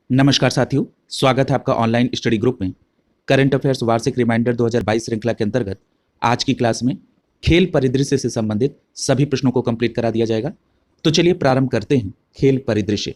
नमस्कार साथियों, स्वागत है आपका ऑनलाइन स्टडी ग्रुप में। करंट अफेयर्स वार्षिक रिमाइंडर 2022 श्रृंखला के अंतर्गत आज की क्लास में खेल परिदृश्य से संबंधित सभी प्रश्नों को कंप्लीट करा दिया जाएगा। तो चलिए प्रारंभ करते हैं खेल परिदृश्य।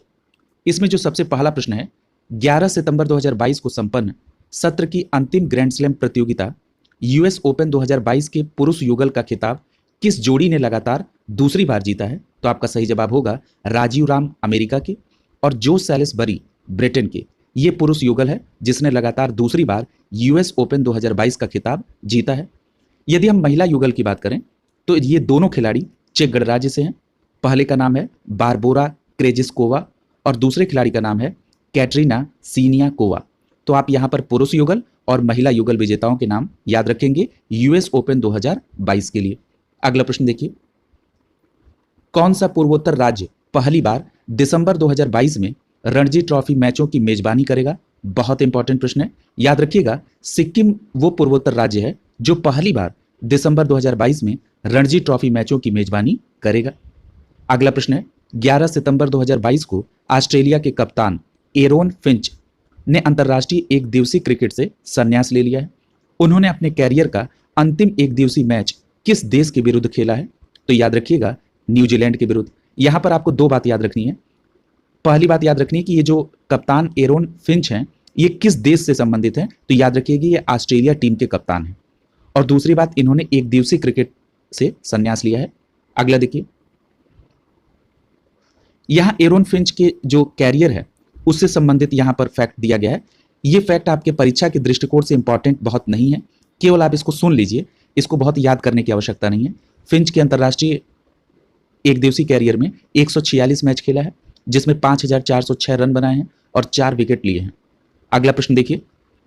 इसमें जो सबसे पहला प्रश्न है, 11 सितंबर 2022 को संपन्न सत्र की अंतिम ग्रैंड स्लैम प्रतियोगिता यूएस ओपन 2022 के पुरुष युगल का खिताब किस जोड़ी ने लगातार दूसरी बार जीता है? तो आपका सही जवाब होगा राजीव राम अमेरिका के और जो सैलिसबरी ब्रिटेन के। ये पुरुष युगल है जिसने लगातार दूसरी बार यूएस ओपन 2022 का खिताब जीता है। यदि हम महिला युगल की बात करें तो ये दोनों खिलाड़ी चेक गणराज्य से हैं। पहले का नाम है बारबोरा क्रेजिस्कोवा और दूसरे खिलाड़ी का नाम है कैटरीना सीनियाकोवा। तो आप यहाँ पर पुरुष युगल और महिला युगल विजेताओं के नाम याद रखेंगे यूएस ओपन 2022 के लिए। अगला प्रश्न देखिए, कौन सा पूर्वोत्तर राज्य पहली बार दिसंबर 2022 में रणजी ट्रॉफी मैचों की मेजबानी करेगा? बहुत इंपॉर्टेंट प्रश्न है, याद रखिएगा। सिक्किम वो पूर्वोत्तर राज्य है जो पहली बार दिसंबर 2022 में रणजी ट्रॉफी मैचों की मेजबानी करेगा। अगला प्रश्न है, 11 सितंबर 2022 को ऑस्ट्रेलिया के कप्तान एरोन फिंच ने अंतर्राष्ट्रीय एक दिवसीय क्रिकेट से संन्यास ले लिया है। उन्होंने अपने कैरियर का अंतिम एक दिवसीय मैच किस देश के विरुद्ध खेला है? तो याद रखिएगा न्यूजीलैंड के विरुद्ध। यहां पर आपको दो बात याद रखनी है। पहली बात याद रखनी है कि ये जो कप्तान एरोन फिंच हैं ये किस देश से संबंधित हैं? तो याद रखिएगा ये ऑस्ट्रेलिया टीम के कप्तान हैं। और दूसरी बात, इन्होंने एक दिवसीय क्रिकेट से संन्यास लिया है। अगला देखिए, यहां एरोन फिंच के जो कैरियर है उससे संबंधित यहां पर फैक्ट दिया गया है। ये फैक्ट आपके परीक्षा के दृष्टिकोण से इंपॉर्टेंट बहुत नहीं है, केवल आप इसको सुन लीजिए, इसको बहुत याद करने की आवश्यकता नहीं है। फिंच के अंतर्राष्ट्रीय एक दिवसीय कैरियर में 146 मैच खेला है जिसमें 5406 रन बनाए हैं और 4 विकेट लिए हैं। अगला प्रश्न देखिए,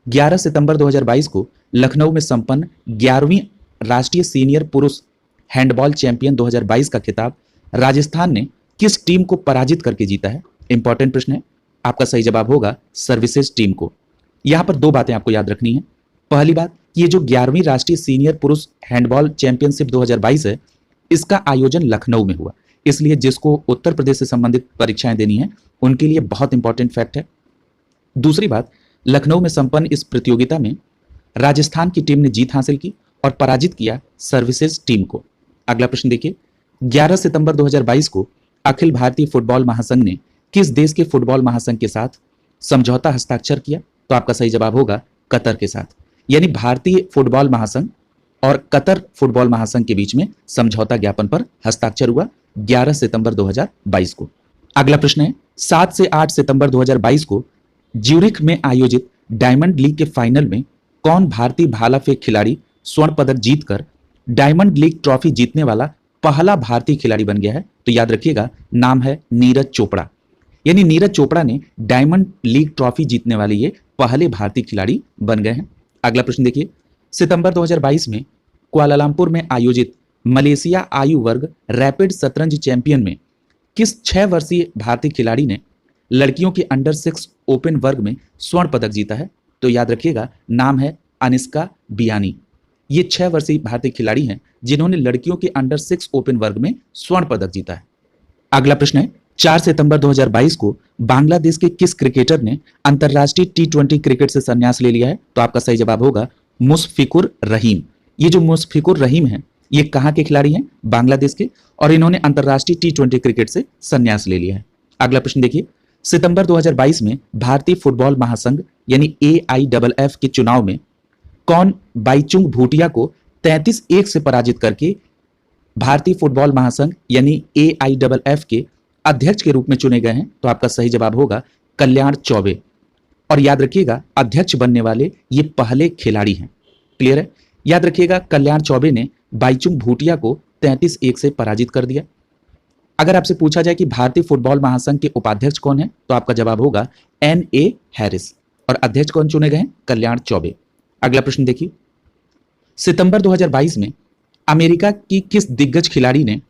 11 सितंबर 2022 को लखनऊ में संपन्न 11वीं राष्ट्रीय सीनियर पुरुष हैंडबॉल चैंपियन 2022 का खिताब राजस्थान ने किस टीम को पराजित करके जीता है? इंपॉर्टेंट प्रश्न है। आपका सही जवाब होगा सर्विसेज टीम को। यहां पर दो बातें आपको याद रखनी है। पहली बात, ये जो 11वीं राष्ट्रीय सीनियर पुरुष हैंडबॉल चैंपियनशिप 2022 है इसका आयोजन लखनऊ में हुआ, इसलिए जिसको उत्तर प्रदेश से संबंधित परीक्षाएं देनी है उनके लिए बहुत इंपॉर्टेंट फैक्ट है। दूसरी बात, लखनऊ में संपन्न इस प्रतियोगिता में राजस्थान की टीम ने जीत हासिल की और पराजित किया सर्विसेज टीम को। अगला प्रश्न देखिए, 11 सितंबर 2022 को अखिल भारतीय फुटबॉल महासंघ ने किस देश के फुटबॉल महासंघ के साथ समझौता हस्ताक्षर किया? तो आपका सही जवाब होगा कतर के साथ। यानी भारतीय फुटबॉल महासंघ और कतर फुटबॉल महासंघ के बीच में समझौता ज्ञापन पर हस्ताक्षर हुआ 11 सितंबर 2022 को। अगला प्रश्न है, 7 से 8 सितंबर 2022 को ज्यूरिख में आयोजित डायमंड लीग के फाइनल में कौन भारतीय भाला फेंक खिलाड़ी स्वर्ण पदक जीतकर डायमंड लीग ट्रॉफी जीतने वाला पहला भारतीय खिलाड़ी बन गया है? तो याद रखिएगा नाम है नीरज चोपड़ा। यानी नीरज चोपड़ा ने डायमंड लीग ट्रॉफी जीतने वाले ये पहले भारतीय खिलाड़ी बन गए हैं। अगला प्रश्न देखिए, सितंबर 2022 में कुआलालंपुर में आयोजित मलेशिया आयु वर्ग रैपिड शतरंज चैंपियन में किस 6 वर्षीय भारतीय खिलाड़ी ने लड़कियों के अंडर 6 ओपन वर्ग में स्वर्ण पदक जीता है? तो याद रखिएगा नाम है अनिष्का बियानी। ये 6 वर्षीय भारतीय खिलाड़ी हैं जिन्होंने लड़कियों के अंडर 6 ओपन वर्ग में स्वर्ण पदक जीता है। अगला प्रश्न है, 4 सितंबर 2022 को बांग्लादेश के किस क्रिकेटर ने अंतर्राष्ट्रीय T20 क्रिकेट से संन्यास ले लिया है? तो आपका सही जवाब होगा मुशफिकुर रहीम। ये जो मुशफिकुर रहीम है ये कहां के खिलाड़ी हैं? बांग्लादेश के, और इन्होंने अंतर्राष्ट्रीय T20 क्रिकेट से संन्यास ले लिया है। अगला प्रश्न देखिए, सितंबर 2022 में भारतीय फुटबॉल महासंघ यानी AIFF के चुनाव में कौन बाईचुंग भूटिया को 33-1 से पराजित करके भारतीय फुटबॉल महासंघ यानी AIFF के अध्यक्ष के रूप में चुने गए हैं? तो आपका सही जवाब होगा कल्याण चौबे। और याद रखिएगा अध्यक्ष बनने वाले ये पहले खिलाड़ी हैं। क्लियर है? याद रखिएगा कल्याण चौबे ने बाईचुंग भूटिया को 33-1 से पराजित कर दिया। अगर आपसे पूछा जाए कि भारतीय फुटबॉल महासंघ के उपाध्यक्ष कौन है तो आपका जवाब होगा NA हैरिस और अध्यक्ष कौन चुने गए हैं? कल्याण चौबे। अगला प्रश्न देखिए, सितंबर 2022 में अमेरिका की किस दिग्गज खिलाड़ी ने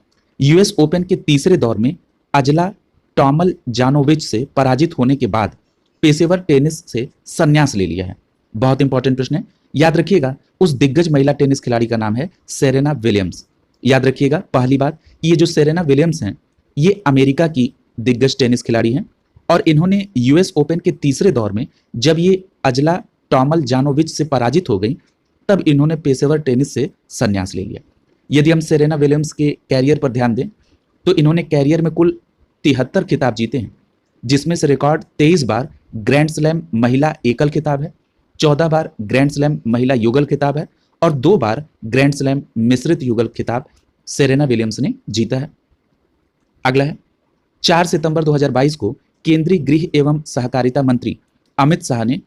यूएस ओपन के तीसरे दौर में अजला टॉमलजानोविच से पराजित होने के बाद पेशेवर टेनिस से संन्यास ले लिया है? बहुत इंपॉर्टेंट प्रश्न है, याद रखिएगा उस दिग्गज महिला टेनिस खिलाड़ी का नाम है सेरेना विलियम्स। याद रखिएगा पहली बात, ये जो सेरेना विलियम्स हैं ये अमेरिका की दिग्गज टेनिस खिलाड़ी हैं और इन्होंने यूएस ओपन के तीसरे दौर में जब ये अजला टॉमलजानोविच से पराजित हो गई, तब इन्होंने पेशेवर टेनिस से संन्यास ले लिया। यदि हम सेरेना विलियम्स के कैरियर पर ध्यान दें तो इन्होंने कैरियर में कुल 73 खिताब जीते हैं, जिसमें से रिकॉर्ड 23 बार ग्रैंड स्लैम महिला एकल खिताब है, 14 बार ग्रैंड स्लैम महिला युगल खिताब है और 2 बार ग्रैंड स्लैम मिश्रित युगल खिताब सेरेना विलियम्स ने जीता है। अगला है 4 सितंबर 2022 को केंद्रीय गृह एवं सहकारिता मंत्री अमित शाह ने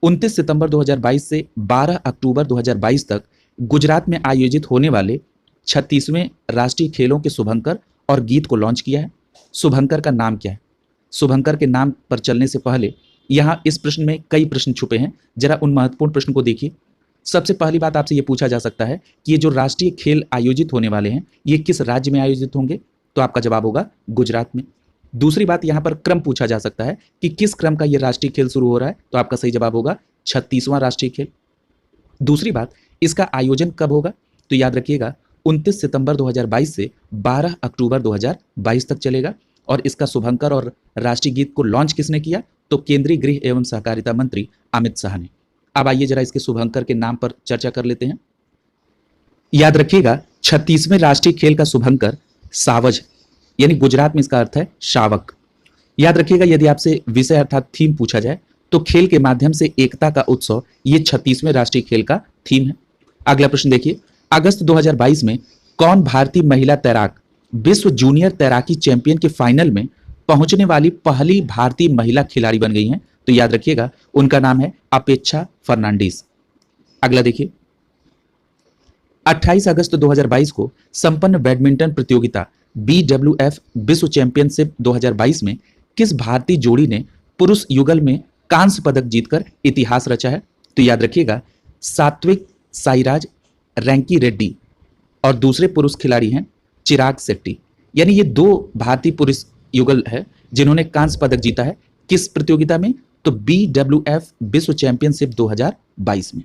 29 सितंबर 2022 से 12 अक्टूबर 2022 तक गुजरात में आयोजित होने वाले 36वें राष्ट्रीय खेलों के शुभंकर और गीत को लॉन्च किया है। शुभंकर का नाम क्या है? शुभंकर के नाम पर चलने से पहले यहाँ इस प्रश्न में कई प्रश्न छुपे हैं, जरा उन महत्वपूर्ण प्रश्न को देखिए। सबसे पहली बात आपसे ये पूछा जा सकता है कि ये जो राष्ट्रीय खेल आयोजित होने वाले हैं ये किस राज्य में आयोजित होंगे, तो आपका जवाब होगा गुजरात में। दूसरी बात, यहाँ पर क्रम पूछा जा सकता है कि किस क्रम का ये राष्ट्रीय खेल शुरू हो रहा है, तो आपका सही जवाब होगा 36वां राष्ट्रीय खेल। दूसरी बात, इसका आयोजन कब होगा, तो याद रखिएगा 29 सितंबर 2022 से 12 अक्टूबर 2022 तक चलेगा। और इसका शुभंकर और राष्ट्रीय गीत को लॉन्च किसने किया, तो केंद्रीय गृह एवं सहकारिता मंत्री अमित शाह ने। अब आइए जरा इसके शुभंकर के नाम पर चर्चा कर लेते हैं। याद रखिएगा 36वें राष्ट्रीय खेल का शुभंकर सावज, यानी गुजरात में इसका अर्थ है शावक। याद रखिएगा यदि आपसे विषय अर्थात थीम पूछा जाए तो खेल के माध्यम से एकता का उत्सव ये 36वें राष्ट्रीय खेल का थीम है। अगला प्रश्न देखिए, अगस्त 2022 में कौन भारतीय महिला तैराक विश्व जूनियर तैराकी चैंपियन के फाइनल में पहुंचने वाली पहली भारतीय महिला खिलाड़ी बन गई हैं, तो याद रखिएगा उनका नाम है अपेक्षा फर्नांडीज। अगला देखिए, 28 अगस्त 2022 को संपन्न बैडमिंटन प्रतियोगिता BWF विश्व चैंपियनशिप 2022 में किस भारतीय जोड़ी ने पुरुष युगल में कांस्य पदक जीतकर इतिहास रचा है, तो याद रखिएगा सात्विक साईराज रैंकी रेड्डी और दूसरे पुरुष खिलाड़ी हैं चिराग शेट्टी। यानी ये 2 भारतीय पुरुष युगल है जिन्होंने कांस्य पदक जीता है। किस प्रतियोगिता में, तो BWF विश्व चैंपियनशिप 2022 में।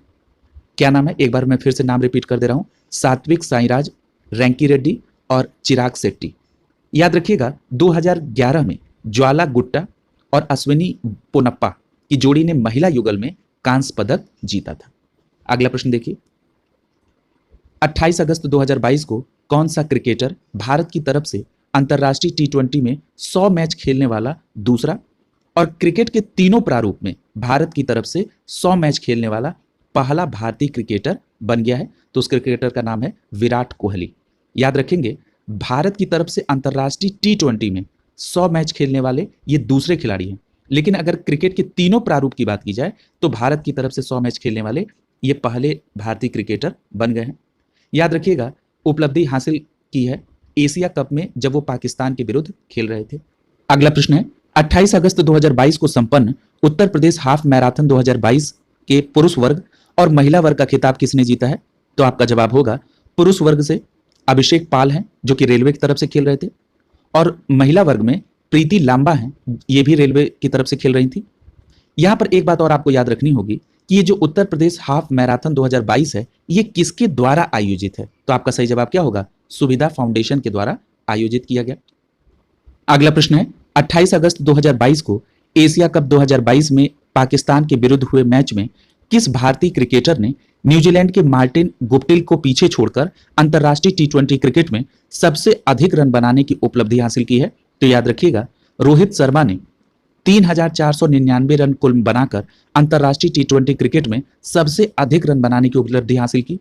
क्या नाम है, एक बार मैं फिर से नाम रिपीट कर दे रहा हूं, सात्विक साईराज रैंकी रेड्डी और चिराग शेट्टी। याद रखिएगा 2011 में ज्वाला गुट्टा और अश्विनी पोनप्पा की जोड़ी ने महिला युगल में कांस्य पदक जीता था। अगला प्रश्न देखिए, 28 अगस्त 2022 को कौन सा क्रिकेटर भारत की तरफ से अंतर्राष्ट्रीय T20 में 100 मैच खेलने वाला दूसरा और क्रिकेट के तीनों प्रारूप में भारत की तरफ से 100 मैच खेलने वाला पहला भारतीय क्रिकेटर बन गया है, तो उस क्रिकेटर का नाम है विराट कोहली। याद रखेंगे भारत की तरफ से अंतर्राष्ट्रीय T20 में 100 मैच खेलने वाले ये दूसरे खिलाड़ी हैं, लेकिन अगर क्रिकेट के तीनों प्रारूप की बात की जाए तो भारत की तरफ से 100 मैच खेलने वाले ये पहले भारतीय क्रिकेटर बन गए हैं। याद रखिएगा उपलब्धि हासिल की है एशिया कप में जब वो पाकिस्तान के विरुद्ध खेल रहे थे। अगला प्रश्न है, 28 अगस्त 2022 को संपन्न उत्तर प्रदेश हाफ मैराथन 2022 के पुरुष वर्ग और महिला वर्ग का खिताब किसने जीता है, तो आपका जवाब होगा पुरुष वर्ग से अभिषेक पाल हैं जो कि रेलवे की तरफ से खेल रहे थे, और महिला वर्ग में प्रीति लांबा हैं, ये भी रेलवे की तरफ से खेल रही थी। यहाँ पर एक बात और आपको याद रखनी होगी कि ये जो उत्तर प्रदेश हाफ मैराथन 2022 है ये किसके द्वारा आयोजित है, तो आपका सही जवाब क्या होगा, सुविधा फाउंडेशन के द्वारा आयोजित किया गया। अगला प्रश्न है, 28 अगस्त 2022 को एशिया कप 2022 में पाकिस्तान के विरुद्ध हुए मैच में किस भारतीय क्रिकेटर ने न्यूजीलैंड के मार्टिन गुप्टिल को पीछे छोड़कर अंतर्राष्ट्रीय T20 क्रिकेट में सबसे अधिक रन बनाने की उपलब्धि हासिल की है, तो याद रखिएगा रोहित शर्मा ने 3499 रन कुल बनाकर अंतर्राष्ट्रीय T20 क्रिकेट में सबसे अधिक रन बनाने की उपलब्धि हासिल की।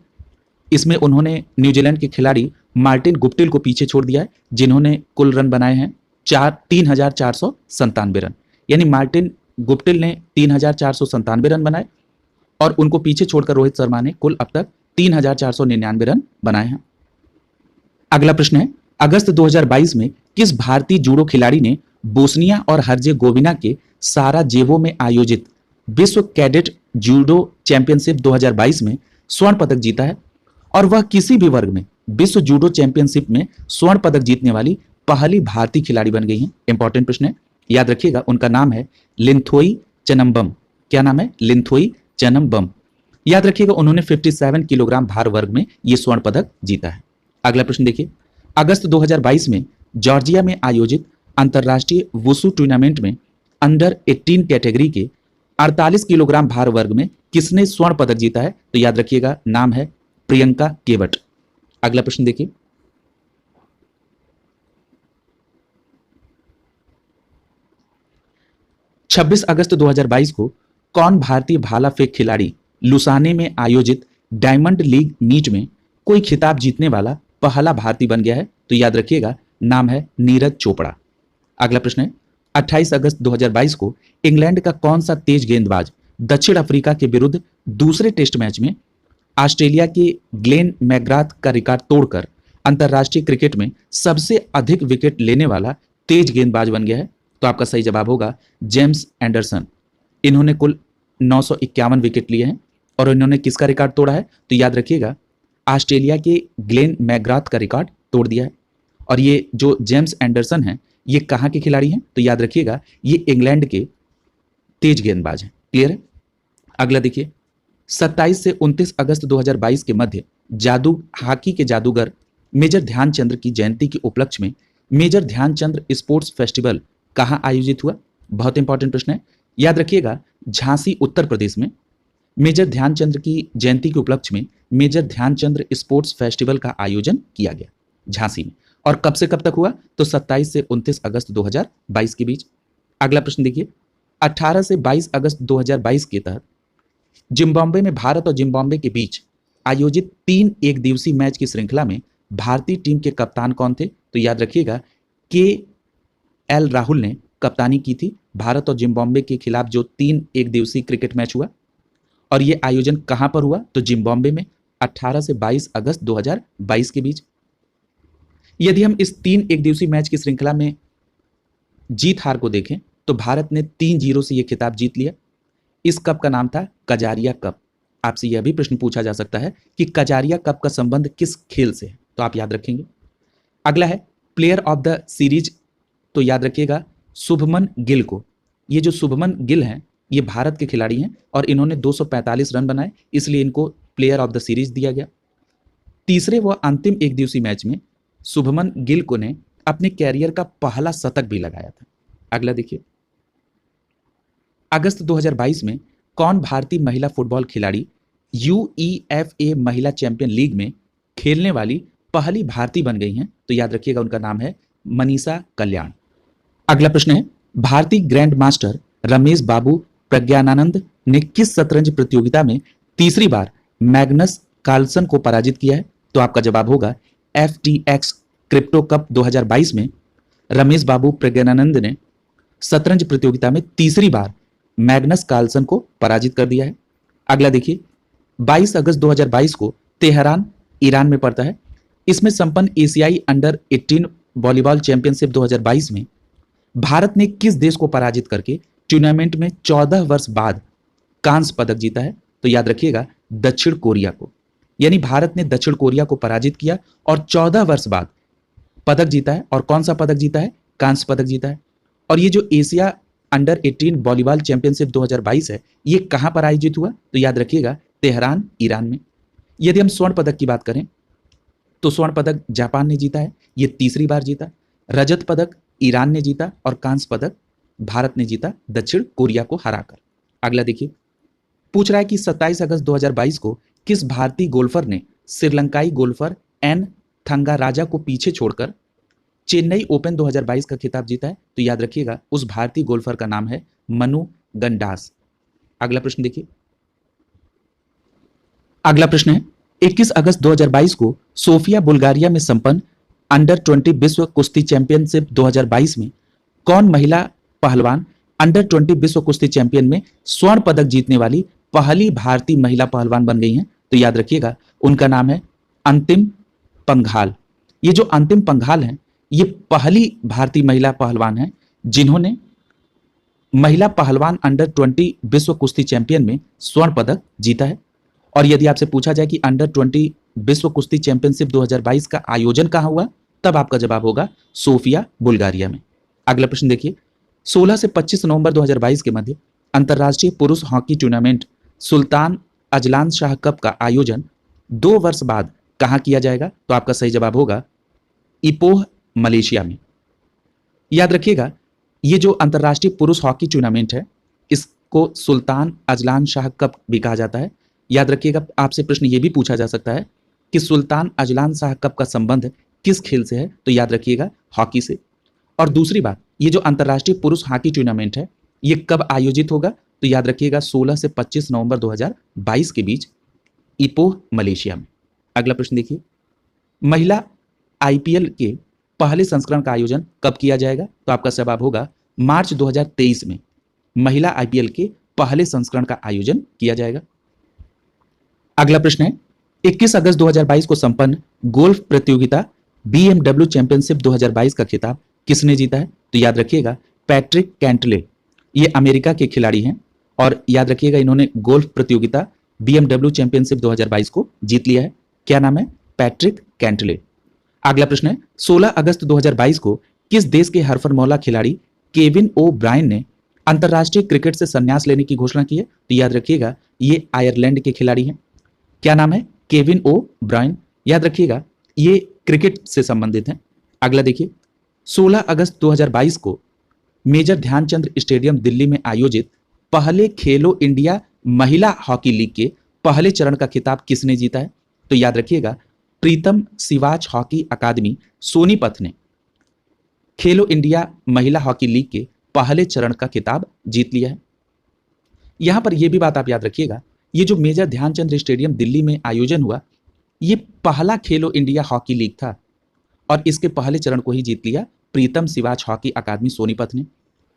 इसमें उन्होंने न्यूजीलैंड के खिलाड़ी मार्टिन गुप्टिल को पीछे छोड़ दिया है जिन्होंने कुल रन बनाए हैं 3497 रन। यानी मार्टिन गुप्टिल ने 3497 रन बनाए और उनको पीछे छोड़कर रोहित शर्मा ने कुल अब तक 3499 रन बनाए हैं। अगला प्रश्न है, अगस्त 2022 में किस भारतीय जूडो खिलाड़ी ने बोस्निया और हर्जेगोविना के साराजेवो में आयोजित विश्व कैडेट जूडो चैंपियनशिप 2022 में स्वर्ण पदक जीता है और वह किसी भी वर्ग में विश्व जूडो चैंपियनशिप में स्वर्ण पदक जीतने वाली पहली भारतीय खिलाड़ी बन गई हैं। इंपॉर्टेंट प्रश्न है, याद रखिएगा उनका नाम है लिंथोई चनम्बम। क्या नाम है, लिंथोई चनम्बम। याद रखिएगा उन्होंने 57 किलोग्राम भार वर्ग में यह स्वर्ण पदक जीता है। अगला प्रश्न देखिए, अगस्त 2022 में जॉर्जिया में आयोजित अंतर्राष्ट्रीय वुशु टूर्नामेंट में अंडर 18 कैटेगरी के 48 किलोग्राम भार वर्ग में किसने स्वर्ण पदक जीता है? तो याद रखिएगा, नाम है प्रियंका केवट। अगला प्रश्न देखिए, 26 अगस्त 2022 को कौन भारतीय भाला फेंक खिलाड़ी लुसाने में आयोजित डायमंड लीग मीट में कोई खिताब जीतने वाला पहला भारतीय बन गया है? तो याद रखिएगा, नाम है नीरज चोपड़ा। अगला प्रश्न है, 28 अगस्त 2022 को इंग्लैंड का कौन सा तेज गेंदबाज दक्षिण अफ्रीका के विरुद्ध दूसरे टेस्ट मैच में ऑस्ट्रेलिया के ग्लेन मैकग्राथ का रिकॉर्ड तोड़कर अंतरराष्ट्रीय क्रिकेट में सबसे अधिक विकेट लेने वाला तेज गेंदबाज बन गया है? तो आपका सही जवाब होगा जेम्स एंडरसन। इन्होंने कुल 951 विकेट लिए हैं और इन्होंने किसका रिकॉर्ड तोड़ा है? तो याद रखिएगा, ऑस्ट्रेलिया के ग्लेन मैकग्राथ का रिकॉर्ड तोड़ दिया है। और ये जो जेम्स एंडरसन हैं, ये कहाँ के खिलाड़ी हैं? तो याद रखिएगा, ये इंग्लैंड के तेज गेंदबाज हैं। क्लियर है? अगला देखिए, 27 से 29 अगस्त 2022 के मध्य हॉकी के जादूगर मेजर ध्यानचंद्र की जयंती के उपलक्ष्य में मेजर ध्यानचंद्र स्पोर्ट्स फेस्टिवल कहाँ आयोजित हुआ? बहुत इंपॉर्टेंट प्रश्न है, याद रखिएगा, झांसी उत्तर प्रदेश में मेजर ध्यानचंद्र की जयंती के उपलक्ष्य में मेजर ध्यानचंद्र स्पोर्ट्स फेस्टिवल का आयोजन किया गया झांसी में। और कब से कब तक हुआ? तो 27 से 29 अगस्त 2022 के बीच। अगला प्रश्न देखिए, 18 से 22 अगस्त 2022 के तहत जिम्बाब्वे में भारत और जिम्बाब्वे के बीच आयोजित 3 एक दिवसीय मैच की श्रृंखला में भारतीय टीम के कप्तान कौन थे? तो याद रखिएगा, KL राहुल ने कप्तानी की थी भारत और जिम्बाब्वे के खिलाफ जो 3 एक दिवसीय क्रिकेट मैच हुआ। और ये आयोजन कहां पर हुआ? तो जिम्बाब्वे में 18 से 22 अगस्त 2022 के बीच। यदि हम इस 3 एक दिवसीय मैच की श्रृंखला में जीत हार को देखें तो भारत ने 3-0 से यह खिताब जीत लिया। इस कप का नाम था कजारिया कप। आपसे यह भी प्रश्न पूछा जा सकता है कि कजारिया कप का संबंध किस खेल से है? तो आप याद रखेंगे। अगला है प्लेयर ऑफ द सीरीज। तो याद रखिएगा, शुभमन गिल को। ये जो शुभमन गिल हैं, ये भारत के खिलाड़ी हैं और इन्होंने 245 रन बनाए, इसलिए इनको प्लेयर ऑफ द सीरीज दिया गया। तीसरे व अंतिम एक दिवसीय मैच में शुभमन गिल को ने अपने कैरियर का पहला शतक भी लगाया था। अगला देखिए, अगस्त 2022 में कौन भारतीय महिला फुटबॉल खिलाड़ी UEFA महिला चैंपियन लीग में खेलने वाली पहली भारतीय बन गई हैं? तो याद रखिएगा, उनका नाम है मनीषा कल्याण। अगला प्रश्न है, भारतीय ग्रैंड मास्टर रमेश बाबू प्रज्ञानानंद ने किस शतरंज प्रतियोगिता में तीसरी बार मैग्नस कार्लसन को पराजित किया है? तो आपका जवाब होगा FTX क्रिप्टो कप 2022 में रमेश बाबू प्रज्ञानानंद ने शतरंज प्रतियोगिता में तीसरी बार मैग्नस कार्लसन को पराजित कर दिया है। अगला देखिए, 22 अगस्त 2022 को तेहरान ईरान में पड़ता है। इसमें संपन्न एशियाई अंडर 18 वॉलीबॉल चैंपियनशिप 2022 में भारत ने किस देश को पराजित करके टूर्नामेंट में 14 वर्ष बाद कांस्य पदक जीता है? तो याद रखिएगा, दक्षिण कोरिया को। यानी भारत ने दक्षिण कोरिया को पराजित किया और 14 वर्ष बाद पदक जीता है। और कौन सा पदक जीता है? कांस्य पदक जीता है। और ये जो एशिया अंडर 18 वॉलीबॉल चैंपियनशिप 2022 है, ये कहां पर आयोजित हुआ? तो याद रखिएगा, तेहरान ईरान में। यदि हम स्वर्ण पदक की बात करें तो स्वर्ण पदक जापान ने जीता है, ये तीसरी बार जीता। रजत पदक ईरान ने जीता और कांस्य पदक भारत ने जीता दक्षिण कोरिया को हराकर। अगला देखिए, पूछ रहा है कि 27 अगस्त 2022 को किस भारतीय गोल्फर ने श्रीलंकाई गोल्फर एन थंगाराजा को पीछे छोड़कर चेन्नई ओपन 2022 का खिताब जीता है? तो याद रखिएगा, उस भारतीय गोल्फर का नाम है मनु गंडास। अगला प्रश्न देखिए, अगला प्रश्न है, 21 अगस्त 2022 को सोफिया बुल्गारिया में संपन्न अंडर 20 विश्व कुश्ती चैंपियनशिप 2022 में कौन महिला पहलवान अंडर 20 विश्व कुश्ती चैंपियन में स्वर्ण पदक जीतने वाली पहली भारतीय महिला पहलवान बन गई हैं? तो याद रखिएगा, उनका नाम है अंतिम पंघाल। ये जो अंतिम पंघाल हैं, ये पहली भारतीय महिला पहलवान हैं जिन्होंने महिला पहलवान अंडर 20 विश्व कुश्ती चैंपियन में स्वर्ण पदक जीता है। और यदि आपसे पूछा जाए कि अंडर 20 विश्व कुश्ती चैंपियनशिप 2022 का आयोजन कहां हुआ, तब आपका जवाब होगा सोफिया बुल्गारिया में। अगला प्रश्न देखिए, 16 से 25 नवंबर 2022 के मध्य अंतर्राष्ट्रीय पुरुष hockey tournament Sultan Azlan Shah cup का आयोजन 2 वर्ष बाद कहां किया जाएगा? तो आपका सही जवाब होगा इपोह मलेशिया में। याद रखिएगा, ये जो अंतर्राष्ट्रीय पुरुष हॉकी टूर्नामेंट है, इसको सुल्तान अजलान शाह कप भी कहा जाता है। याद रखिएगा, आपसे प्रश्न ये भी पूछा जा सकता है कि सुल्तान अजलान शाह कप का संबंध किस खेल से है, तो याद रखिएगा हॉकी से। और दूसरी बात, ये जो अंतर्राष्ट्रीय पुरुष हॉकी टूर्नामेंट है, ये कब आयोजित होगा, तो याद रखिएगा 16 से 25 नवंबर 2022 के बीच इपोह, मलेशिया में। अगला प्रश्न देखिए, महिला आईपीएल के पहले संस्करण का आयोजन कब किया जाएगा, तो आपका जवाब होगा मार्च 2023 में महिला आईपीएल के पहले संस्करण का आयोजन किया जाएगा। अगला प्रश्न है, 21 अगस्त 2022 को संपन्न गोल्फ प्रतियोगिता BMW चैंपियनशिप 2022 का खिताब किसने जीता है, तो याद रखिएगा पैट्रिक कैंटले। ये अमेरिका के खिलाड़ी हैं और याद रखिएगा इन्होंने गोल्फ प्रतियोगिता BMW चैंपियनशिप 2022 को जीत लिया है। क्या नाम है, पैट्रिक कैंटले। अगला प्रश्न है, 16 अगस्त 2022 को किस देश के हरफनमौला खिलाड़ी केविन ओ ब्रायन ने अंतर्राष्ट्रीय क्रिकेट से संन्यास लेने की घोषणा की है, तो याद रखिएगा ये आयरलैंड के खिलाड़ी हैं। क्या नाम है, केविन ओ ब्रायन। याद रखिएगा ये क्रिकेट से संबंधित हैं। अगला देखिए, 16 अगस्त 2022 को मेजर ध्यानचंद स्टेडियम दिल्ली में आयोजित पहले खेलो इंडिया महिला हॉकी लीग के पहले चरण का खिताब किसने जीता है, तो याद रखिएगा प्रीतम सिवाच हॉकी अकादमी सोनीपत ने खेलो इंडिया महिला हॉकी लीग के पहले चरण का खिताब जीत लिया है। यहां पर यह भी बात आप याद रखिएगा, ये जो मेजर ध्यानचंद स्टेडियम दिल्ली में आयोजन हुआ, ये पहला खेलो इंडिया हॉकी लीग था और इसके पहले चरण को ही जीत लिया प्रीतम सिवाच हॉकी अकादमी सोनीपत ने।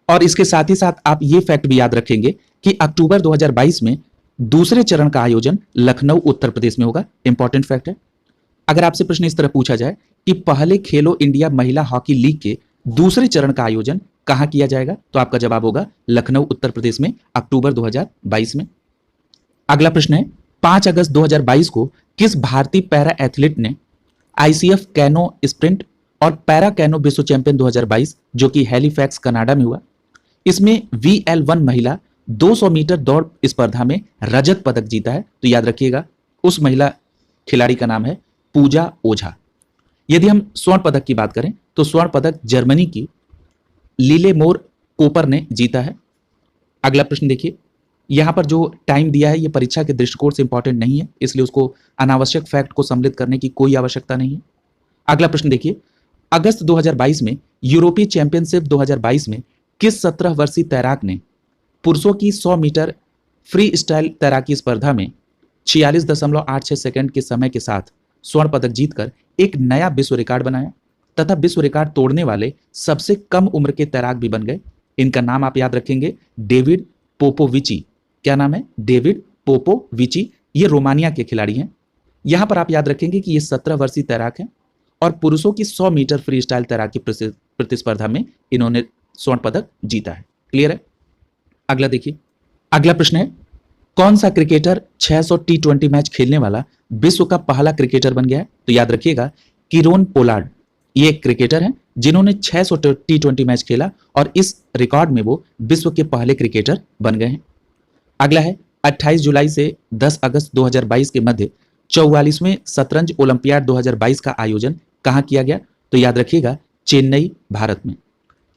और इसके साथ ही साथ आप ये फैक्ट भी याद रखेंगे कि अक्टूबर 2022 में दूसरे चरण का आयोजन लखनऊ उत्तर प्रदेश में होगा। इंपॉर्टेंट फैक्ट है। अगर आपसे प्रश्न इस तरह पूछा जाए कि पहले खेलो इंडिया महिला हॉकी लीग के दूसरे चरण का आयोजन कहां किया जाएगा, तो आपका जवाब होगा लखनऊ उत्तर प्रदेश में अक्टूबर 2022 में। अगला प्रश्न है, 5 अगस्त 2022 को किस भारतीय पैरा एथलीट ने ICF कैनो स्प्रिंट और पैरा कैनो विश्व चैंपियन 2022 जो कि हैलीफैक्स कनाडा में हुआ, इसमें VL1 महिला 200 मीटर दौड़ स्पर्धा में रजत पदक जीता है, तो याद रखिएगा उस महिला खिलाड़ी का नाम है पूजा ओझा। यदि हम स्वर्ण पदक की बात करें तो स्वर्ण पदक जर्मनी की लीलेमोर कोपर ने जीता है। अगला प्रश्न देखिए, यहां पर जो टाइम दिया है ये परीक्षा के दृष्टिकोण से इंपॉर्टेंट नहीं है, इसलिए उसको अनावश्यक फैक्ट को सम्मिलित करने की कोई आवश्यकता नहीं है। अगला प्रश्न देखिए, अगस्त 2022 में यूरोपीय चैंपियनशिप 2022 में किस 17 वर्षीय तैराक ने पुरुषों की 100 मीटर फ्री स्टाइल तैराकी स्पर्धा में 46.86 सेकंड के समय के साथ स्वर्ण पदक जीतकर एक नया विश्व रिकॉर्ड बनाया तथा विश्व रिकॉर्ड तोड़ने वाले सबसे कम उम्र के तैराक भी बन गए। इनका नाम आप याद रखेंगे, डेविड पोपोविची। क्या नाम है, डेविड पोपोविची। ये रोमानिया के खिलाड़ी हैं। यहां पर आप याद रखेंगे कि ये 17 वर्षीय तैराक हैं और पुरुषों की 100 मीटर फ्री स्टाइल तैराकी प्रतिस्पर्धा में इन्होंने स्वर्ण पदक जीता है। क्लियर है। अगला देखिए, अगला प्रश्न है, कौन सा क्रिकेटर 600 T20 मैच खेलने वाला विश्व का पहला क्रिकेटर बन गया है, तो याद रखिएगा किरोन पोलार्ड। ये एक क्रिकेटर हैं जिन्होंने 600 T20 मैच खेला और इस रिकॉर्ड में वो विश्व के पहले क्रिकेटर बन गए हैं। अगला है, 28 जुलाई से 10 अगस्त 2022 के मध्य 44वें शतरंज ओलंपियाड 2022 का आयोजन कहां किया गया, तो याद रखिएगा चेन्नई, भारत में।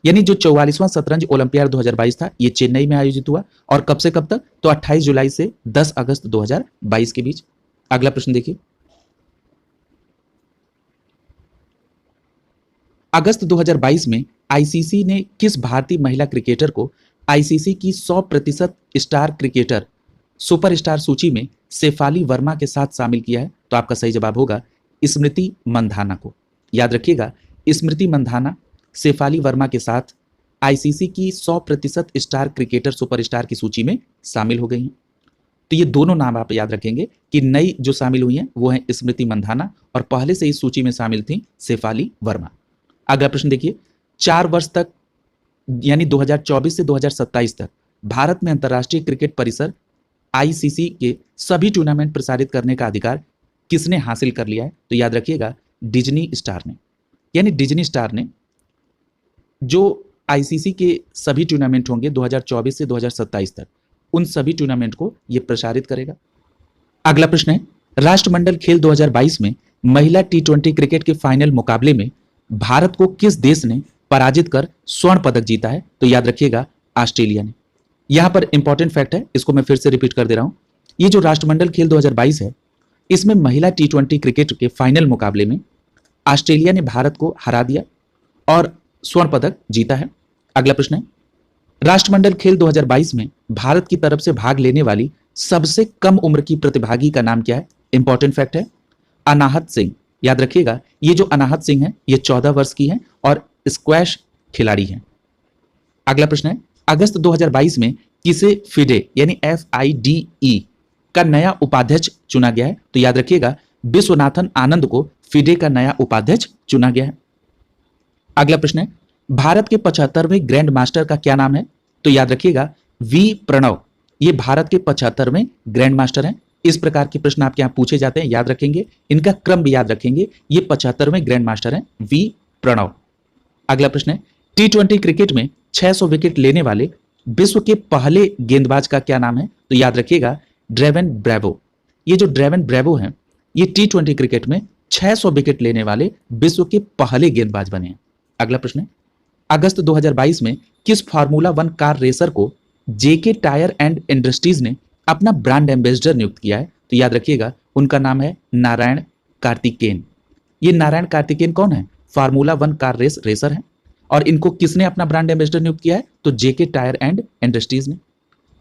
यानी जो 44वां शतरंज ओलंपियाड 2022 था ये चेन्नई में आयोजित हुआ और कब से कब तक, तो 28 जुलाई से 10 अगस्त 2022 के बीच। अगला प्रश्न देखिए, अगस्त 2022 में आईसीसी ने किस भारतीय महिला क्रिकेटर को आईसीसी की 100% स्टार क्रिकेटर सुपरस्टार सूची में शेफाली वर्मा के साथ शामिल किया है, तो आपका सही जवाब होगा स्मृति मंधाना को। याद रखिएगा स्मृति मंधाना शेफाली वर्मा के साथ आईसीसी की 100% स्टार क्रिकेटर सुपरस्टार की सूची में शामिल हो गई हैं। तो ये दोनों नाम आप याद रखेंगे कि नई जो शामिल हुई हैं वो हैं स्मृति मंधाना और पहले से इस सूची में शामिल थी शेफाली वर्मा। अगला प्रश्न देखिए, 4 वर्ष तक यानी 2024 से 2027 तक भारत में अंतर्राष्ट्रीय क्रिकेट परिसर आईसीसी के सभी टूर्नामेंट प्रसारित करने का अधिकार किसने हासिल कर लिया है, तो याद रखिएगा डिज्नी स्टार ने। यानी डिज्नी स्टार ने जो आईसीसी के सभी टूर्नामेंट होंगे 2024 से 2027 तक उन सभी टूर्नामेंट को यह प्रसारित करेगा। अगला प्रश्न है, राष्ट्रमंडल खेल 2022 में महिला T20 क्रिकेट के फाइनल मुकाबले में भारत को किस देश ने पराजित कर स्वर्ण पदक जीता है? तो याद रखिएगा ऑस्ट्रेलिया ने। यहां पर इंपॉर्टेंट फैक्ट है, इसको मैं फिर से रिपीट कर दे रहा हूं। ये जो राष्ट्रमंडल खेल 2022 है, इसमें महिला टी20 क्रिकेट के फाइनल मुकाबले में ऑस्ट्रेलिया ने भारत को हरा दिया और स्वर्ण पदक जीता है। अगला प्रश्न है, राष्ट्रमंडल खेल 2022 में भारत की तरफ से भाग लेने वाली सबसे कम उम्र की प्रतिभागी का नाम क्या है? इंपॉर्टेंट फैक्ट है, अनाहत सिंह। याद रखिएगा, ये जो अनाहत सिंह है ये 14 वर्ष की है और स्क्वैश खिलाड़ी हैं। अगला प्रश्न है, अगस्त 2022 में किसे फिडे यानी FIDE का नया उपाध्यक्ष चुना गया है? तो याद रखिएगा विश्वनाथन आनंद को फिडे का नया उपाध्यक्ष चुना गया है। अगला प्रश्न है, भारत के 75वें ग्रैंड मास्टर का क्या नाम है? तो याद रखिएगा वी प्रणव, ये भारत के 75वें ग्रैंड मास्टर हैं। इस प्रकार के प्रश्न आपके यहां पूछे जाते हैं, याद रखेंगे, इनका क्रम भी याद रखेंगे। ये 75वें ग्रैंड मास्टर हैं वी प्रणव। अगला प्रश्न है, टी20 क्रिकेट में 600 विकेट लेने वाले विश्व के पहले गेंदबाज का क्या नाम है? तो याद रखिएगा ड्रेवन ब्रेवो। ये जो ड्रेवन ब्रेवो हैं, ये टी20 क्रिकेट में 600 विकेट लेने वाले विश्व के पहले गेंदबाज बने हैं। अगला प्रश्न है, अगस्त 2022 में किस फार्मूला 1 कार रेसर को जेके टायर एंड इंडस्ट्रीज ने अपना ब्रांड एम्बेसडर नियुक्त किया है? तो याद रखिएगा उनका नाम है नारायण कार्तिकेन। ये नारायण कार्तिकेन कौन है? फार्मूला 1 कार रेसर है। और इनको किसने अपना ब्रांड एम्बेसडर नियुक्त किया है? तो जेके टायर एंड इंडस्ट्रीज ने।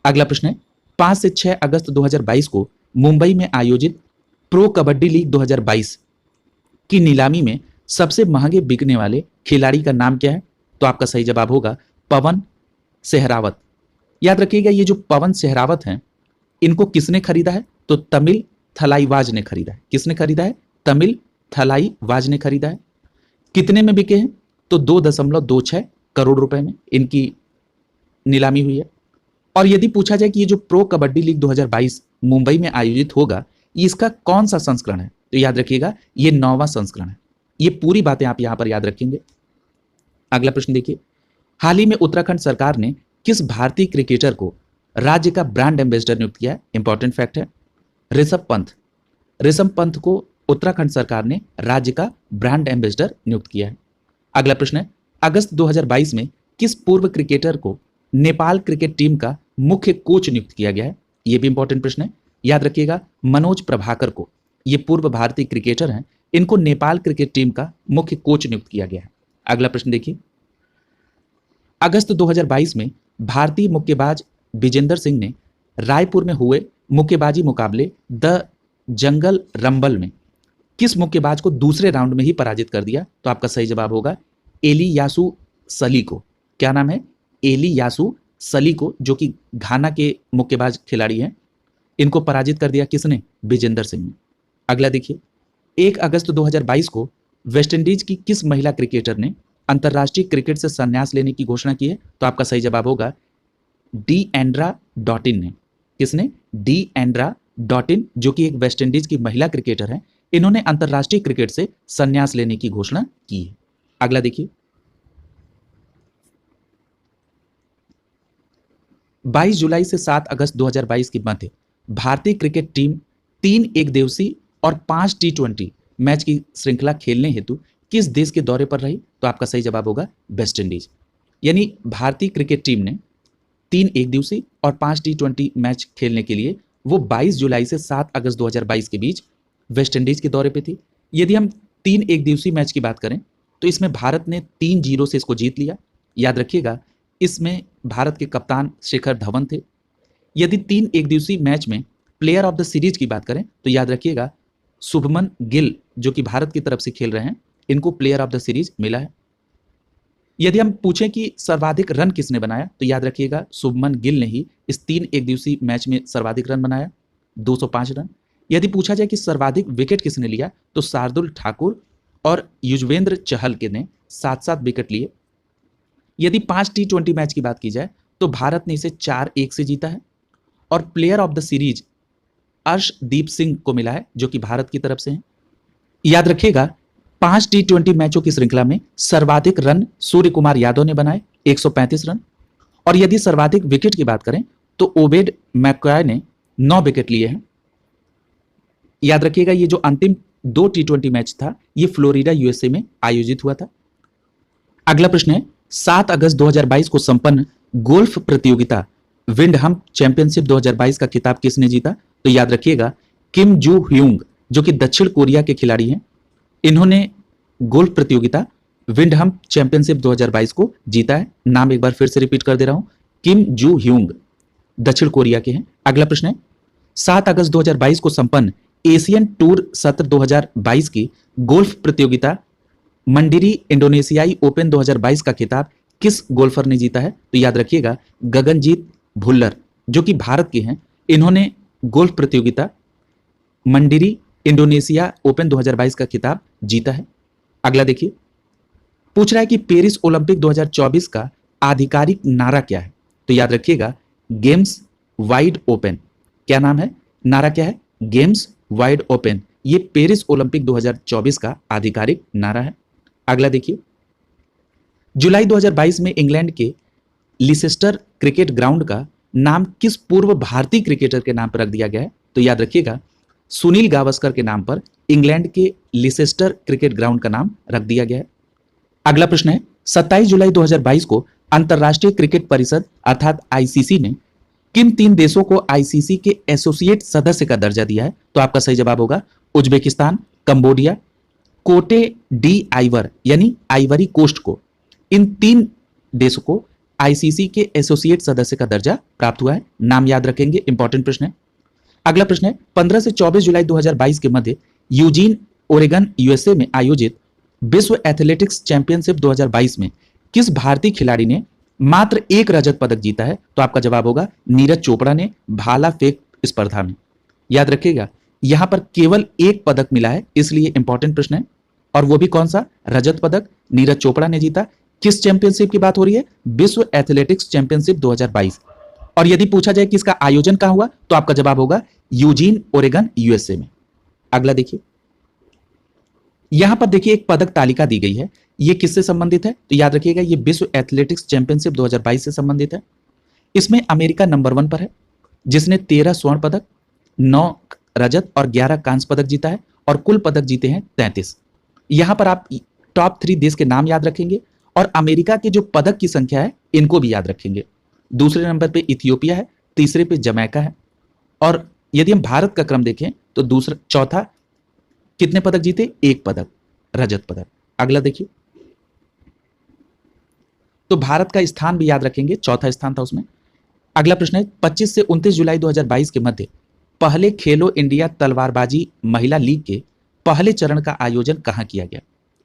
अगला प्रश्न है, 5 से 6 अगस्त 2022 को मुंबई में आयोजित प्रो कबड्डी लीग 2022 की नीलामी में सबसे महंगे बिकने वाले खिलाड़ी का नाम क्या है? तो आपका सही जवाब होगा पवन सहरावत। याद रखिएगा ये जो पवन सहरावत हैं, इनको किसने खरीदा है? तो तमिल थलाईवाज ने खरीदा है। किसने खरीदा है? तमिल थलाईवाज ने खरीदा है। कितने में बिके हैं? तो 2.26 करोड़ रुपए में इनकी नीलामी हुई है। और यदि पूछा जाए कि ये जो प्रो कबड्डी लीग 2022 मुंबई में आयोजित होगा, इसका कौन सा संस्करण है? तो याद रखिएगा ये 9वां संस्करण है। ये पूरी बातें आप यहां पर याद रखेंगे। अगला प्रश्न देखिए, हाल ही में उत्तराखंड सरकार ने किस भारतीय क्रिकेटर को राज्य का ब्रांड एम्बेसडर नियुक्त किया है? इंपॉर्टेंट फैक्ट है, ऋषभ पंत। ऋषभ पंत को उत्तराखंड सरकार ने राज्य का ब्रांड एम्बेसडर नियुक्त किया है। अगला प्रश्न है, अगस्त 2022 में किस पूर्व क्रिकेटर को नेपाल क्रिकेट टीम का मुख्य कोच नियुक्त किया गया है? यह भी इंपॉर्टेंट प्रश्न है, याद रखिएगा मनोज प्रभाकर को। ये पूर्व भारतीय क्रिकेटर हैं, इनको नेपाल क्रिकेट टीम का मुख्य कोच नियुक्त किया गया है। अगला प्रश्न देखिए, अगस्त 2022 में भारतीय मुक्केबाज विजेंदर सिंह ने रायपुर में हुए मुक्केबाजी मुकाबले द जंगल रंबल में किस मुक्केबाज को दूसरे राउंड में ही पराजित कर दिया? तो आपका सही जवाब होगा एलियासु सली को। क्या नाम है? एलियासु सली को, जो कि घाना के मुक्केबाज खिलाड़ी हैं। इनको पराजित कर दिया किसने? विजेंदर सिंह ने। अगला देखिए, 1 अगस्त 2022 को वेस्टइंडीज की किस महिला क्रिकेटर ने अंतर्राष्ट्रीय क्रिकेट से संन्यास लेने की घोषणा की है? तो आपका सही जवाब होगा डीएंड्रा डॉटिन ने। किसने? डीएंड्रा डॉटिन, जो कि एक वेस्टइंडीज की महिला क्रिकेटर है। इन्होंने अंतर्राष्ट्रीय क्रिकेट से संन्यास लेने की घोषणा की है। अगला देखिए, 22 जुलाई से 7 अगस्त 2022 के मध्य भारतीय क्रिकेट टीम 3 एकदिवसीय और 5 टी20 मैच की श्रृंखला खेलने हेतु किस देश के दौरे पर रही? तो आपका सही जवाब होगा वेस्ट इंडीज। यानी भारतीय क्रिकेट टीम ने 3 एकदिवसीय और 5 टी20 मैच खेलने के लिए वो 22 जुलाई से 7 अगस्त 2022 के बीच वेस्ट इंडीज के दौरे पे थी। यदि हम 3 एकदिवसीय मैच की बात करें तो इसमें भारत ने 3-0 से इसको जीत लिया। याद रखिएगा इसमें भारत के कप्तान शिखर धवन थे। यदि 3 एकदिवसीय मैच में प्लेयर ऑफ द सीरीज की बात करें तो याद रखिएगा शुभमन गिल, जो कि भारत की तरफ से खेल रहे हैं, इनको प्लेयर ऑफ द सीरीज मिला है। यदि हम पूछें कि सर्वाधिक रन किसने बनाया तो याद रखिएगा शुभमन गिल ने ही इस 3 एकदिवसीय मैच में सर्वाधिक रन बनाया, 205 रन। यदि पूछा जाए कि सर्वाधिक विकेट किसने लिया तो शार्दुल ठाकुर और युजवेंद्र चहल के ने 7-7 विकेट लिए। यदि 5 टी20 मैच की बात की जाए तो भारत ने इसे 4-1 से जीता है और player of the series Arshdeep Singh को मिला है, जो कि भारत की तरफ से हैं। याद रखिएगा 5 टी20 मैचों की श्रृंखला में सर्वाधिक रन सूर्य कुमार यादव ने बनाए 135 रन। और यदि सर्वाधिक विकेट की बात करें तो ओबेड मैकॉय ने 9 विकेट लिए हैं। याद रखिएगा ये जो अंतिम 2 टी20 मैच था ये फ्लोरिडा यूएसए में आयोजित हुआ था। अगला प्रश्न है 7 अगस्त 2022 को संपन्न गोल्फ प्रतियोगिता विंडहम चैंपियनशिप 2022 का खिताब किसने जीता? तो याद रखिएगा किम जू ह्यूंग, जो कि दक्षिण कोरिया के खिलाड़ी हैं। इन्होंने गोल्फ प्रतियोगिता विंडहम चैंपियनशिप 2022 को जीता है। नाम एक बार फिर से रिपीट कर दे रहा हूं, किम जू ह्यूंग, दक्षिण कोरिया के हैं। अगला प्रश्न है 7 अगस्त 2022 को संपन्न एशियन टूर सत्र 2022 की गोल्फ प्रतियोगिता मंडिरी इंडोनेशियाई ओपन 2022 का खिताब किस गोल्फर ने जीता है? तो याद रखिएगा गगनजीत भुल्लर, जो कि भारत के हैं। इन्होंने गोल्फ प्रतियोगिता मंडिरी इंडोनेशिया ओपन 2022 का खिताब जीता है। अगला देखिए, पूछ रहा है कि पेरिस ओलंपिक 2024 का आधिकारिक नारा क्या है? तो याद रखिएगा गेम्स वाइड ओपन। क्या नाम है? नारा क्या है? Games wide open. ये पेरिस ओलंपिक 2024 का आधिकारिक नारा है। अगला देखिए, जुलाई 2022 में इंग्लैंड के लिसेस्टर क्रिकेट ग्राउंड का नाम किस पूर्व भारतीय क्रिकेटर के नाम पर रख दिया गया है? तो याद रखिएगा सुनील गावस्कर के नाम पर इंग्लैंड के लिसेस्टर क्रिकेट ग्राउंड का नाम रख दिया गया है। अगला प्रश्न है 27 जुलाई 2022 को अंतर्राष्ट्रीय क्रिकेट परिषद अर्थात आईसीसी ने किन 3 देशों को आईसीसी के एसोसिएट सदस्य का दर्जा दिया है? तो आपका सही जवाब होगा उज्बेकिस्तान, कंबोडिया, कोटे डी आइवर यानी आइवरी कोस्ट को। इन 3 देशों को आईसीसी के एसोसिएट सदस्य का दर्जा प्राप्त हुआ है। नाम याद रखेंगे, इंपॉर्टेंट प्रश्न है। अगला प्रश्न है 15 से 24 जुलाई 2022 के मध्य यूजीन ओरेगन यूएसए में आयोजित विश्व एथलेटिक्स चैंपियनशिप 2022 में किस भारतीय खिलाड़ी ने मात्र 1 रजत पदक जीता है? तो आपका जवाब होगा नीरज चोपड़ा ने भाला फेंक स्पर्धा में। याद रखिएगा यहां पर केवल 1 पदक मिला है, इसलिए इंपॉर्टेंट प्रश्न है। और वो भी कौन सा? रजत पदक नीरज चोपड़ा ने जीता। किस चैंपियनशिप की बात हो रही है? विश्व एथलेटिक्स चैंपियनशिप 2022। और यदि पूछा जाए कि इसका आयोजन कहां हुआ, तो आपका जवाब होगा यूजीन ओरेगन यूएसए में। अगला देखिए, यहां पर देखिए एक पदक तालिका दी गई है। ये किससे संबंधित है? तो याद रखिएगा ये विश्व एथलेटिक्स चैंपियनशिप 2022 से संबंधित है। इसमें अमेरिका नंबर 1 पर है, जिसने 13 स्वर्ण पदक, 9 रजत और 11 कांस्य पदक जीता है और कुल पदक जीते हैं 33। यहां पर आप टॉप 3 देश के नाम याद रखेंगे और अमेरिका के जो पदक की संख्या है इनको भी याद रखेंगे। दूसरे नंबर पे इथियोपिया है, तीसरे पे जमैका है और यदि हम भारत का क्रम देखें तो चौथा कितने पदक जीते? 1 पदक, रजत पदक। अगला देखिए, तो भारत का स्थान भी याद रखेंगे, चौथा स्थान था उसमें। अगला प्रश्न है 25 से 29 जुलाई 2022 के मध्य पहले खेलो इंडिया तलवारबाजी महिला लीग के पहले चरण का आयोजन कहां किया गया?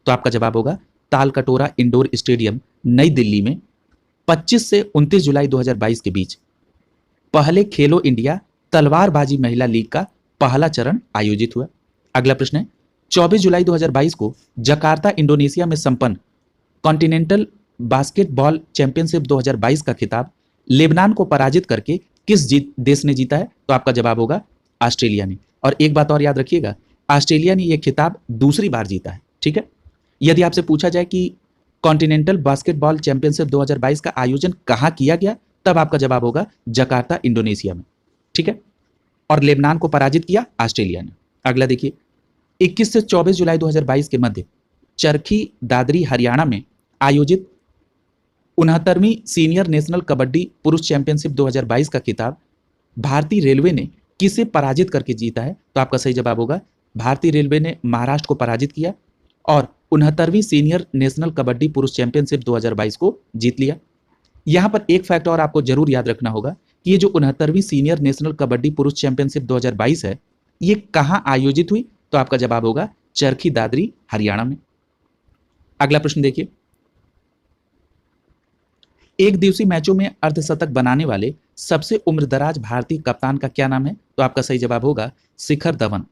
तो आपका जवाब होगा तालकटोरा इंडोर स्टेडियम नई दिल्ली में 25 से 29 जुलाई 2022 के बीच पहले खेलो इंडिया तलवारबाजी महिला लीग का पहला चरण आयोजित हुआ। अगला प्रश्न है 24 जुलाई 2022 को जकार्ता इंडोनेशिया में संपन्न कॉन्टिनेंटल बास्केटबॉल चैंपियनशिप 2022 का खिताब लेबनान को पराजित करके किस देश ने जीता है? तो आपका जवाब होगा ऑस्ट्रेलिया ने। और एक बात और याद रखिएगा, ऑस्ट्रेलिया ने यह खिताब दूसरी बार जीता है। ठीक है, यदि आपसे पूछा जाए कि कॉन्टिनेंटल बास्केटबॉल चैंपियनशिप 2022 का आयोजन कहां किया गया, तब आपका जवाब होगा जकार्ता इंडोनेशिया में। ठीक है, और लेबनान को पराजित किया ऑस्ट्रेलिया ने। अगला देखिए 21 से 24 जुलाई 2022 के मध्य चरखी दादरी हरियाणा में आयोजित 69वीं सीनियर नेशनल कबड्डी पुरुष चैंपियनशिप 2022 का खिताब भारतीय रेलवे ने किसे पराजित करके जीता है? तो आपका सही जवाब होगा भारतीय रेलवे ने महाराष्ट्र को पराजित किया और 69वीं सीनियर नेशनल कबड्डी पुरुष चैंपियनशिप 2022 को जीत लिया। यहां पर एक फैक्ट और आपको जरूर याद रखना होगा कि ये जो 69वीं सीनियर नेशनल कबड्डी पुरुष चैंपियनशिप 2022 है, ये कहां आयोजित हुई? तो आपका जवाब होगा चरखी दादरी हरियाणा में। अगला प्रश्न देखिए, एक दिवसीय मैचों में अर्धशतक बनाने वाले सबसे उम्रदराज भारतीय कप्तान का क्या नाम है? तो आपका सही जवाब होगा शिखर धवन।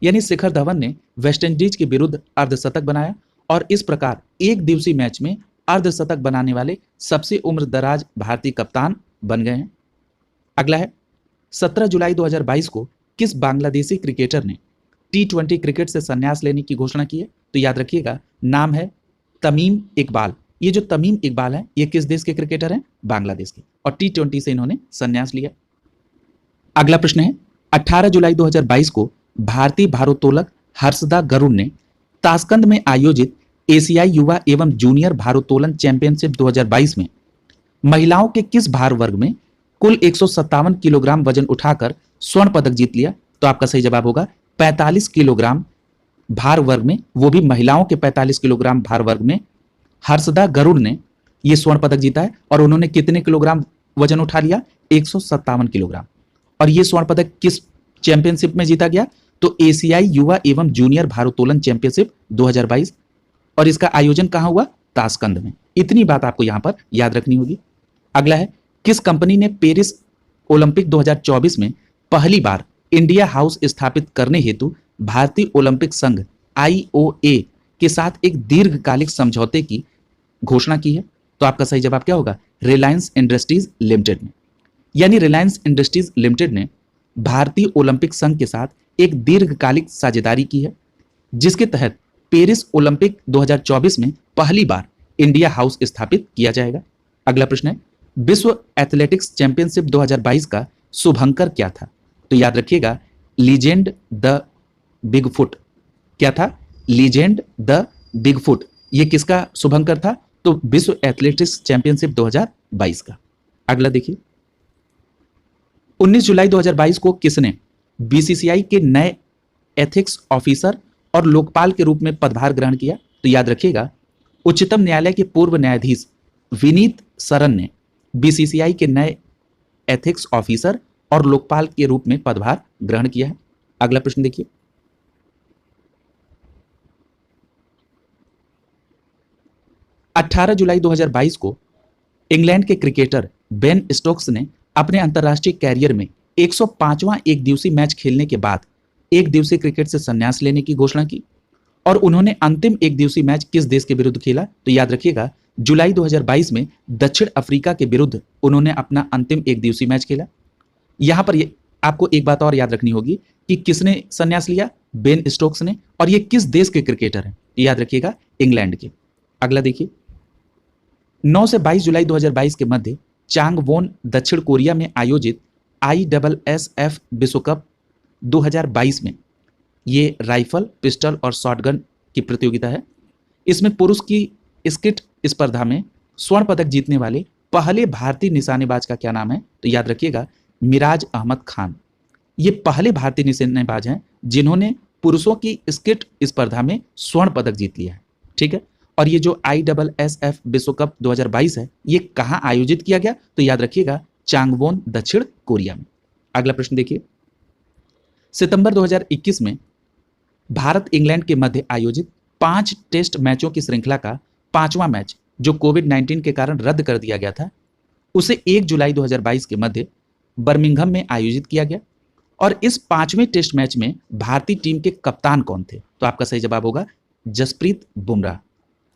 यानी शिखर धवन ने वेस्टइंडीज के विरुद्ध अर्धशतक बनाया और इस प्रकार एक दिवसीय मैच में अर्धशतक बनाने वाले सबसे उम्रदराज भारतीय कप्तान बन गए हैं। अगला है 17 जुलाई 2022 को किस बांग्लादेशी क्रिकेटर ने T20 क्रिकेट से संन्यास लेने की घोषणा की है? तो याद रखिएगा नाम है तमीम इकबाल। ये जो तमीम इकबाल है ये किस देश के क्रिकेटर हैं? बांग्लादेश के, और T20 से इन्होंने संन्यास लिया। अगला प्रश्न है 18 जुलाई 2022 को भारतीय भारोत्तोलक हर्षदा गरुड़ ने ताशकंद में आयोजित एशियाई युवा एवं जूनियर भारोत्तोलन चैंपियनशिप 2022 में महिलाओं के किस भार वर्ग में कुल 157 किलोग्राम वजन उठाकर स्वर्ण पदक जीत लिया? तो आपका सही जवाब होगा 45 किलोग्राम भार वर्ग में, वो भी महिलाओं के 45 किलोग्राम भार वर्ग में हर्षदा गरुड़ ने यह स्वर्ण पदक जीता है। और उन्होंने कितने किलोग्राम वजन उठा लिया? 157 किलोग्राम। और यह स्वर्ण पदक किस चैंपियनशिप में जीता गया? तो एशियाई युवा एवं जूनियर भारोत्तोलन चैंपियनशिप 2022। और इसका आयोजन कहां हुआ? ताशकंद में। इतनी बात आपको यहां पर याद रखनी होगी। अगला है, किस कंपनी ने पेरिस ओलंपिक 2024 में पहली बार इंडिया हाउस स्थापित करने हेतु भारतीय ओलंपिक संघ IOA के साथ एक दीर्घकालिक समझौते की घोषणा की है? तो आपका सही जवाब क्या होगा? रिलायंस इंडस्ट्रीज लिमिटेड ने। यानी रिलायंस इंडस्ट्रीज लिमिटेड ने भारतीय ओलंपिक संघ के साथ एक दीर्घकालिक साझेदारी की है, जिसके तहत पेरिस ओलंपिक 2024 में पहली बार इंडिया हाउस स्थापित किया जाएगा। अगला प्रश्न है, विश्व एथलेटिक्स चैंपियनशिप 2022 का शुभंकर क्या था? तो याद रखिएगा, लीजेंड द बिग फुट। क्या था? Legend the big foot. ये किसका शुभंकर था? तो विश्व एथलेटिक्स चैंपियनशिप 2022 का। अगला देखिए, 19 जुलाई 2022 को किसने BCCI के नए एथिक्स ऑफिसर और लोकपाल के रूप में पदभार ग्रहण किया? तो याद रखिएगा, उच्चतम न्यायालय के पूर्व न्यायाधीश विनीत सरन ने BCCI के नए एथिक्स ऑफिसर और लोकपाल के रूप में पदभार ग्रहण किया है। अगला प्रश्न देखिए, 18 जुलाई 2022 को इंग्लैंड के क्रिकेटर बेन स्टोक्स ने अपने अंतर्राष्ट्रीय कैरियर में 105वां एक दिवसीय मैच खेलने के बाद एक दिवसीय क्रिकेट से संन्यास लेने की घोषणा की। और उन्होंने अंतिम एक दिवसीय मैच किस देश के विरुद्ध खेला? तो याद रखिएगा, जुलाई 2022 में दक्षिण अफ्रीका के विरुद्ध उन्होंने अपना अंतिम एक दिवसीय मैच खेला। यहां पर आपको एक बात और याद रखनी होगी कि किसने संन्यास लिया? बेन स्टोक्स ने। और ये किस देश के क्रिकेटर हैं? याद रखिएगा, इंग्लैंड के। अगला देखिए, 9 से 22 जुलाई 2022 के मध्य चांगवोन दक्षिण कोरिया में आयोजित ISSF विश्व कप 2022 में ये राइफल, पिस्टल और शॉटगन की प्रतियोगिता है। इसमें पुरुष की स्किट स्पर्धा में स्वर्ण पदक जीतने वाले पहले भारतीय निशानेबाज का क्या नाम है? तो याद रखिएगा, मिराज अहमद खान। ये पहले भारतीय निशानेबाज हैं जिन्होंने पुरुषों की स्किट स्पर्धा में स्वर्ण पदक जीत लिया है। ठीक है। और ये जो ISSF विश्व कप 2022 है, ये कहां आयोजित किया गया? तो याद रखिएगा, चांगवोन दक्षिण कोरिया में। अगला प्रश्न देखिए, सितंबर 2021 में भारत इंग्लैंड के मध्य आयोजित 5 टेस्ट मैचों की श्रृंखला का 5वां मैच, जो कोविड-19 के कारण रद्द कर दिया गया था, उसे 1 जुलाई 2022 के मध्य बर्मिंघम में आयोजित किया गया। और इस 5वें टेस्ट मैच में भारतीय टीम के कप्तान कौन थे? तो आपका सही जवाब होगा जसप्रीत बुमराह।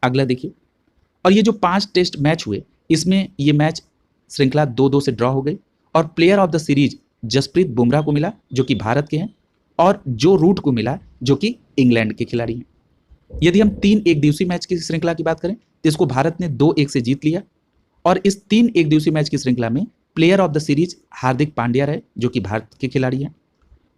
अगला देखिए, और ये जो 5 टेस्ट मैच हुए, इसमें ये मैच श्रृंखला 2-2 से ड्रॉ हो गई। और player of the series Jasprit Bumrah को मिला, जो कि भारत के हैं, और जो रूट को मिला, जो कि इंग्लैंड के खिलाड़ी हैं। यदि हम 3 एक दिवसीय मैच की श्रृंखला की बात करें, तो इसको भारत ने 2-1 से जीत लिया। और इस 3 एक दिवसीय मैच की श्रृंखला में player of the series Hardik Pandya रहे, जो कि भारत के खिलाड़ी हैं।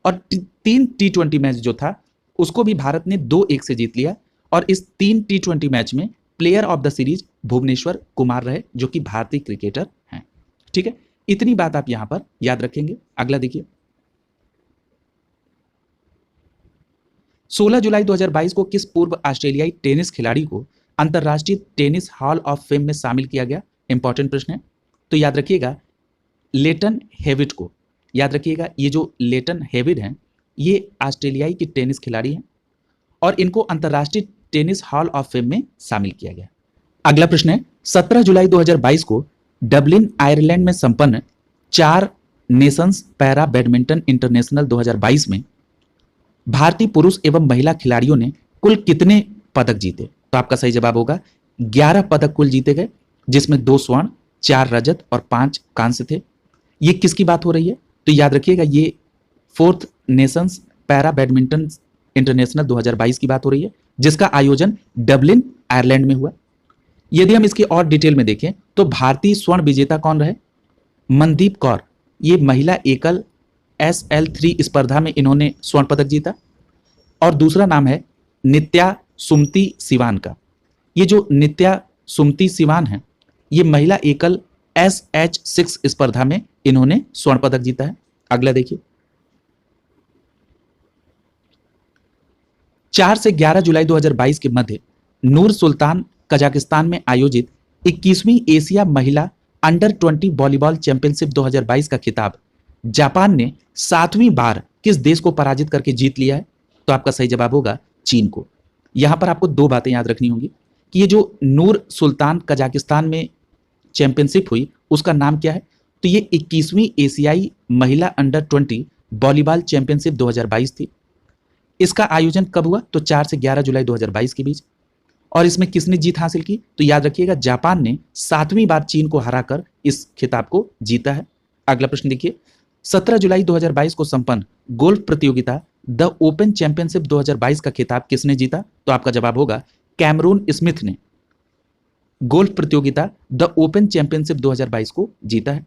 और 3 T20 मैच जो था, उसको भी भारत ने 2-1 से जीत लिया। और इस 3 T20 मैच में player of the series Bhuvneshwar Kumar रहे, जो कि भारतीय क्रिकेटर हैं। ठीक है, इतनी बात आप यहां पर याद रखेंगे। अगला देखिए, 16 जुलाई 2022 को किस पूर्व ऑस्ट्रेलियाई टेनिस खिलाड़ी को अंतरराष्ट्रीय टेनिस हॉल ऑफ फेम में शामिल किया गया? इंपॉर्टेंट प्रश्न है। तो याद रखिएगा, लेटन हेविट को। याद रखिएगा, ये जो लेटन हेविट हैं, ये ऑस्ट्रेलियाई की टेनिस खिलाड़ी हैं और इनको अंतरराष्ट्रीय टेनिस हॉल ऑफ फेम में शामिल किया गया। अगला प्रश्न है, 17 जुलाई 2022 को डबलिन आयरलैंड में संपन्न 4 नेशंस पैरा बैडमिंटन इंटरनेशनल 2022 में भारतीय पुरुष एवं महिला खिलाड़ियों ने कुल कितने पदक जीते? तो आपका सही जवाब होगा 11 पदक कुल जीते गए, जिसमें 2 स्वर्ण, 4 रजत और 5 कांस्य थे। ये किसकी बात हो रही है? तो याद रखिएगा, ये 4th Nations para badminton international 2022 की बात हो रही है, जिसका आयोजन डबलिन आयरलैंड में हुआ। यदि हम इसकी और डिटेल में देखें, तो भारतीय स्वर्ण विजेता कौन रहे? मनदीप कौर। ये महिला एकल SL3 स्पर्धा में इन्होंने स्वर्ण पदक जीता। और दूसरा नाम है नित्या सुमति सिवान का। ये जो नित्या सुमति सिवान है, ये महिला एकल SH6 स्पर्धा में इन्होंने स्वर्ण पदक जीता है। अगला देखिए, 4 से 11 जुलाई 2022 के मध्य नूर सुल्तान कजाकिस्तान में आयोजित 21वीं एशिया महिला अंडर 20 वॉलीबॉल चैंपियनशिप 2022 का खिताब जापान ने 7वीं बार किस देश को पराजित करके जीत लिया है? तो आपका सही जवाब होगा चीन को। यहां पर आपको दो बातें याद रखनी होंगी कि ये जो नूर सुल्तान कजाकिस्तान में चैंपियनशिप हुई उसका नाम क्या है? तो ये 21वीं एशियाई महिला अंडर 20 वॉलीबॉल चैंपियनशिप 2022 थी। इसका आयोजन कब हुआ? तो 4 से 11 जुलाई 2022 के बीच। और इसमें किसने जीत हासिल की? तो याद रखिएगा, जापान ने 7वीं बार चीन को हराकर इस खिताब को जीता है। अगला प्रश्न देखिए, 17 जुलाई 2022 को संपन्न गोल्फ प्रतियोगिता द ओपन चैंपियनशिप 2022 का खिताब किसने जीता? तो आपका जवाब होगा कैमरून स्मिथ ने गोल्फ प्रतियोगिता द ओपन चैंपियनशिप 2022 को जीता है।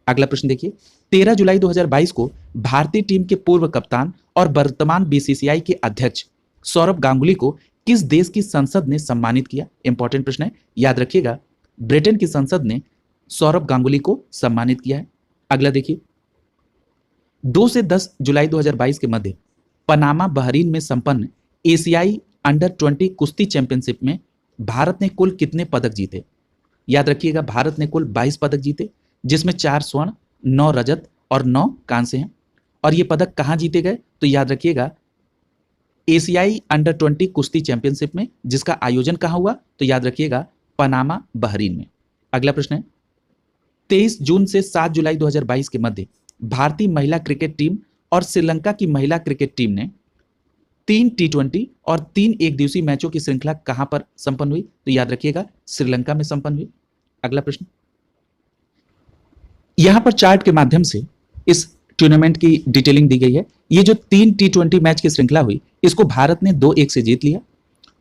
अगला प्रश्न देखिए, 13 जुलाई 2022 को भारतीय टीम के पूर्व कप्तान और वर्तमान BCCI के अध्यक्ष सौरभ गांगुली को किस देश की संसद ने सम्मानित किया? इंपॉर्टेंट प्रश्न है, याद रखिएगा, ब्रिटेन की संसद ने सौरभ गांगुली को सम्मानित किया है। अगला देखिए, 2 से 10 जुलाई 2022 के मध्य पनामा बहरीन में संपन्न एशियाई अंडर 20 कुश्ती चैंपियनशिप में भारत ने कुल कितने पदक जीते? याद रखिएगा, भारत ने कुल 22 पदक जीते, जिसमें 4 स्वर्ण, 9 रजत और 9 कांस्य हैं। और ये पदक कहां जीते गए? तो याद रखिएगा, एशियाई अंडर 20 कुश्ती चैंपियनशिप में, जिसका आयोजन कहां हुआ? तो याद रखिएगा, पनामा बहरीन में। अगला प्रश्न है, 23 जून से 7 जुलाई 2022 के मध्य भारतीय महिला क्रिकेट टीम और श्रीलंका की महिला क्रिकेट टीम ने 3 T20 और 3 एक दिवसीय मैचों की श्रृंखला कहां पर संपन्न हुई? तो याद रखिएगा, श्रीलंका में संपन्न हुई। अगला प्रश्न, यहां पर चार्ट के माध्यम से इस टूर्नामेंट की डिटेलिंग दी गई है। ये जो 3 T20 मैच की श्रृंखला हुई, इसको भारत ने 2-1 से जीत लिया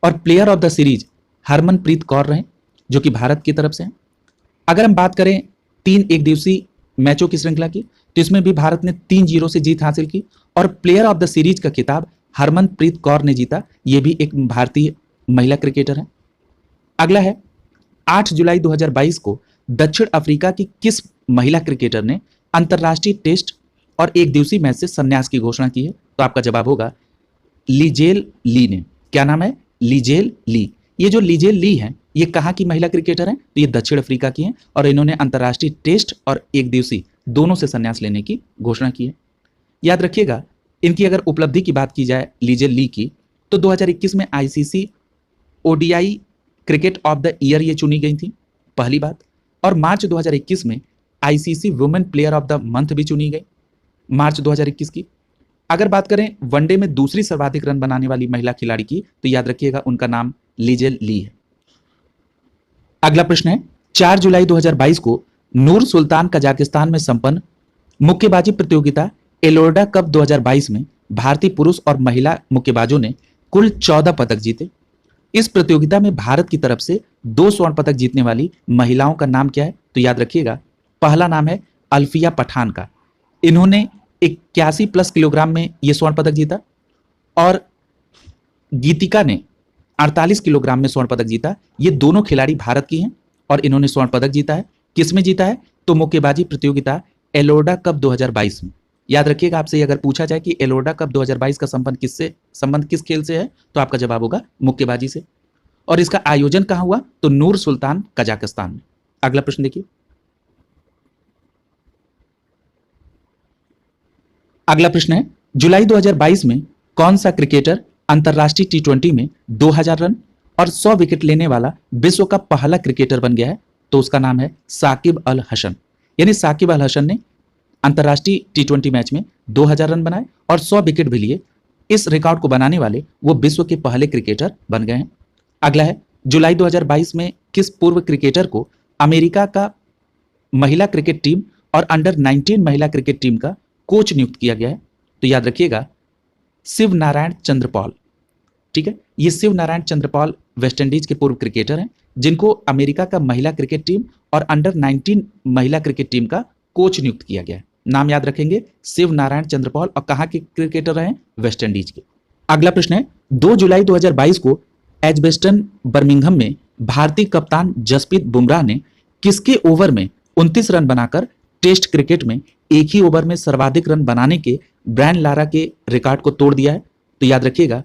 और player of the series Harmanpreet Kaur रहे, जो कि भारत की तरफ से हैं। अगर हम बात करें 3 एक दिवसीय मैचों की श्रृंखला की, तो इसमें भी भारत ने 3-0 से जीत हासिल की और प्लेयर ऑफ द सीरीज का खिताब हरमनप्रीत कौर ने जीता। यह भी एक भारतीय महिला क्रिकेटर है। अगला है, 8 जुलाई 2022 को दक्षिण अफ्रीका की किस महिला क्रिकेटर ने अंतर्राष्ट्रीय टेस्ट और एक दिवसीय मैच से संन्यास की घोषणा की है? तो आपका जवाब होगा लीजेल ली ने। क्या नाम है? लीजेल ली। ये जो लीजेल ली है, ये कहाँ की महिला क्रिकेटर हैं? तो ये दक्षिण अफ्रीका की हैं और इन्होंने अंतर्राष्ट्रीय टेस्ट और एक दिवसीय दोनों से संन्यास लेने की घोषणा की है। याद रखिएगा, इनकी अगर उपलब्धि की बात की जाए लीजेल ली की, तो 2021 में ICC ODI cricket of the year ये चुनी गई थी, पहली बात। और मार्च 2021 में ICC women player of the month भी चुनी गई, मार्च 2021 की। अगर बात करें वनडे में दूसरी सर्वाधिक रन बनाने वाली महिला खिलाड़ी की, तो याद रखिएगा, उनका नाम लीजेल ली है। अगला प्रश्न है, 4 जुलाई 2022 को नूर सुल्तान कजाकिस्तान में संपन्न मुक्केबाजी प्रतियोगिता एलोर्डा कप 2022 में भारतीय पुरुष और महिला मुक्केबाजों ने कुल 14 पदक जीते। इस प्रतियोगिता में भारत की तरफ से 2 स्वर्ण पदक जीतने वाली महिलाओं का नाम क्या है? तो याद रखिएगा, पहला नाम है अल्फिया पठान का। इन्होंने 81+ किलोग्राम में यह स्वर्ण पदक जीता और गीतिका ने 48 किलोग्राम में स्वर्ण पदक जीता। ये दोनों खिलाड़ी भारत की हैं और इन्होंने स्वर्ण पदक जीता है। किसमें जीता है? तो मुक्केबाजी प्रतियोगिता एलोर्डा कप 2022 में। याद रखिएगा, आपसे अगर पूछा जाए कि एलोर्डा कप 2022 का संबंध किस खेल से है, तो आपका जवाब होगा मुक्केबाजी से। और इसका आयोजन कहां हुआ? तो नूर सुल्तान कजाकिस्तान में। अगला प्रश्न देखिए, अगला प्रश्न है, जुलाई 2022 में कौन सा क्रिकेटर अंतर्राष्ट्रीय T20 में 2000 रन और 100 विकेट लेने वाला विश्व का पहला क्रिकेटर बन गया है? तो उसका नाम है साकिब अल हसन। यानी साकिब अल हसन ने अंतर्राष्ट्रीय T20 मैच में 2000 रन बनाए और 100 विकेट भी लिए। इस रिकॉर्ड को बनाने वाले वो विश्व के पहले क्रिकेटर बन गए हैं। अगला है, जुलाई 2022 में किस पूर्व क्रिकेटर को अमेरिका का महिला क्रिकेट टीम और अंडर 19 महिला क्रिकेट टीम का कोच नियुक्त किया गया है? तो याद रखिएगा, शिव नारायण चंद्रपॉल। ठीक है, ये शिव नारायण चंद्रपॉल वेस्टइंडीज के पूर्व क्रिकेटर हैं, जिनको अमेरिका का महिला क्रिकेट टीम और अंडर 19 महिला क्रिकेट टीम का कोच नियुक्त किया गया है। नाम याद रखेंगे, शिव नारायण चंद्रपॉल। और कहां के क्रिकेटर रहे? वेस्टइंडीज के। अगला प्रश्न है, 2 जुलाई 2022 को एजबेस्टन बर्मिंघम में भारतीय कप्तान जसप्रीत बुमराह ने किसके ओवर में 29 रन बनाकर टेस्ट क्रिकेट में एक ही ओवर में सर्वाधिक रन बनाने के ब्रायन लारा के रिकॉर्ड को तोड़ दिया है? तो याद रखिएगा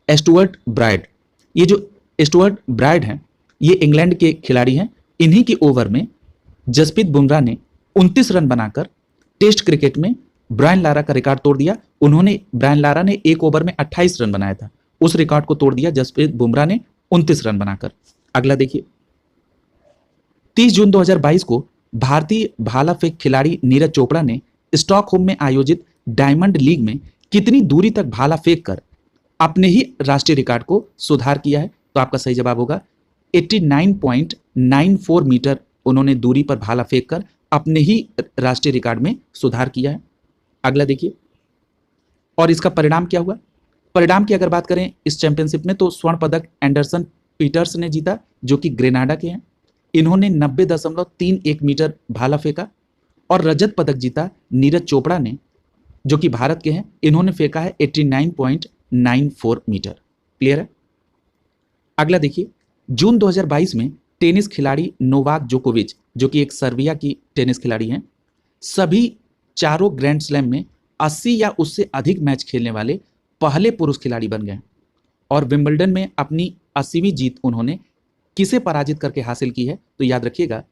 स्टुअर्ट ब्रायड। ये जो स्टुअर्ट ब्रायड हैं ये इंग्लैंड के खिलाड़ी हैं। इन्हीं के ओवर में जसप्रीत बुमराह ने 29 रन बनाकर टेस्ट क्रिकेट में ब्रायन लारा का रिकॉर्ड तोड़ दिया। ब्रायन लारा ने एक ओवर में 28 रन बनाया था, उस रिकॉर्ड को तोड़ दिया जसप्रीत बुमराह ने 29 रन बनाकर। अगला देखिए, 30 जून 2022 को भारतीय भाला फेंक खिलाड़ी नीरज चोपड़ा ने स्टॉकहोम में आयोजित डायमंड लीग में कितनी दूरी तक भाला फेंक कर अपने ही राष्ट्रीय रिकॉर्ड को सुधार किया है? तो आपका सही जवाब होगा 89.94 मीटर उन्होंने दूरी पर भाला फेंक कर अपने ही राष्ट्रीय रिकॉर्ड में सुधार किया है। अगला देखिए, और इसका परिणाम क्या हुआ? परिणाम की अगर बात करें इस चैंपियनशिप में तो स्वर्ण पदक एंडरसन पीटर्स ने जीता जो कि ग्रेनाडा के हैं। इन्होंने 90.31 मीटर भाला फेंका। और रजत पदक जीता नीरज चोपड़ा ने जो कि भारत के हैं। इन्होंने फेंका है 89.94 मीटर। क्लियर है? अगला देखिए, जून 2022 में टेनिस खिलाड़ी नोवाक जोकोविच जो कि एक सर्बिया की टेनिस खिलाड़ी हैं, सभी चारों ग्रैंड स्लैम में 80 या उससे अधिक मैच खेलने वाले पहले पुरुष खिलाड़ी बन गए। और विंबलडन में अपनी 80वीं जीत उन्होंने किसे पराजित करके हासिल की है? तो याद रखिएगा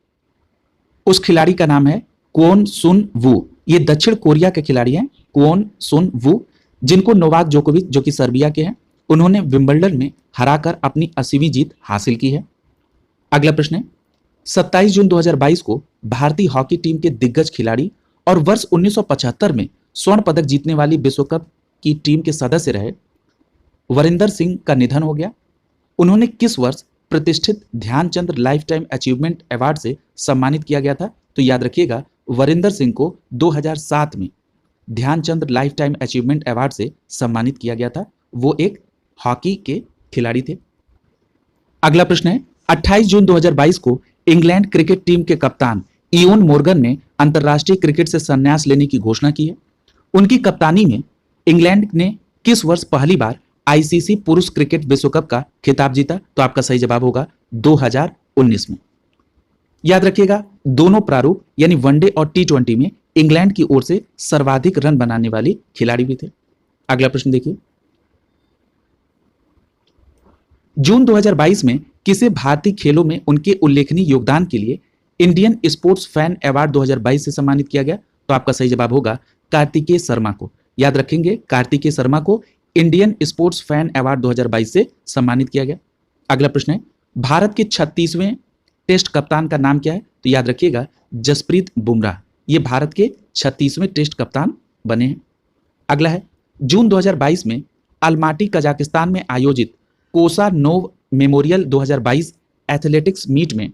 उस खिलाड़ी का नाम है क्वोन सुन वू। ये दक्षिण कोरिया के खिलाड़ी हैं क्वोन सुन वू, जिनको नोवाक जोकोविच जो कि सर्बिया के हैं उन्होंने विंबलडन में हराकर अपनी 80वीं जीत हासिल की है। अगला प्रश्न है, 27 जून 2022 को भारतीय हॉकी टीम के दिग्गज खिलाड़ी और वर्ष 1975 में स्वर्ण पदक जीतने वाली विश्व कप की टीम के सदस्य रहे वरिंदर सिंह का निधन हो गया। उन्होंने किस वर्ष प्रतिष्ठित Dhyanchand lifetime achievement award से सम्मानित किया गया था? तो याद रखिएगा वरिंदर सिंह को 2007 में Dhyanchand lifetime achievement award से सम्मानित किया गया था। वो एक हॉकी के खिलाड़ी थे। अगला प्रश्न है, 28 जून 2022 को इंग्लैंड क्रिकेट टीम के कप्तान इयोन मोर्गन ने अंतर्राष्ट्रीय क्रिकेट से संन्यास लेने की घोषणा की है। उनकी कप्तानी में इंग्लैंड ने किस वर्ष पहली बार आईसीसी पुरुष क्रिकेट विश्व कप का खिताब जीता? तो आपका सही जवाब होगा 2019 में। याद रखिएगा दोनों प्रारूप यानी वनडे और टी20 में इंग्लैंड की ओर से सर्वाधिक रन बनाने वाली खिलाड़ी भी थे। अगला प्रश्न देखिए, जून 2022 में किसे भारतीय खेलों में उनके उल्लेखनीय योगदान के लिए इंडियन स्पोर्ट्स फैन अवार्ड 2022 से सम्मानित किया गया? तो आपका सही जवाब होगा कार्तिकेय शर्मा को। याद रखेंगे कार्तिकेय शर्मा को इंडियन स्पोर्ट्स फैन अवार्ड 2022 से सम्मानित किया गया। अगला प्रश्न है, भारत के 36वें टेस्ट कप्तान का नाम क्या है? तो याद रखिएगा जसप्रीत बुमराह। ये भारत के 36वें टेस्ट कप्तान बने हैं। अगला है, जून 2022 में अलमाटी कजाकिस्तान में आयोजित कोसा नोव मेमोरियल 2022 एथलेटिक्स मीट में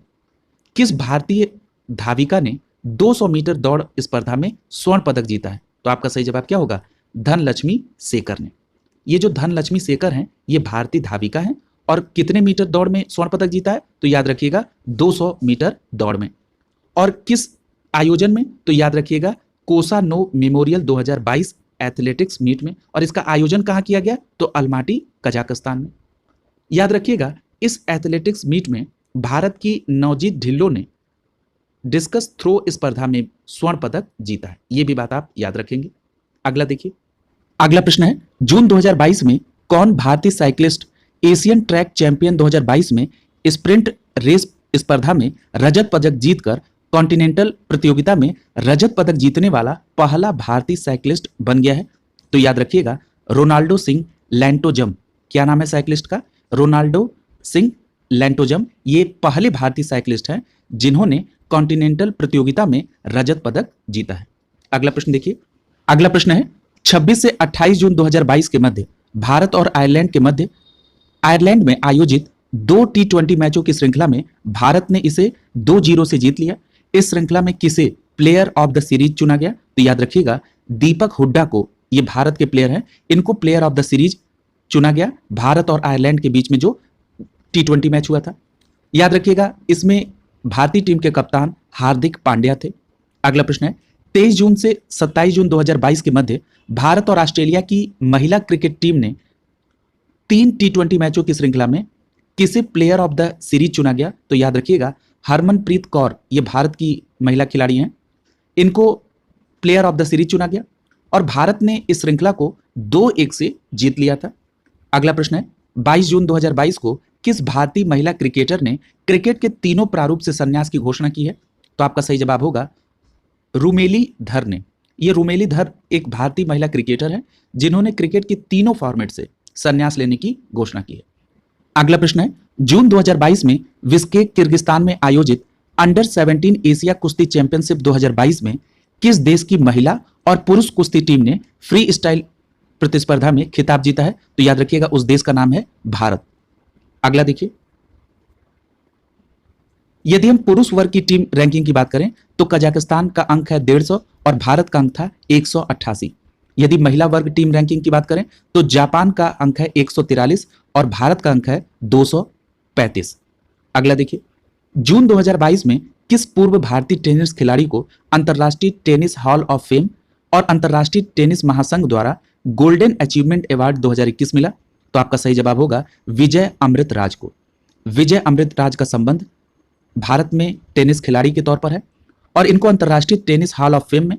किस भारतीय धाविका ने 200 मीटर दौड़ स्पर्धा में स्वर्ण पदक जीता है? तो आपका सही जवाब क्या होगा? धनलक्ष्मी सेकर ने। ये जो धनलक्ष्मी सेकर हैं ये भारतीय धाविका हैं और कितने मीटर दौड़ में स्वर्ण पदक जीता है? तो याद रखिएगा 200 मीटर दौड़ में। और किस आयोजन में? तो याद रखिएगा कोसा नो मेमोरियल 2022 एथलेटिक्स मीट में। और इसका आयोजन कहाँ किया गया? तो अलमाटी कजाकिस्तान में। याद रखिएगा इस एथलेटिक्स मीट में भारत की नवजीत ढिल्लों ने डिस्कस थ्रो स्पर्धा में स्वर्ण पदक जीता है। ये भी बात आप याद रखेंगे। अगला देखिए, अगला प्रश्न है, जून 2022 में कौन भारतीय साइक्लिस्ट एशियन ट्रैक चैंपियन 2022 में स्प्रिंट रेस स्पर्धा में रजत पदक जीतकर कॉन्टिनेंटल प्रतियोगिता में रजत पदक जीतने वाला पहला भारतीय साइक्लिस्ट बन गया है? तो याद रखिएगा रोनाल्डो सिंह लैंटोजम। क्या नाम है साइक्लिस्ट का? रोनाल्डो सिंह लैंटोजम। ये पहले भारतीय साइक्लिस्ट हैं जिन्होंने कॉन्टिनेंटल प्रतियोगिता में रजत पदक जीता है। अगला प्रश्न देखिए, अगला प्रश्न है, 26 से 28 जून 2022 के मध्य भारत और आयरलैंड के मध्य आयरलैंड में आयोजित 2 टी20 मैचों की श्रृंखला में भारत ने इसे 2-0 से जीत लिया। इस श्रृंखला में किसे प्लेयर ऑफ द सीरीज चुना गया? तो याद रखिएगा दीपक हुड्डा को, ये भारत के प्लेयर हैं, इनको प्लेयर ऑफ द सीरीज चुना गया भारत और आयरलैंड के बीच में जो टी20 मैच हुआ था। याद रखिएगा इसमें भारतीय टीम के कप्तान हार्दिक पांड्या थे। अगला प्रश्न है, 23 जून से 27 जून 2022 के मध्य भारत और ऑस्ट्रेलिया की महिला क्रिकेट टीम ने 3 टी20 मैचों की श्रृंखला में किसे प्लेयर ऑफ द सीरीज चुना गया? तो याद रखिएगा हरमनप्रीत कौर, ये भारत की महिला खिलाड़ी हैं, इनको प्लेयर ऑफ द सीरीज चुना गया और भारत ने इस श्रृंखला को 2-1 से जीत लिया था। अगला प्रश्न है 22 जून 2022 को किस भारतीय महिला क्रिकेटर ने क्रिकेट के तीनों प्रारूप से संन्यास की घोषणा की है? तो आपका सही जवाब होगा रुमेली धर ने। ये रुमेली धर एक भारतीय महिला क्रिकेटर है जिन्होंने क्रिकेट के तीनों फॉर्मेट से संन्यास लेने की घोषणा की है। अगला प्रश्न है जून 2022 में बिश्केक किर्गिस्तान में आयोजित अंडर 17 एशिया कुश्ती चैंपियनशिप 2022 में किस देश की महिला और पुरुष कुश्ती टीम ने फ्री स्टाइल प्रतिस्पर्धा में खिताब जीता है? तो याद रखिएगा उस देश का नाम है भारत। अगला देखिए, यदि हम पुरुष वर्ग की टीम रैंकिंग की बात करें तो कजाकिस्तान का अंक है 150 और भारत का अंक था 188। यदि महिला वर्ग टीम रैंकिंग की बात करें तो जापान का अंक है 143 और भारत का अंक है 235। अगला देखिए, जून 2022 में किस पूर्व भारतीय टेनिस खिलाड़ी को अंतर्राष्ट्रीय टेनिस हॉल ऑफ फेम और अंतर्राष्ट्रीय टेनिस महासंघ द्वारा गोल्डन अचीवमेंट अवार्ड 2021 मिला? तो आपका सही जवाब होगा विजय अमृत राज को। विजय अमृत राज का संबंध भारत में टेनिस खिलाड़ी के तौर पर है और इनको अंतर्राष्ट्रीय टेनिस हॉल ऑफ फेम में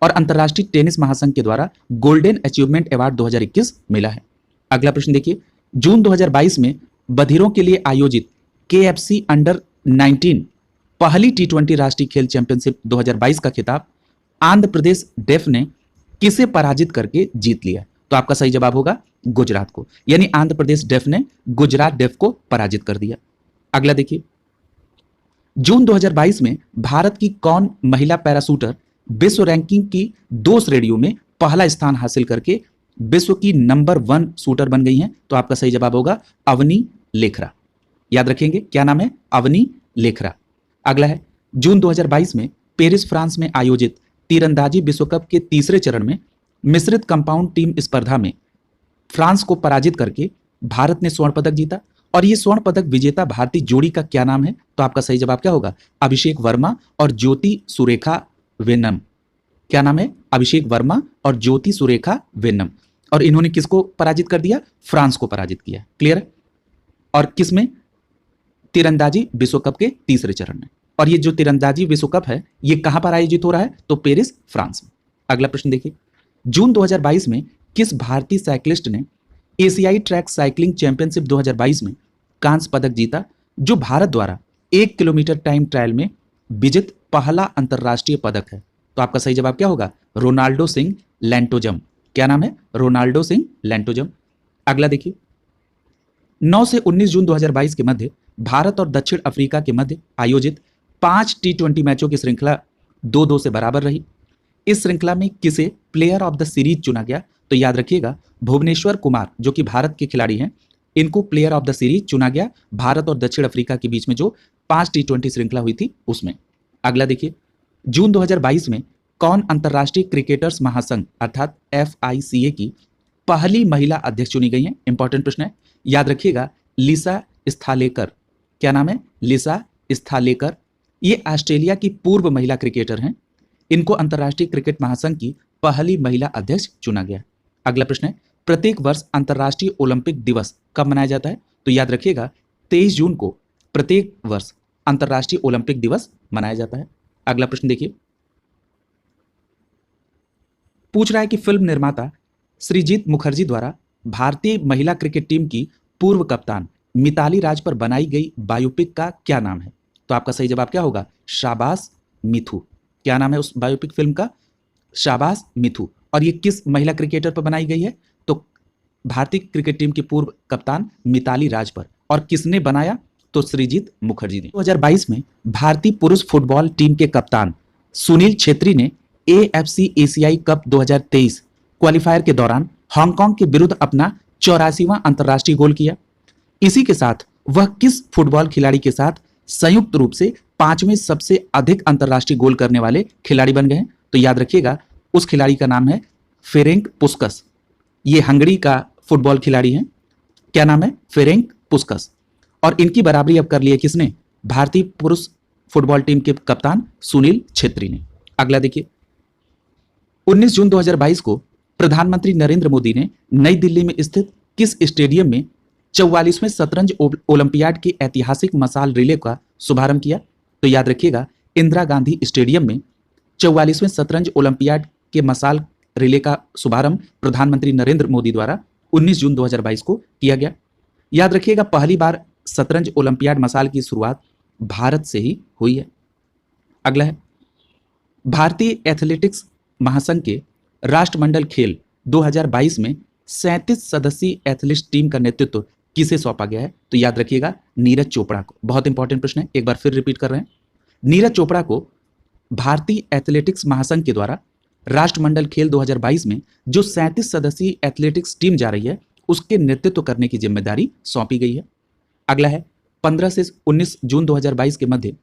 और अंतर्राष्ट्रीय टेनिस महासंघ के द्वारा गोल्डन अचीवमेंट अवार्ड 2021 मिला है। अगला प्रश्न देखिए, जून 2022 में बधिरों के लिए आयोजित KFC अंडर 19 पहली T20 राष्ट्रीय खेल चैंपियनशिप 2022 का खिताब आंध्र प्रदेश डेफ ने किसे पराजित करके जीत लिया? तो आपका सही जवाब होगा गुजरात को, यानी आंध्र प्रदेश डेफ ने गुजरात डेफ को पराजित कर दिया। अगला देखिए, जून 2022 में भारत की कौन महिला पैराशूटर विश्व रैंकिंग की 2 श्रेणियों में पहला स्थान हासिल करके विश्व की नंबर 1 शूटर बन गई हैं? तो आपका सही जवाब होगा अवनी लेखरा। याद रखेंगे क्या नाम है? अवनी लेखरा। अगला है जून 2022 में पेरिस फ्रांस में आयोजित तीरंदाजी विश्व कप के तीसरे चरण में मिश्रित कंपाउंड टीम स्पर्धा में फ्रांस को पराजित करके भारत ने स्वर्ण पदक जीता और ये स्वर्ण पदक विजेता भारतीय जोड़ी का क्या नाम है? तो आपका सही जवाब क्या होगा? अभिषेक वर्मा और ज्योति सुरेखा वेन्नम। क्या नाम है? अभिषेक वर्मा और ज्योति सुरेखा वेन्नम। और इन्होंने किसको पराजित कर दिया? फ्रांस को पराजित किया। क्लियर है? और किस में? तीरंदाजी विश्व कप के तीसरे चरण में। और ये जो तीरंदाजी विश्व कप है ये कहां पर आयोजित हो रहा है? तो पेरिस फ्रांस में। अगला प्रश्न देखिए, जून 2022 में किस भारतीय साइक्लिस्ट ने एशियाई ट्रैक साइकिलिंग चैंपियनशिप 2022 में कांस्य पदक जीता, जो भारत द्वारा 1 किलोमीटर टाइम ट्रायल में विजित पहला अंतरराष्ट्रीय पदक है? तो आपका सही जवाब क्या होगा? रोनाल्डो सिंह लैंटोजम। क्या नाम है? रोनाल्डो सिंह लैंटोजम। अगला देखिए, 9 से 19 जून 2022 के मध्य भारत और दक्षिण अफ्रीका के मध्य आयोजित 5 T20 मैचों की श्रृंखला 2-2 से बराबर रही। इस श्रृंखला में किसे प्लेयर ऑफ द सीरीज चुना गया? तो याद रखिएगा भुवनेश्वर कुमार जो कि भारत के खिलाड़ी हैं, इनको प्लेयर ऑफ द सीरीज चुना गया भारत और दक्षिण अफ्रीका के बीच में जो 5 T20 श्रृंखला हुई थी उसमें। अगला देखिए, जून 2022 में कौन अंतर्राष्ट्रीय क्रिकेटर्स महासंघ अर्थात FICA की पहली महिला अध्यक्ष चुनी गई है? इंपॉर्टेंट प्रश्न है, याद रखिएगा लिसा स्थालेकर। क्या नाम है? लिसा स्थालेकर। ये ऑस्ट्रेलिया की पूर्व महिला क्रिकेटर हैं, इनको अंतर्राष्ट्रीय क्रिकेट महासंघ की पहली महिला अध्यक्ष चुना गया। अगला प्रश्न है, प्रत्येक वर्ष अंतर्राष्ट्रीय ओलंपिक दिवस कब मनाया जाता है? तो याद रखिएगा 23 जून को प्रत्येक वर्ष अंतर्राष्ट्रीय ओलंपिक दिवस मनाया जाता है। अगला प्रश्न देखिए, पूछ रहा है कि फिल्म निर्माता सृजित मुखर्जी द्वारा भारतीय महिला क्रिकेट टीम की पूर्व कप्तान मिताली राज पर बनाई गई बायोपिक का क्या नाम है? तो आपका सही जवाब क्या होगा? शाबाश मिथु। क्या नाम है उस बायोपिक फिल्म का? शाबाश मिथु। और ये किस महिला क्रिकेटर पर बनाई गई है? तो भारतीय क्रिकेट टीम की पूर्व कप्तान मिताली राज पर। और किसने बनाया? तो सृजित मुखर्जी ने। 2022 में भारतीय पुरुष फुटबॉल टीम के कप्तान सुनील छेत्री ने AFC एशियाई कप 2023 क्वालिफायर के दौरान हांगकांग के विरुद्ध अपना 84वां अंतर्राष्ट्रीय गोल किया। इसी के साथ वह किस फुटबॉल खिलाड़ी के साथ संयुक्त रूप से 5वें सबसे अधिक अंतर्राष्ट्रीय गोल करने वाले खिलाड़ी बन गए हैं? तो याद रखिएगा उस खिलाड़ी का नाम है फेरेंक पुस्कस। ये हंगरी का फुटबॉल खिलाड़ी हैं। क्या नाम है? फेरेंक पुस्कस। और इनकी बराबरी अब कर ली है किसने? भारतीय पुरुष फुटबॉल टीम के कप्तान सुनील छेत्री ने। अगला देखिए, 19 जून 2022 को प्रधानमंत्री नरेंद्र मोदी ने नई दिल्ली में स्थित किस स्टेडियम में 44वें शतरंज ओलंपियाड के ऐतिहासिक मसाल रिले का शुभारंभ किया? तो याद रखिएगा इंदिरा गांधी स्टेडियम में 44वें शतरंज ओलंपियाड के मसाल रिले का शुभारंभ प्रधानमंत्री नरेंद्र मोदी द्वारा 19 जून 2022 को किया गया। याद रखिएगा पहली बार शतरंज ओलंपियाड मसाल की शुरुआत भारत से ही हुई है। अगला है भारतीय एथलेटिक्स महासंघ के राष्ट्रमंडल खेल 2022 में 37 सदस्यीय एथलीट टीम का नेतृत्व किसे सौंपा गया है? तो याद रखिएगा नीरज चोपड़ा को। बहुत इंपॉर्टेंट प्रश्न है, एक बार फिर रिपीट कर रहे हैं। नीरज चोपड़ा को भारतीय एथलेटिक्स महासंघ के द्वारा राष्ट्रमंडल खेल 2022 में जो 37 सदस्यीय एथलेटिक्स टीम जा रही है उसके नेतृत्व करने की जिम्मेदारी सौंपी गई है। अगला है 15 से 19 जून 2022 के मध्य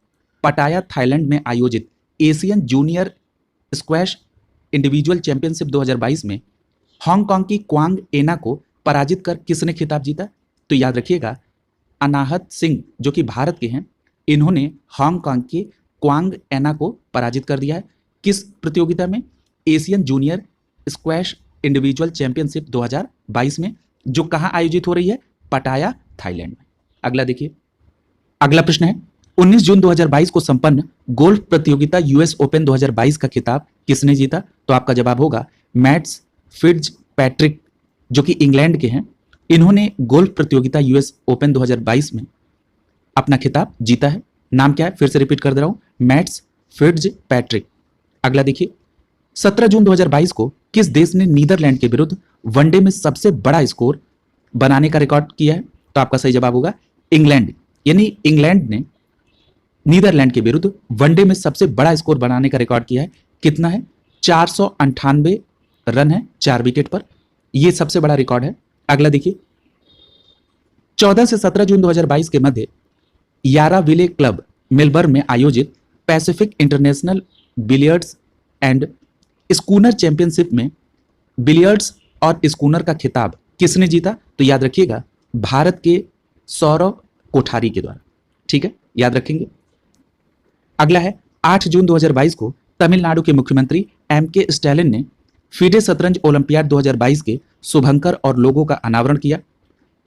पटाया थाईलैंड में आयोजित Asian junior squash individual championship 2022 में हांगकांग की क्वांग एना को पराजित कर किसने खिताब जीता? तो याद रखिएगा अनाहत सिंह जो कि भारत के हैं, इन्होंने हांगकांग के क्वांग एना को पराजित कर दिया है। किस प्रतियोगिता में? Asian junior squash individual championship 2022 में, जो कहां आयोजित हो रही है? पटाया थाईलैंड में। अगला देखिए, अगला प्रश्न है 19 जून 2022 को संपन्न गोल्फ प्रतियोगिता यूएस ओपन 2022 का खिताब किसने जीता? तो आपका जवाब होगा मैट्स फिट्जपैट्रिक जो कि इंग्लैंड के हैं, इन्होंने गोल्फ प्रतियोगिता यूएस ओपन 2022 में अपना खिताब जीता है। नाम क्या है? फिर से रिपीट कर दे रहा हूं, मैट्स फिट्जपैट्रिक। अगला देखिए 17 जून 2022 को किस देश ने नीदरलैंड के विरुद्ध वनडे में सबसे बड़ा स्कोर बनाने का रिकॉर्ड किया है? तो आपका सही जवाब होगा इंग्लैंड। यानी इंग्लैंड ने नीदरलैंड के विरुद्ध वनडे में सबसे बड़ा स्कोर बनाने का रिकॉर्ड किया है। कितना है? 498 रन है 4 विकेट पर, यह सबसे बड़ा रिकॉर्ड है। अगला देखिए 14 से 17 जून 2022 के मध्य यारा विले क्लब मेलबर्न में आयोजित Pacific international billiards and schooner championship में बिलियर्ड्स और स्कूनर का खिताब किसने जीता? तो याद रखिएगा भारत के सौरव कोठारी के द्वारा। ठीक है, याद रखेंगे। अगला है 8 जून 2022 को तमिलनाडु के मुख्यमंत्री एम.के. स्टैलिन ने फीडे शतरंज ओलंपियाड 2022 के शुभंकर और लोगों का अनावरण किया।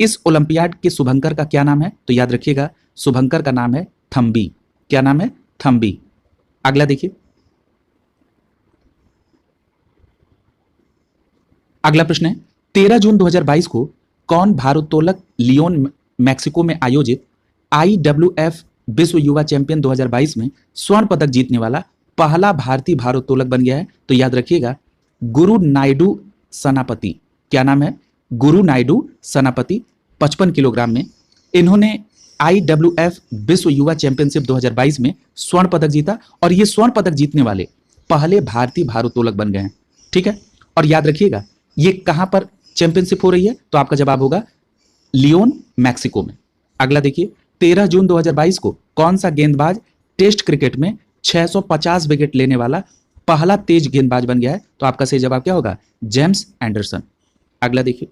इस ओलंपियाड के शुभंकर का क्या नाम है? तो याद रखिएगा शुभंकर का नाम है थम्बी। क्या नाम है? थम्बी। अगला देखिए, अगला प्रश्न है 13 जून 2022 को कौन भारोत्तोलक लियोन मैक्सिको में आयोजित IWF विश्व युवा चैंपियन 2022 में स्वर्ण पदक जीतने वाला पहला भारतीय भारोत्तोलक बन गया है? तो याद रखिएगा गुरु नायडू सनापति। क्या नाम है? गुरु नायडू सनापति। 55 किलोग्राम में इन्होंने IWF विश्व युवा चैंपियनशिप 2022 में स्वर्ण पदक जीता और ये स्वर्ण पदक जीतने वाले पहले भारतीय भारोत्तोलक बन गए हैं। ठीक है, और याद रखिएगा ये कहां पर चैंपियनशिप हो रही है? तो आपका जवाब होगा लियोन मैक्सिको में। अगला देखिए 13 जून 2022 को कौन सा गेंदबाज टेस्ट क्रिकेट में 650 विकेट लेने वाला पहला तेज गेंदबाज बन गया है? तो आपका सही जवाब क्या होगा? James Anderson. अगला देखिए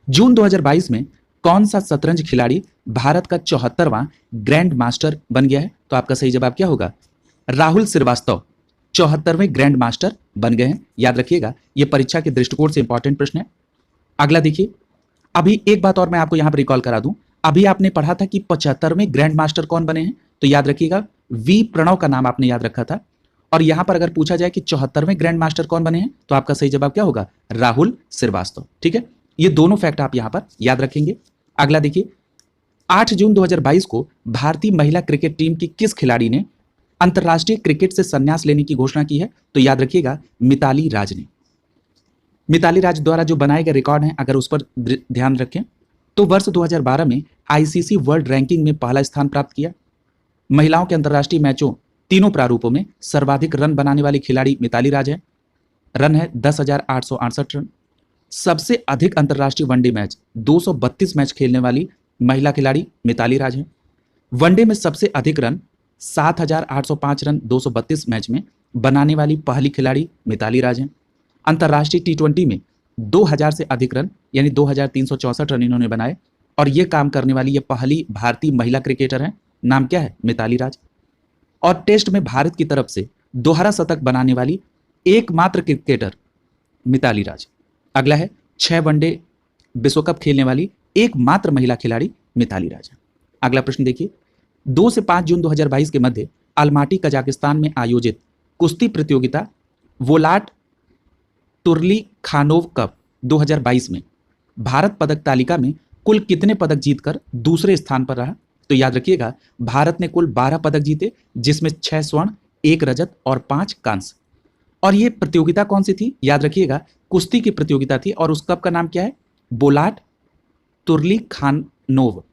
जून 2022 में कौन सा शतरंज खिलाड़ी भारत का 74वां ग्रैंड मास्टर बन गया है? तो आपका सही जवाब क्या होगा? राहुल श्रीवास्तव 74वें ग्रैंड मास्टर बन गए हैं। याद रखिएगा ये परीक्षा के दृष्टिकोण से इंपॉर्टेंट प्रश्न है। अगला देखिए, अभी एक बात और मैं आपको यहां पर रिकॉल करा दूं, अभी आपने पढ़ा था कि 75वें ग्रैंड मास्टर कौन बने हैं? तो याद रखिएगा वी प्रणव का नाम आपने याद रखा था। और यहां पर अगर पूछा जाए कि 74वें ग्रैंड मास्टर कौन बने हैं, तो आपका सही जवाब क्या होगा? राहुल श्रीवास्तव। ठीक है, ये दोनों फैक्ट आप यहां पर याद रखेंगे। अगला देखिए 8 जून 2022 को भारतीय महिला क्रिकेट टीम की किस खिलाड़ी ने अंतर्राष्ट्रीय क्रिकेट से संन्यास लेने की घोषणा की है? तो याद रखिएगा मिताली राज ने। मिताली राज द्वारा जो बनाए गए रिकॉर्ड हैं अगर उस पर ध्यान रखें तो वर्ष 2012 में आईसीसी वर्ल्ड रैंकिंग में पहला स्थान प्राप्त किया। महिलाओं के अंतर्राष्ट्रीय मैचों तीनों प्रारूपों में सर्वाधिक रन बनाने वाली खिलाड़ी मिताली राज है। रन है 10,868 रन। सबसे अधिक अंतर्राष्ट्रीय वनडे मैच 232 मैच खेलने वाली महिला खिलाड़ी मिताली राज है। वनडे में सबसे अधिक रन 7,805 रन 232 मैच में बनाने वाली पहली खिलाड़ी मिताली राज है। अंतर्राष्ट्रीय T20 में 2000 से अधिक रन यानी 2,364 रन इन्होंने बनाए और ये काम करने वाली ये पहली भारतीय महिला क्रिकेटर हैं। नाम क्या है? मिताली राज। और टेस्ट में भारत की तरफ से दोहरा शतक बनाने वाली एकमात्र क्रिकेटर मिताली राज। अगला है 6 वनडे विश्व कप खेलने वाली एकमात्र महिला खिलाड़ी मिताली राज हैं। अगला प्रश्न देखिए, 2 से 5 जून 2022 के मध्य अल्माटी कजाकिस्तान में आयोजित कुश्ती प्रतियोगिता वोलाट तुर्ली खानोव कप 2022 में भारत पदक तालिका में कुल कितने पदक जीतकर दूसरे स्थान पर रहा? तो याद रखिएगा, भारत ने कुल 12 पदक जीते, जिसमें 6 स्वर्ण, 1 रजत और 5 कांस्य। और ये प्रतियोगिता कौन सी थी? याद रखिएगा, कुश्ती की प्रतियोगिता थी और उस कप का नाम क्या है? बोलाट तुर्ली खानोव,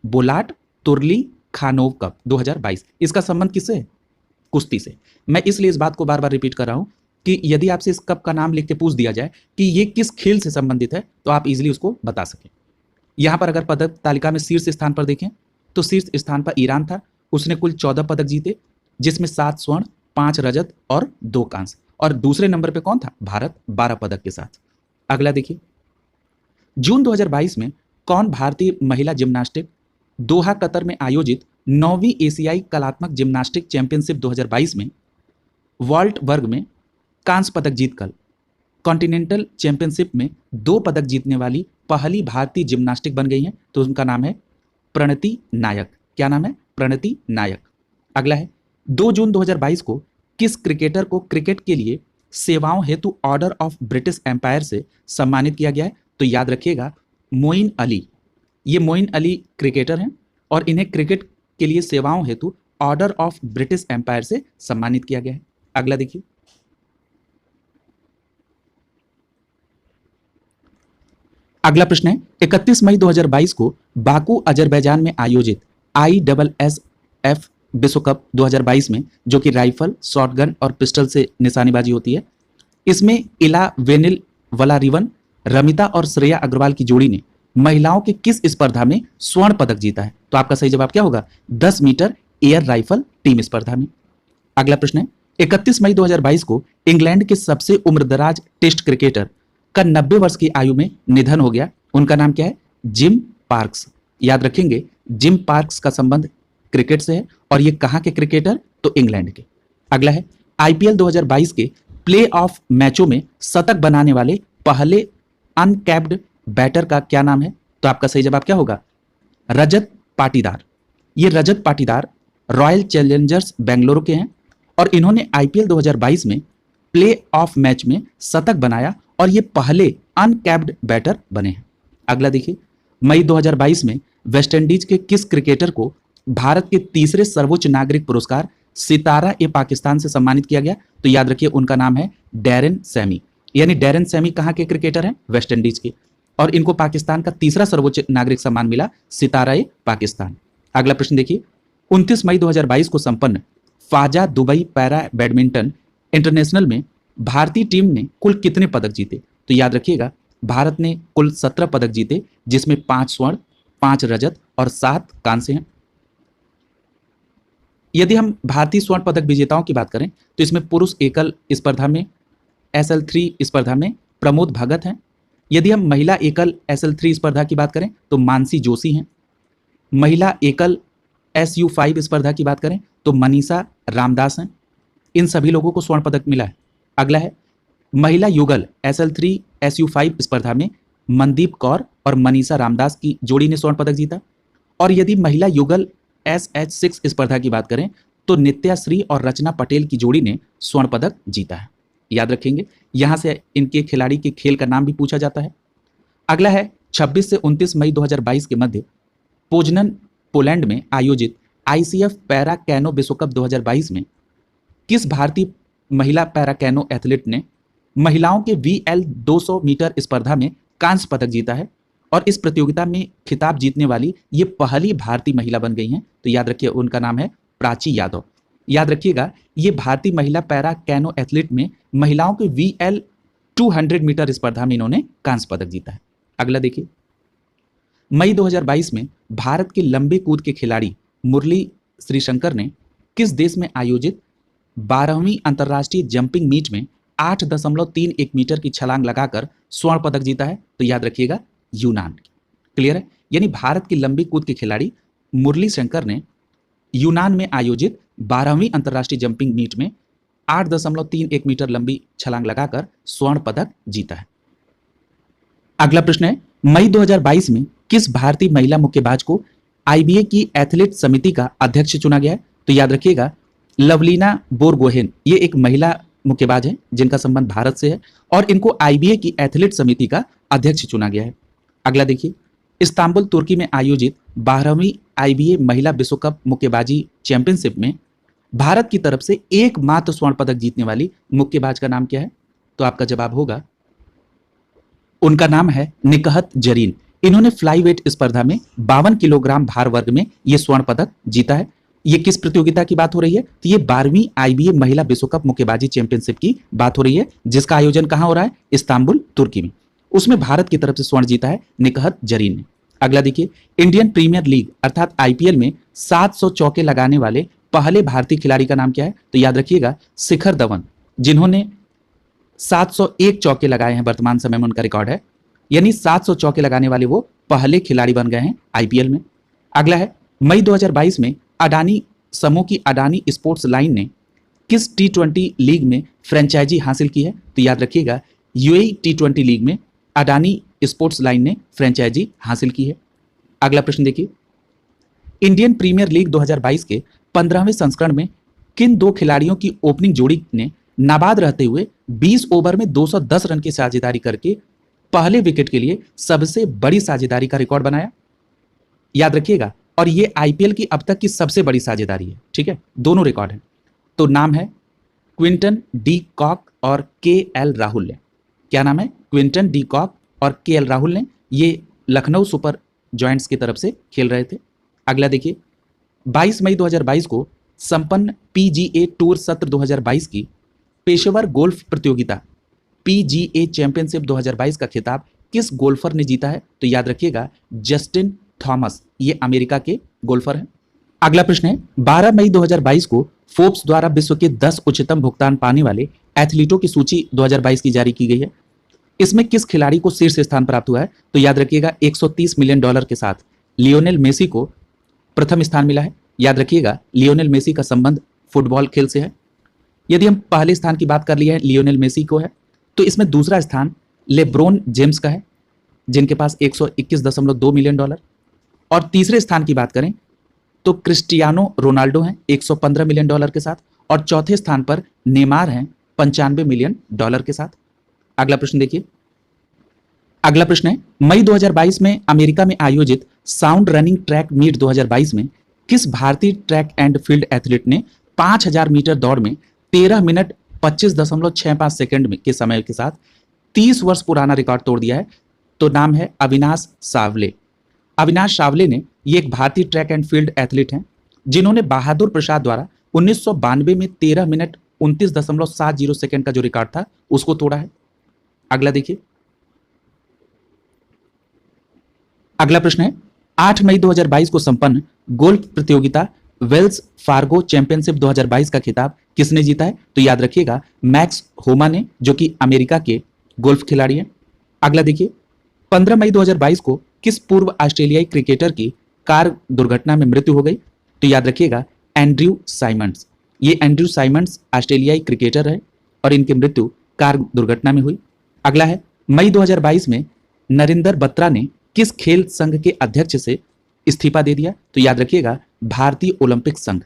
बोलाट तुर्ली खानोव कप 2022। इसका संबंध किससे है? कुश्ती से। मैं इसलिए इस बात को बार बार रिपीट कर रहा हूं कि यदि आपसे इस कप का नाम लिख के पूछ दिया जाए कि ये किस खेल से संबंधित है, तो आप इजीली उसको बता सकें। यहां पर अगर पदक तालिका में शीर्ष स्थान पर देखें तो शीर्ष स्थान पर ईरान था, उसने कुल 14 पदक जीते, जिसमें 7 स्वर्ण, 5 रजत और 2 कांस्य। और दूसरे नंबर पे कौन था? भारत, 12 पदक के साथ। अगला देखिए, जून 2022 में कौन भारतीय महिला जिम्नास्टिक दोहा कतर में आयोजित 9वीं एशियाई कलात्मक जिम्नास्टिक चैंपियनशिप 2022 में वॉल्ट वर्ग में कांस्य पदक जीतकर कॉन्टिनेंटल चैंपियनशिप में 2 पदक जीतने वाली पहली भारतीय जिम्नास्टिक बन गई हैं? तो उनका नाम है प्रणति नायक। क्या नाम है? प्रणति नायक। अगला है, 2 जून 2022 को किस क्रिकेटर को क्रिकेट के लिए सेवाओं हेतु ऑर्डर ऑफ ब्रिटिश एम्पायर से सम्मानित किया गया है? तो याद रखिएगा, मोइन अली। ये मोइन अली क्रिकेटर हैं और इन्हें क्रिकेट के लिए सेवाओं हेतु ऑर्डर ऑफ ब्रिटिश एम्पायर से सम्मानित किया गया है। अगला देखिए, अगला प्रश्न है, 31 मई 2022 को बाकू अजरबैजान में आयोजित ISSF विश्व कप 2022 में, जो कि राइफल, शॉटगन और पिस्टल से निशानेबाजी होती है, इसमें इला वेनिल वलारिवन, रमिता और श्रेया अग्रवाल की जोड़ी ने महिलाओं के किस स्पर्धा में स्वर्ण पदक जीता है? तो आपका सही जवाब क्या होगा? 10 मीटर एयर राइफल टीम स्पर्धा में। अगला प्रश्न है, 31 मई 2022 को इंग्लैंड के सबसे उम्रदराज टेस्ट क्रिकेटर का 90 वर्ष की आयु में निधन हो गया। उनका नाम क्या है? Gym parks. याद रखेंगे, जिम पार्क्स का संबंध क्रिकेट से है और ये कहां के क्रिकेटर? तो इंग्लैंड के। अगला है, IPL 2022 के प्ले ऑफ मैचों में शतक बनाने वाले पहले अनकैप्ड बैटर का क्या नाम है? तो आपका सही जवाब क्या होगा? रजत पाटीदार। ये रजत पाटीदार रॉयल चैलेंजर्स बेंगलुरु के हैं और इन्होंने IPL 2022 में प्ले ऑफ मैच में शतक बनाया और ये पहले अनकैप्ड बैटर बने हैं। अगला देखिए, मई 2022 में वेस्टइंडीज के किस क्रिकेटर को भारत के तीसरे सर्वोच्च नागरिक पुरस्कार सितारा-ए-पाकिस्तान से सम्मानित किया गया? तो याद रखिए, उनका नाम है डैरेन सैमी। यानी डैरेन सैमी कहां के क्रिकेटर हैं? वेस्टइंडीज के, और इनको पाकिस्तान का तीसरा सर्वोच्च नागरिक सम्मान मिला, सितारा-ए-पाकिस्तान। अगला प्रश्न देखिए, 29 मई 2022 को संपन्न फाजा दुबई पैरा बैडमिंटन इंटरनेशनल में भारतीय टीम ने कुल कितने पदक जीते? तो याद रखिएगा, भारत ने कुल 17 पदक जीते, जिसमें 5 स्वर्ण, 5 रजत और 7 कांस्य हैं। यदि हम भारतीय स्वर्ण पदक विजेताओं की बात करें तो इसमें पुरुष एकल स्पर्धा में SL3 स्पर्धा में प्रमोद भगत हैं। यदि हम महिला एकल SL3 स्पर्धा की बात करें तो मानसी जोशी हैं। महिला एकल SU5 स्पर्धा की बात करें तो मनीषा रामदास हैं। इन सभी लोगों को स्वर्ण पदक मिला है। अगला है, महिला युगल SL3 SU5 स्पर्धा में मनदीप कौर और मनीषा रामदास की जोड़ी ने स्वर्ण पदक जीता। और यदि महिला युगल SH6 स्पर्धा की बात करें तो नित्या श्री और रचना पटेल की जोड़ी ने स्वर्ण पदक जीता है। याद रखेंगे, यहां से इनके खिलाड़ी के खेल का नाम भी पूछा जाता है। अगला है, 26 से 29 मई 2022 के मध्य पोजनन पोलैंड में आयोजित ICF पैरा कैनो विश्व कप 2022 में किस भारतीय महिला पैरा कैनो एथलीट ने महिलाओं के VL 200 मीटर स्पर्धा में कांस्य पदक जीता है और इस प्रतियोगिता में खिताब जीतने वाली ये पहली भारतीय महिला बन गई हैं? तो याद रखिए, उनका नाम है प्राची यादव। याद रखिएगा, ये भारतीय महिला पैरा कैनो एथलीट में महिलाओं के VL 200 मीटर स्पर्धा में इन्होंने कांस्य पदक जीता है। अगला देखिए, मई 2022 में भारत के लंबे कूद के खिलाड़ी मुरली श्रीशंकर ने किस देश में आयोजित 12वीं अंतर्राष्ट्रीय जंपिंग मीट में 8.31 मीटर की छलांग लगाकर स्वर्ण पदक जीता है? तो याद रखिएगा, यूनान। क्लियर है? यानी भारत के लंबी कूद के खिलाड़ी मुरली शंकर ने यूनान में आयोजित 12वीं अंतर्राष्ट्रीय जंपिंग मीट में 8.31 मीटर लंबी छलांग लगाकर स्वर्ण पदक जीता है। अगला प्रश्न है, मई 2022 में किस भारतीय महिला मुक्केबाज को आईबीए की एथलीट समिति का अध्यक्ष चुना गया है? तो याद रखिएगा लवलीना बोरगोहेन, ये एक महिला मुक्केबाज है जिनका संबंध भारत से है और इनको आईबीए की एथलीट समिति का अध्यक्ष चुना गया है। अगला देखिए, इस्तांबुल तुर्की में आयोजित 12वीं आईबीए महिला विश्व कप मुक्केबाजी चैंपियनशिप में भारत की तरफ से एकमात्र स्वर्ण पदक जीतने वाली मुक्केबाज का नाम क्या है? तो आपका जवाब होगा, उनका नाम है निकहत जरीन। इन्होंने फ्लाईवेट स्पर्धा में 52 किलोग्राम भार वर्ग में यह स्वर्ण पदक जीता है। ये किस प्रतियोगिता की बात हो रही है? तो ये 12वीं आईबीए महिला विश्व कप मुक्केबाजी चैंपियनशिप की बात हो रही है, जिसका आयोजन कहां हो रहा है? इस्तांबुल तुर्की में। उसमें भारत की तरफ से स्वर्ण जीता है निकहत जरीन ने। अगला देखिए, इंडियन प्रीमियर लीग अर्थात आईपीएल में 700 चौके लगाने वाले पहले भारतीय खिलाड़ी का नाम क्या है? तो याद रखिएगा शिखर धवन, जिन्होंने 701 चौके लगाए हैं, वर्तमान समय में उनका रिकॉर्ड है, यानी 700 चौके लगाने वाले वो पहले खिलाड़ी बन गए हैं आईपीएल में। अगला है, मई 2022 में अडानी समूह की अडानी स्पोर्ट्स लाइन ने किस टी20 लीग में फ्रेंचाइजी हासिल की है? तो याद रखिएगा यूएई टी20 लीग में अडानी स्पोर्ट्स लाइन ने फ्रेंचाइजी हासिल की है। अगला प्रश्न देखिए, इंडियन प्रीमियर लीग 2022 के 15वें संस्करण में किन दो खिलाड़ियों की ओपनिंग जोड़ी ने नाबाद रहते हुए 20 ओवर में 210 रन की साझेदारी करके पहले विकेट के लिए सबसे बड़ी साझेदारी का रिकॉर्ड बनाया? याद रखिएगा, और ये आईपीएल की अब तक की सबसे बड़ी साझेदारी है, ठीक है, दोनों रिकॉर्ड है। तो नाम है क्विंटन डी कॉक और के एल राहुल ने। क्या नाम है? क्विंटन डी कॉक और के एल राहुल ने। ये लखनऊ सुपर जॉइंट्स की तरफ से खेल रहे थे। अगला देखिए, 22 मई 2022 को संपन्न पीजीए टूर सत्र 2022 की पेशेवर गोल्फ प्रतियोगिता पीजीए चैंपियनशिप 2022 का खिताब किस गोल्फर ने जीता है? तो याद रखिएगा जस्टिन थॉमस, ये अमेरिका के गोल्फर हैं। अगला प्रश्न है, 12 मई 2022 को फोर्ब्स द्वारा विश्व के 10 उच्चतम भुगतान पाने वाले एथलीटों की सूची 2022 की जारी की गई है। इसमें किस खिलाड़ी को शीर्ष स्थान प्राप्त हुआ है? तो याद रखिएगा 130 मिलियन डॉलर के साथ लियोनेल मेसी को प्रथम स्थान मिला है। याद रखिएगा लियोनेल मेसी का संबंध फुटबॉल खेल से है। यदि हम पहले स्थान की बात कर लिए हैं लियोनेल मेसी को है, तो इसमें दूसरा स्थान लेब्रोन जेम्स का है, जिनके पास 121.2 मिलियन डॉलर। और तीसरे स्थान की बात करें तो क्रिस्टियानो रोनाल्डो हैं 115 मिलियन डॉलर के साथ, और चौथे स्थान पर नेमार हैं 95 मिलियन डॉलर के साथ। अगला प्रश्न देखिए, अगला प्रश्न है, मई 2022 में अमेरिका में आयोजित साउंड रनिंग ट्रैक मीट 2022 में किस भारतीय ट्रैक एंड फील्ड एथलीट ने 5000 मीटर दौड़ में 13 मिनट 25.65 सेकंड के समय के साथ 30 वर्ष पुराना रिकॉर्ड तोड़ दिया है? तो नाम है अविनाश सावले। अविनाश सावले ने, ये एक भारतीय ट्रैक एंड फील्ड एथलीट हैं जिन्होंने बहादुर प्रसाद द्वारा 1992 में 13 मिनट 29.70 सेकंड का जो रिकॉर्ड था उसको तोड़ा है। अगला देखिए, अगला प्रश्न है, 8 मई 2022 को संपन्न गोल्फ प्रतियोगिता वेल्स फार्गो चैंपियनशिप 2022 का खिताब किसने जीता है? तो याद रखिएगा मैक्स होमा ने, जो कि अमेरिका के गोल्फ खिलाड़ी हैं। अगला देखिए, 15 मई 2022 को किस पूर्व ऑस्ट्रेलियाई क्रिकेटर की कार दुर्घटना में मृत्यु हो गई? तो याद रखिएगा एंड्रयू साइमंड्स। ये एंड्रयू साइमंड्स ऑस्ट्रेलियाई क्रिकेटर है और इनकी मृत्यु कार दुर्घटना में हुई। अगला है, मई 2022 में नरिंदर बत्रा ने किस खेल संघ के अध्यक्ष से इस्तीफा दे दिया? तो याद रखिएगा भारतीय ओलंपिक संघ,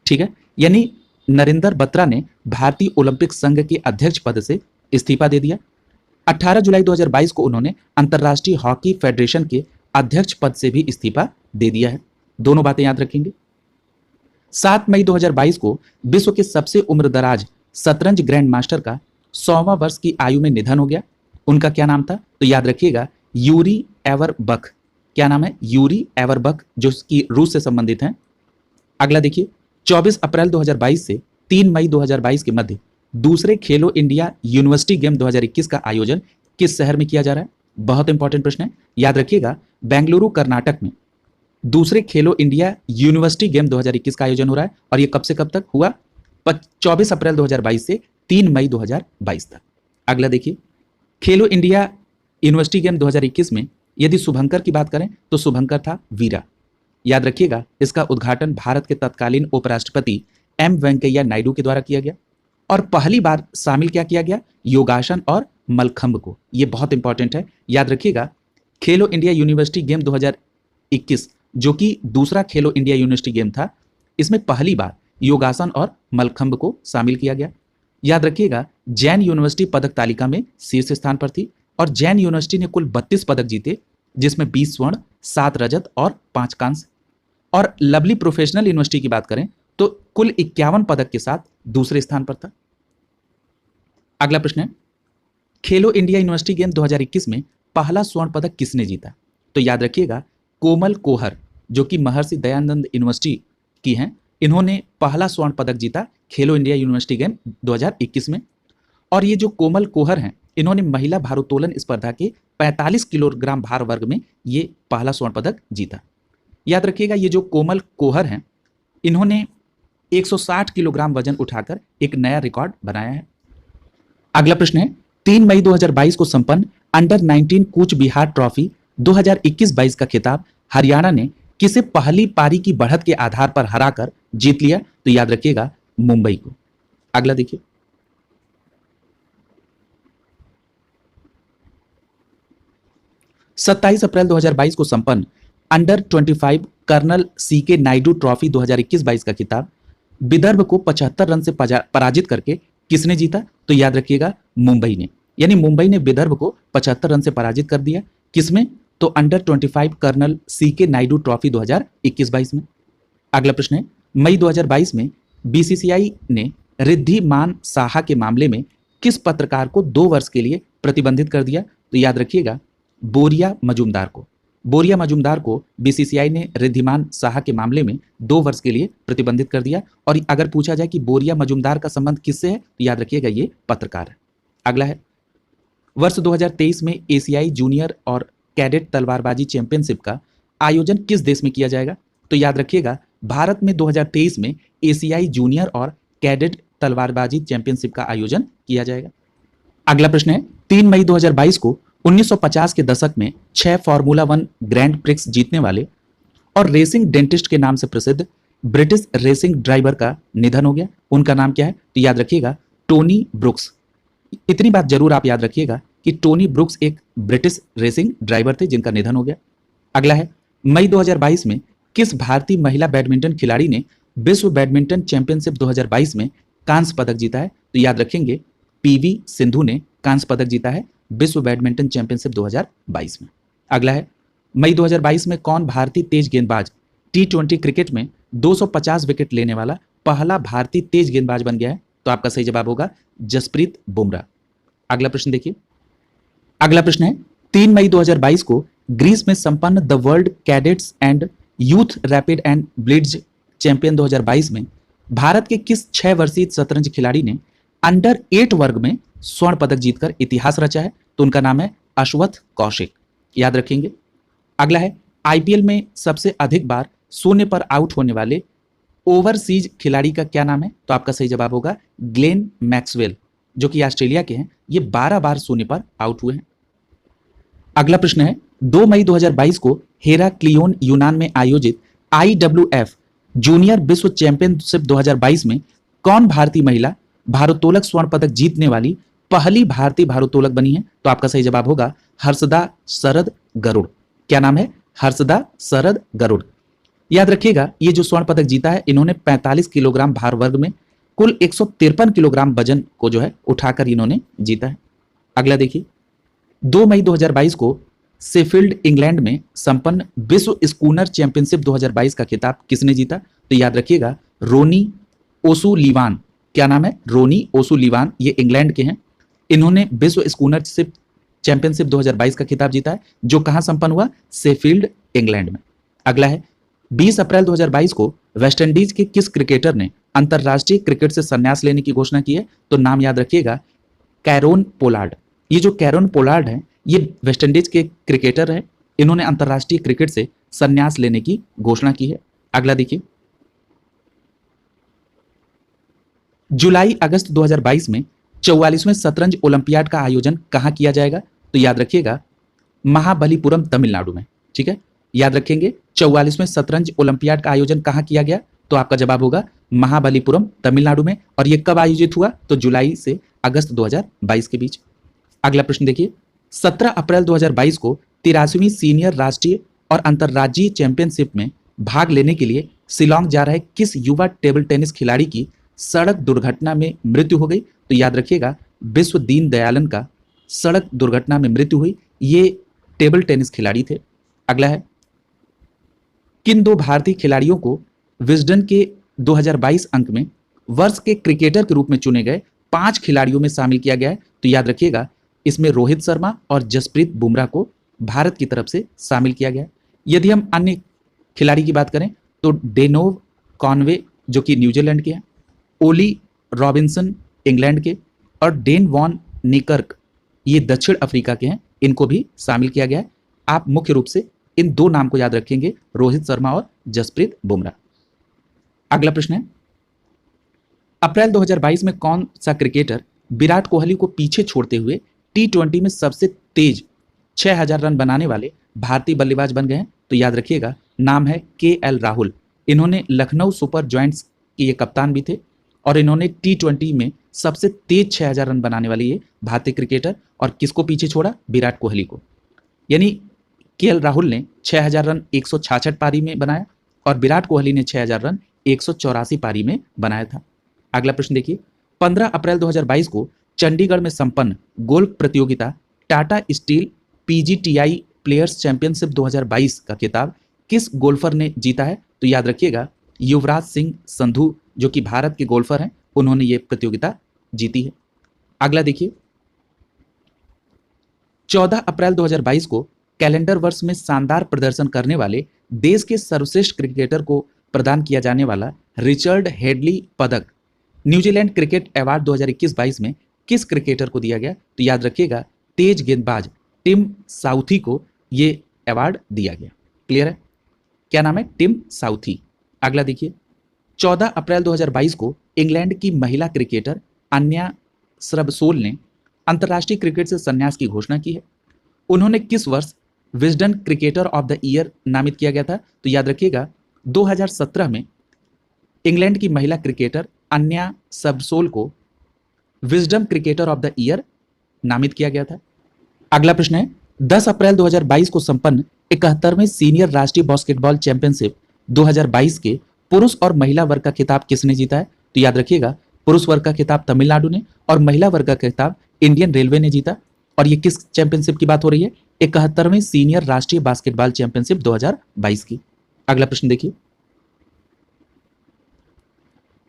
ठीक है, यानी नरिंदर बत्रा ने भारतीय ओलंपिक संघ के अध्यक्ष पद से इस्तीफा दे दिया। 18 जुलाई 2022 को उन्होंने अंतर्राष्ट्रीय हॉकी फेडरेशन के अध्यक्ष पद से भी इस्तीफा दे दिया है। दोनों बातें याद रखेंगे। 7 मई 2022 को विश्व के सबसे उम्रदराज शतरंज ग्रैंड मास्टर का 100वां वर्ष की आयु में निधन हो गया। उनका क्या नाम था? तो याद रखिएगा यूरी एवरबख। क्या नाम है? यूरी एवरबख, जो कि रूस से संबंधित हैं। अगला देखिए, 24 अप्रैल 2022 से 3 मई 2022 के मध्य दूसरे खेलो इंडिया यूनिवर्सिटी गेम 2021 का आयोजन किस शहर में किया जा रहा है? बहुत इंपॉर्टेंट प्रश्न है, याद रखिएगा बेंगलुरु कर्नाटक में दूसरे खेलो इंडिया यूनिवर्सिटी गेम 2021 का आयोजन हो रहा है। और ये कब से कब तक हुआ? 24 अप्रैल 2022 से 3 मई 2022 तक। अगला देखिए, खेलो इंडिया यूनिवर्सिटी गेम 2021 में यदि शुभंकर की बात करें तो शुभंकर था वीरा। याद रखिएगा इसका उद्घाटन भारत के तत्कालीन उपराष्ट्रपति एम वेंकैया नायडू के द्वारा किया गया। और पहली बार शामिल क्या किया गया? योगासन और मलखंब को। यह बहुत इंपॉर्टेंट है, याद रखिएगा खेलो इंडिया यूनिवर्सिटी गेम 2021 जो कि दूसरा खेलो इंडिया यूनिवर्सिटी गेम था, इसमें पहली बार योगासन और मलखंब को शामिल किया गया। याद रखिएगा, जैन यूनिवर्सिटी पदक तालिका में शीर्ष स्थान पर थी और जैन यूनिवर्सिटी ने कुल 32 पदक जीते, जिसमें 20 स्वर्ण, 7 रजत और 5 कांस्य। और लवली प्रोफेशनल यूनिवर्सिटी की बात करें तो कुल 51 पदक के साथ दूसरे स्थान पर था। अगला प्रश्न है, खेलो इंडिया यूनिवर्सिटी गेम 2021 में पहला स्वर्ण पदक किसने जीता? तो याद रखिएगा, कोमल कोहर जो कि महर्षि दयानंद यूनिवर्सिटी की हैं, इन्होंने पहला स्वर्ण पदक जीता खेलो इंडिया यूनिवर्सिटी गेम 2021 में। और ये जो कोमल कोहर हैं, इन्होंने महिला भारोत्तोलन स्पर्धा के 45 किलोग्राम भार वर्ग में ये पहला स्वर्ण पदक जीता। याद रखिएगा, ये जो कोमल कोहर हैं, इन्होंने 160 किलोग्राम वजन उठाकर एक नया रिकॉर्ड बनाया है। अगला प्रश्न है, 3 मई 2022 को संपन्न अंडर 19 कूच बिहार ट्रॉफी 2021-22 का खिताब हरियाणा ने किसे पहली पारी की बढ़त के आधार पर हराकर जीत लिया? तो याद रखिएगा, मुंबई को। अगला देखिए, 27 अप्रैल 2022 को संपन्न under 25 Colonel CK Nayudu trophy 2021-22 का खिताब विदर्भ को 75 रन से पराजित करके किसने जीता? तो याद रखिएगा, मुंबई ने। यानी मुंबई ने विदर्भ को 75 रन से पराजित कर दिया। किसमें? तो under 25 Colonel CK Nayudu trophy 2021-22 में। अगला प्रश्न है, मई 2022 में बीसीसीआई ने रिद्धिमान साहा के मामले में किस पत्रकार को 2 वर्ष के लिए प्रतिबंधित कर दिया? तो याद रखिएगा, बोरिया मजूमदार को। बोरिया मजूमदार को बीसीसीआई ने रिद्धिमान साहा के मामले में 2 वर्ष के लिए प्रतिबंधित कर दिया। और अगर पूछा जाए कि बोरिया मजूमदार का संबंध किससे है, तो याद रखिएगा, ये पत्रकार है। अगला है, वर्ष 2023 में एशियाई जूनियर और कैडेट तलवारबाजी चैंपियनशिप का आयोजन किस देश में किया जाएगा? तो याद रखिएगा, भारत में 2023 में एशियाई जूनियर और कैडेट तलवारबाजी चैंपियनशिप का आयोजन किया जाएगा। अगला प्रश्न है, 3 मई 2022 को 1950 के दशक में 6 फार्मूला 1 ग्रैंड प्रिक्स जीतने वाले और रेसिंग डेंटिस्ट के नाम से प्रसिद्ध ब्रिटिश रेसिंग ड्राइवर का निधन हो गया। उनका नाम क्या है? तो याद रखिएगा, टोनी ब्रुक्स। इतनी बात जरूर आप याद रखिएगा कि टोनी ब्रुक्स एक ब्रिटिश रेसिंग ड्राइवर थे जिनका निधन हो गया। अगला है, मई 2022 में किस भारतीय महिला बैडमिंटन खिलाड़ी ने विश्व बैडमिंटन चैंपियनशिप 2022 में कांस्य पदक जीता है? तो याद रखेंगे, पीवी सिंधु ने कांस्य पदक जीता है विश्व बैडमिंटन चैंपियनशिप 2022 में। अगला है, मई 2022 में कौन भारतीय तेज गेंदबाज T20 क्रिकेट में 250 विकेट लेने वाला पहला भारतीय तेज गेंदबाज बन गया है? तो आपका सही जवाब होगा जसप्रीत बुमराह। अगला प्रश्न देखिए, अगला प्रश्न है, 3 मई 2022 को ग्रीस में संपन्न the world cadets and youth rapid and blitz champion 2022 में भारत के किस 6 वर्षीय शतरंज खिलाड़ी ने अंडर 8 वर्ग में स्वर्ण पदक जीतकर इतिहास रचा है? तो उनका नाम है अश्वथ कौशिक। याद रखेंगे। अगला है, आईपीएल में सबसे अधिक बार शून्य पर आउट होने वाले ओवरसीज खिलाड़ी का क्या नाम है? तो आपका सही जवाब होगा ग्लेन मैक्सवेल, जो कि ऑस्ट्रेलिया के हैं। ये 12 बार शून्य पर आउट हुए हैं। अगला प्रश्न है, 2 मई 2022 को हेराक्लियोन यूनान में आयोजित IWF जूनियर विश्व चैंपियनशिप 2022 में कौन भारतीय महिला भारोत्तोलक स्वर्ण पदक जीतने वाली पहली भारतीय भारोत्तोलक बनी है? तो आपका सही जवाब होगा हर्षदा शरद गरुड़। क्या नाम है? हर्षदा शरद गरुड़। याद रखिएगा, ये जो स्वर्ण पदक जीता है, इन्होंने 45 किलोग्राम भार वर्ग में कुल 153 किलोग्राम वजन को जो है उठाकर इन्होंने जीता है। अगला देखिए, 2 मई 2022 को शेफील्ड इंग्लैंड में संपन्न विश्व स्कूनर चैंपियनशिप 2022 का खिताब किसने जीता? तो याद रखिएगा, रोनी ओसुलीवान। क्या नाम है? रोनी ओसुलीवान। ये इंग्लैंड के हैं। इन्होंने विश्व स्कूनर चैंपियनशिप 2022 का खिताब जीता है, जो कहां संपन्न हुआ? शेफील्ड इंग्लैंड में। अगला है, 20 अप्रैल 2022 को वेस्टइंडीज के किस क्रिकेटर ने अंतरराष्ट्रीय क्रिकेट से संन्यास लेने की घोषणा की है? तो नाम याद रखिएगा, कैरोन पोलार्ड। ये जो कैरोन पोलार्ड हैं, ये वेस्टइंडीज के क्रिकेटर हैं। इन्होंने अंतरराष्ट्रीय क्रिकेट से संन्यास लेने की घोषणा की है। अगला देखिए, जुलाई अगस्त 2022 में 44वें शतरंज ओलंपियाड का आयोजन कहां किया जाएगा? तो याद रखिएगा, महाबलीपुरम तमिलनाडु में। ठीक है, याद रखेंगे, 44वें शतरंज ओलंपियाड का आयोजन कहां किया गया? तो आपका जवाब होगा महाबलीपुरम तमिलनाडु में। और यह कब आयोजित हुआ? तो जुलाई से अगस्त 2022 के बीच। अगला प्रश्न देखिए, 17 अप्रैल 2022 को 83वीं सीनियर राष्ट्रीय और अंतर्राज्यीय चैंपियनशिप में भाग लेने के लिए शिलोंग जा रहे किस युवा टेबल टेनिस खिलाड़ी की सड़क दुर्घटना में मृत्यु हो गई? तो याद रखिएगा, विश्व दीन दयालन का सड़क दुर्घटना में मृत्यु हुई। ये टेबल टेनिस खिलाड़ी थे। अगला है, किन दो भारतीय खिलाड़ियों को विजडन के 2022 अंक में वर्ष के क्रिकेटर के रूप में चुने गए 5 खिलाड़ियों में शामिल किया गया है? तो याद रखिएगा, इसमें रोहित शर्मा और जसप्रीत बुमराह को भारत की तरफ से शामिल किया गया है। यदि हम अन्य खिलाड़ी की बात करें तो डेनोव कॉनवे जो कि न्यूजीलैंड के हैं, ओली रॉबिन्सन इंग्लैंड के, और डेन वॉन निकर्क ये दक्षिण अफ्रीका के हैं, इनको भी शामिल किया गया है। आप मुख्य रूप से इन दो नाम को याद रखेंगे, रोहित शर्मा और जसप्रीत बुमराह। अगला प्रश्न है, अप्रैल 2022 में कौन सा क्रिकेटर विराट कोहली को पीछे छोड़ते हुए T20 में सबसे तेज 6000 रन बनाने वाले भारतीय बल्लेबाज बन गए हैं? तो याद रखिएगा, नाम है KL राहुल। इन्होंने लखनऊ सुपर जॉयंट्स के ये कप्तान भी थे और इन्होंने T20 में सबसे तेज 6000 रन बनाने वाले ये भारतीय क्रिकेटर, और किसको पीछे छोड़ा? विराट कोहली को। यानी KL राहुल ने 6000 रन 166 पारी में बनाया और विराट कोहली ने 6000 रन 184 पारी में बनाया था। अगला प्रश्न देखिए, 15 अप्रैल 2022 को चंडीगढ़ में संपन्न गोल्फ प्रतियोगिता Tata steel PGTI players championship 2022 का खिताब किस गोल्फर ने जीता है? तो याद रखिएगा, युवराज सिंह संधू जो कि भारत के गोल्फर हैं, उन्होंने ये प्रतियोगिता जीती है। अगला देखिए, 14 अप्रैल 2022 को कैलेंडर वर्ष में शानदार प्रदर्शन करने वाले देश के सर्वश्रेष्ठ क्रिकेटर को प्रदान किया जाने वाला रिचर्ड हेडली पदक न्यूजीलैंड क्रिकेट अवार्ड 2021-22 में किस क्रिकेटर को दिया गया? तो याद रखिएगा, तेज गेंदबाज टिम साउथी को ये अवार्ड दिया गया। क्लियर है? क्या नाम है? Tim Southee. अगला देखिए, 14 अप्रैल 2022 को इंग्लैंड की महिला क्रिकेटर अन्या श्रबसोल ने अंतर्राष्ट्रीय क्रिकेट से संन्यास की घोषणा की है। उन्होंने किस वर्ष Wisden cricketer of the year नामित किया गया था? तो याद रखिएगा, 2017 में इंग्लैंड की महिला क्रिकेटर अन्या श्रबसोल को wisdom cricketer of the year नामित किया गया था। अगला प्रश्न है, 10 अप्रैल 2022 को संपन्न 71वें सीनियर राष्ट्रीय बास्केटबॉल चैंपियनशिप 2022 के पुरुष और महिला वर्ग का खिताब किसने जीता है? तो याद रखिएगा, पुरुष वर्ग का खिताब तमिलनाडु ने और महिला वर्ग का खिताब इंडियन रेलवे ने जीता। और ये किस चैंपियनशिप की बात हो रही है? 71वें सीनियर राष्ट्रीय बास्केटबॉल चैंपियनशिप 2022 की। अगला प्रश्न देखिए,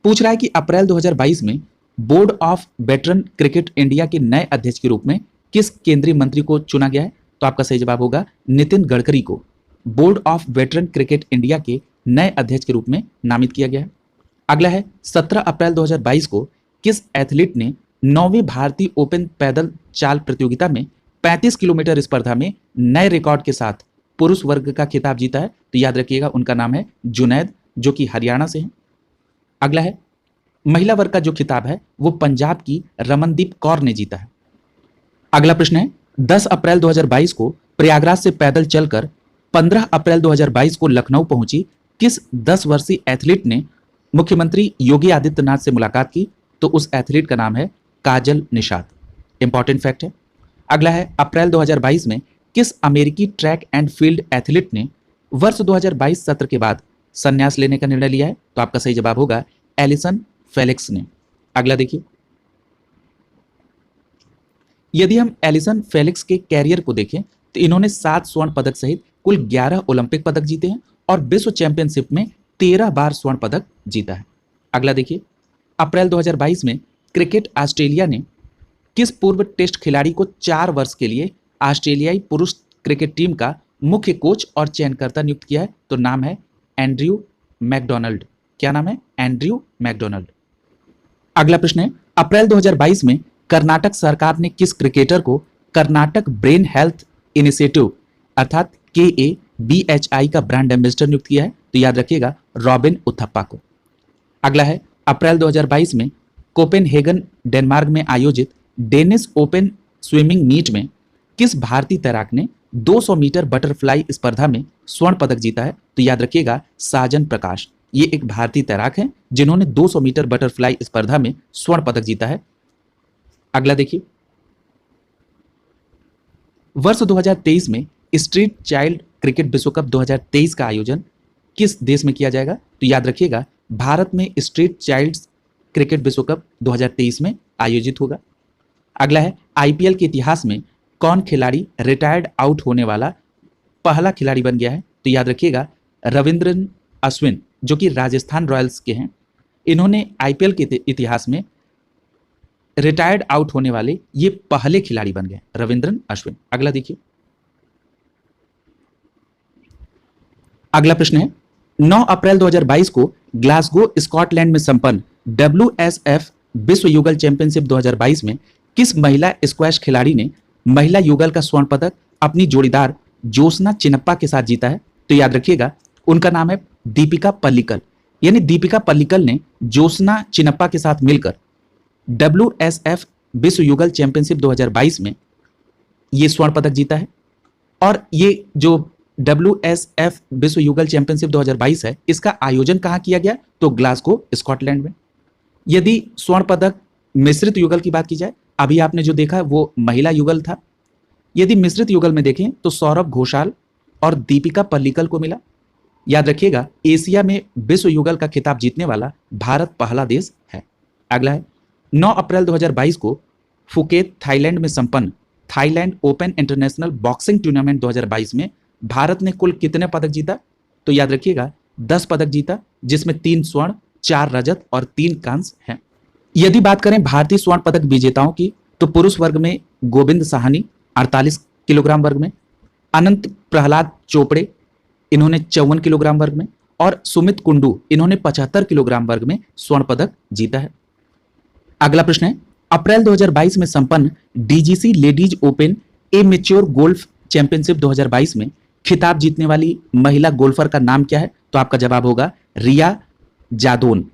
पूछ रहा है कि अप्रैल 2022 में board of veteran cricket India के नए अध्यक्ष के रूप में किस केंद्रीय मंत्री को चुना गया है? तो आपका सही जवाब होगा नितिन गडकरी को board of veteran cricket India के नए अध्यक्ष के रूप में नामित किया गया है। अगला है, 17 अप्रैल 2022 को किस एथलीट ने 9वीं भारतीय ओपन पैदल चाल प्रतियोगिता में 35 किलोमीटर स्पर्धा में नए रिकॉर्ड के साथ पुरुष वर्ग का खिताब जीता है? तो याद रखिएगा, उनका नाम है जुनैद जो कि हरियाणा से हैं। अगला है, महिला वर्ग का जो खिताब है वो पंजाब की रमनदीप कौर ने जीता है। अगला प्रश्न है, 10 अप्रैल 2022 को प्रयागराज से पैदल चलकर 15 अप्रैल 2022 को लखनऊ पहुंची किस 10 वर्षीय एथलीट ने मुख्यमंत्री योगी आदित्यनाथ से मुलाकात की? तो उस एथलीट का नाम है काजल निषाद। इंपॉर्टेंट फैक्ट है। अगला है, अप्रैल 2022 में किस अमेरिकी ट्रैक एंड फील्ड एथलीट ने वर्ष 2022 सत्र के बाद संन्यास लेने का निर्णय लिया है? तो आपका सही जवाब होगा एलिसन फेलिक्स ने। अगला देखिए, यदि हम एलिसन फेलिक्स के कैरियर को देखें तो इन्होंने 7 स्वर्ण पदक सहित कुल 11 ओलंपिक पदक जीते हैं और विश्व चैंपियनशिप में 13 बार स्वर्ण पदक जीता है। अगला देखिए, अप्रैल 2022 में क्रिकेट ऑस्ट्रेलिया ने किस पूर्व टेस्ट खिलाड़ी को 4 वर्ष के लिए ऑस्ट्रेलियाई पुरुष क्रिकेट टीम का मुख्य कोच और चयनकर्ता नियुक्त किया है? तो नाम है एंड्रयू मैकडोनाल्ड। क्या नाम है? Andrew McDonald. अगला प्रश्न है, अप्रैल 2022 में कर्नाटक सरकार ने किस क्रिकेटर को कर्नाटक ब्रेन हेल्थ इनिशिएटिव अर्थात KABHI का ब्रांड एम्बेसडर नियुक्त किया है? तो याद रखिएगा, रॉबिन उथप्पा को। अगला है, अप्रैल 2022 में कोपेनहेगन डेनमार्क में आयोजित डेनिस ओपन स्विमिंग मीट में किस भारतीय तैराक ने 200 मीटर बटरफ्लाई स्पर्धा में स्वर्ण पदक जीता है? तो याद रखिएगा, साजन प्रकाश। ये एक भारतीय तैराक हैं जिन्होंने 200 मीटर बटरफ्लाई स्पर्धा में स्वर्ण पदक जीता है। अगला देखिए, वर्ष 2023 में स्ट्रीट चाइल्ड क्रिकेट विश्व कप 2023 का आयोजन किस देश में किया जाएगा? तो याद रखिएगा, भारत में स्ट्रीट चाइल्ड क्रिकेट विश्व कप 2023 में आयोजित होगा। अगला है, आईपीएल के इतिहास में कौन खिलाड़ी रिटायर्ड आउट होने वाला पहला खिलाड़ी बन गया है? तो याद रखिएगा, रविंद्रन अश्विन, जो कि राजस्थान रॉयल्स के हैं। इन्होंने आईपीएल के इतिहास में रिटायर्ड आउट होने वाले ये पहले खिलाड़ी बन गए, रविंद्रन अश्विन। अगला देखिए, अगला प्रश्न है, 9 अप्रैल 2022 को ग्लासगो स्कॉटलैंड में संपन्न WSF विश्व युगल चैंपियनशिप 2022 में किस महिला स्क्वैश खिलाड़ी ने महिला युगल का स्वर्ण पदक अपनी जोड़ीदार ज्योत्सना चिनप्पा के साथ जीता है? तो याद रखिएगा, उनका नाम है दीपिका पल्लिकल। यानी दीपिका पल्लिकल ने ज्योत्सना चिनप्पा के साथ मिलकर WSF विश्व युगल चैंपियनशिप 2022 में ये स्वर्ण पदक जीता है। और ये जो WSF विश्व युगल चैंपियनशिप 2022 है, इसका आयोजन कहाँ किया गया? तो ग्लासगो स्कॉटलैंड में। यदि स्वर्ण पदक मिश्रित युगल की बात की जाए, अभी आपने जो देखा वो महिला युगल था। यदि मिश्रित युगल में देखें तो सौरभ घोषाल और दीपिका पल्लिकल को मिला। याद रखिएगा, एशिया में विश्व युगल का खिताब जीतने वाला भारत पहला देश है। अगला है, 9 अप्रैल 2022 को फुकेत थाईलैंड में संपन्न Thailand open international boxing tournament 2022 में भारत ने कुल कितने पदक जीता? तो याद रखिएगा, 10 पदक जीता, जिसमें 3 स्वर्ण, 4 रजत और 3 कांस्य हैं। यदि बात करें भारतीय स्वर्ण पदक विजेताओं की, तो पुरुष वर्ग में गोविंद साहनी 48 किलोग्राम वर्ग में, अनंत प्रहलाद चोपड़े इन्होंने 54 किलोग्राम वर्ग में, और सुमित कुंडू इन्होंने 75 किलोग्राम वर्ग में स्वर्ण पदक जीता है। अगला प्रश्न है, अप्रैल 2022 में संपन्न DGC ladies open amateur golf championship 2022 में खिताब जीतने वाली महिला गोल्फर का नाम क्या है? तो आपका जवाब होगा रिया जादोन।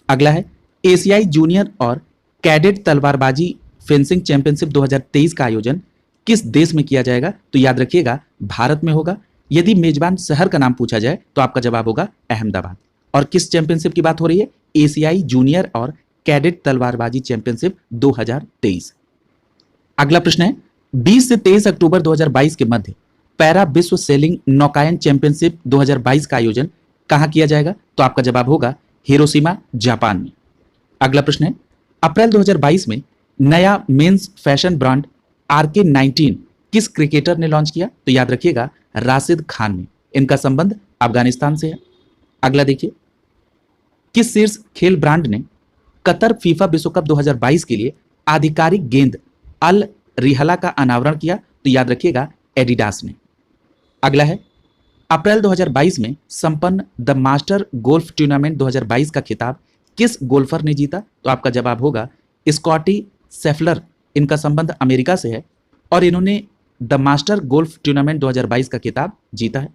अगला है, एशियाई जूनियर और कैडेट तलवारबाजी फेंसिंग चैंपियनशिप 2023 का आयोजन किस देश में किया जाएगा? तो याद रखिएगा, भारत में होगा। यदि मेजबान शहर का नाम पूछा जाए तो आपका जवाब होगा अहमदाबाद। और किस चैंपियनशिप की बात हो रही है? एशियाई जूनियर और कैडेट तलवारबाजी चैंपियनशिप 2023। अगला प्रश्न है, 20 से 23 अक्टूबर 2022 के मध्य पैरा विश्व सेलिंग नौकायन चैंपियनशिप 2022 का आयोजन कहां किया जाएगा? तो आपका जवाब होगा हिरोशिमा, जापान में। अगला प्रश्न है, अप्रैल 2022 में नया मेंस फैशन ब्रांड RK19 किस क्रिकेटर ने लॉन्च किया? तो याद रखिएगा, राशिद खान ने। इनका संबंध अफगानिस्तान से है। अगला देखिए, किस शीर्ष खेल ब्रांड ने कतर फीफा विश्व कप 2022 के लिए आधिकारिक गेंद अल रिहला का अनावरण किया? तो याद रखिएगा, एडिडास ने। अगला है, अप्रैल 2022 में संपन्न द मास्टर गोल्फ टूर्नामेंट 2022 का खिताब किस गोल्फर ने जीता? तो आपका जवाब होगा स्कॉटी शेफलर। इनका संबंध अमेरिका से है और इन्होंने द मास्टर गोल्फ टूर्नामेंट 2022 का खिताब जीता है।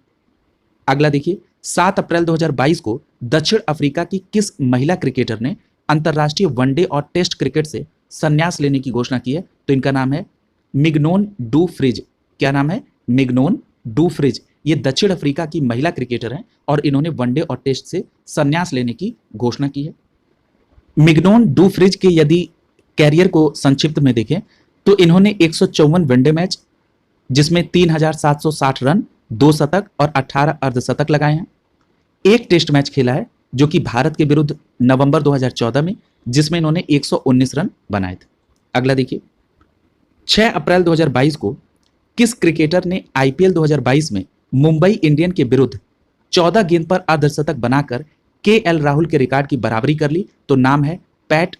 अगला देखिए, 7 अप्रैल 2022 को दक्षिण अफ्रीका की किस महिला क्रिकेटर ने अंतर्राष्ट्रीय वनडे और टेस्ट क्रिकेट से संन्यास लेने की घोषणा की है? तो इनका नाम है मिग्नोन डू फ्रिज। क्या नाम है? मिग्नोन डू फ्रिज। ये दक्षिण अफ्रीका की महिला क्रिकेटर हैं और इन्होंने वनडे और टेस्ट से संन्यास लेने की घोषणा की है। मिग्नोन डू फ्रिज के यदि कैरियर को संक्षिप्त में देखें तो इन्होंने 154 वनडे मैच, जिसमें 3760 रन, 2 शतक और 18 अर्धशतक लगाए हैं। एक टेस्ट मैच खेला है जो कि भारत के विरुद्ध नवंबर 2014 में, जिसमें इन्होंने 119 रन बनाए थे। अगला देखिए, 6 अप्रैल 2022 को किस क्रिकेटर ने आईपीएल 2022 में मुंबई इंडियन के विरुद्ध 14 गेंद पर अर्धशतक बनाकर केएल राहुल के रिकॉर्ड की बराबरी कर ली? तो नाम है पैट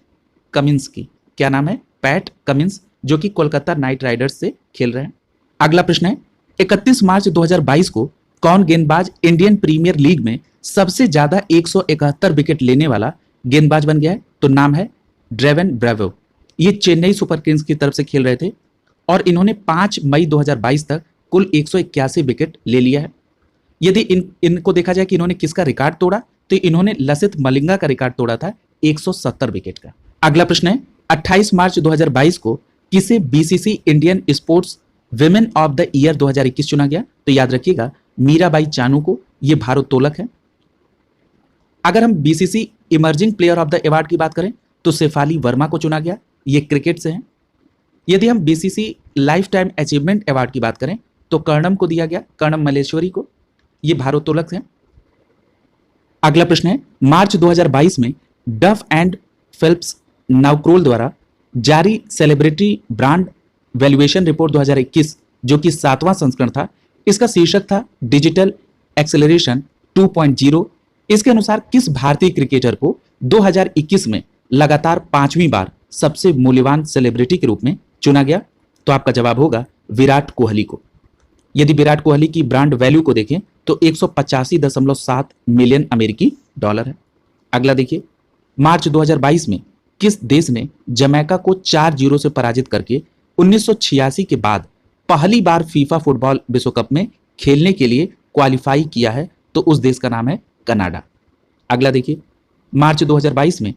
कमिंस की। क्या नाम है? पैट कमिंस, जो कि कोलकाता नाइट राइडर्स से खेल रहे हैं। अगला प्रश्न है, 31 मार्च 2022 को कौन गेंदबाज इंडियन प्रीमियर लीग में सबसे ज्यादा 171 विकेट लेने वाला गेंदबाज बन गया है? तो नाम है ड्रेवन ब्रेवो। ये चेन्नई सुपर किंग्स की तरफ से खेल रहे थे और इन्होंने 5 मई 2022 तक कुल 181 विकेट ले लिया है। यदि इनको देखा जाए कि इन्होंने किसका रिकॉर्ड तोड़ा, तो इन्होंने लसित मलिंगा का रिकॉर्ड तोड़ा था 170 विकेट का। अगला प्रश्न है, 28 मार्च 2022 को किसे BCC Indian sports women of the year 2021 चुना गया? तो याद रखिएगा, मीराबाई चानू को। ये भारोत्तोलक है। अगर हम BCC emerging player of the award की बात करें तो शेफाली वर्मा को चुना गया। ये क्रिकेट से हैं। यदि हम BCC life time achievement award की बात करें तो कर्णम को दिया गया, कर्णम मल्लेश्वरी को। ये भारोत्तोलक हैं। अगला प्रश्न है, मार्च 2022 में डफ एंड फिलिप्स नाउक्रोल द्वारा जारी सेलिब्रिटी ब्रांड वैल्यूएशन रिपोर्ट 2021, जो कि 7वां संस्करण था, इसका शीर्षक था डिजिटल एक्सेलरेशन 2.0। इसके अनुसार किस भारतीय क्रिकेटर को 2021 में लगातार 5वीं बार सबसे मूल्यवान सेलिब्रिटी के रूप में चुना गया? तो आपका जवाब होगा विराट कोहली को। यदि विराट कोहली की ब्रांड वैल्यू को देखें तो 185.7 मिलियन अमेरिकी डॉलर है। अगला देखिए, मार्च 2022 में किस देश ने जमैका को 4-0 से पराजित करके 1986 के बाद पहली बार फीफा फुटबॉल विश्व कप में खेलने के लिए क्वालिफाई किया है? तो उस देश का नाम है कनाडा। अगला देखिए, मार्च 2022 में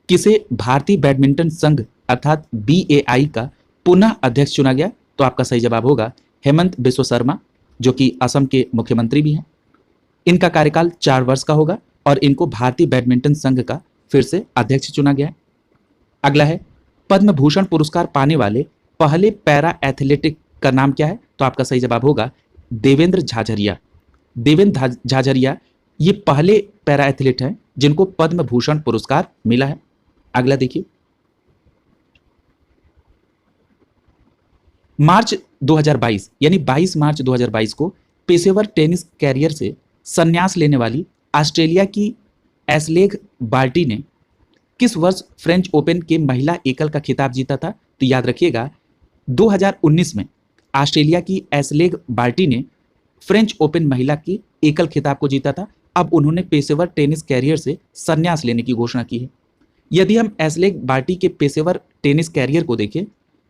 किसे भारतीय बैडमिंटन संघ अर्थात BAI का पुनः अध्यक्ष चुना गया? तो आपका सही जवाब होगा हेमंत बिस्व शर्मा, जो कि असम के मुख्यमंत्री भी हैं। इनका कार्यकाल 4 वर्ष का होगा और इनको भारतीय बैडमिंटन संघ का फिर से अध्यक्ष चुना गया है। अगला है, पद्म भूषण पुरस्कार पाने वाले पहले पैरा एथलेटिक का नाम क्या है? तो आपका सही जवाब होगा देवेंद्र झाझरिया। देवेंद्र झाझरिया ये पहले पैरा एथलीट हैं जिनको पद्म भूषण पुरस्कार मिला है। अगला देखिए, मार्च 2022 यानी 22 मार्च 2022 को पेशेवर टेनिस कैरियर से संन्यास लेने वाली ऑस्ट्रेलिया की एशलेग बार्टी ने किस वर्ष फ्रेंच ओपन के महिला एकल का खिताब जीता था? तो याद रखिएगा 2019 में ऑस्ट्रेलिया की एशलेग बार्टी ने फ्रेंच ओपन महिला की एकल खिताब को जीता था। अब उन्होंने पेशेवर टेनिस कैरियर से संन्यास लेने की घोषणा की है। यदि हम एशलेग बार्टी के पेशेवर टेनिस कैरियर को देखें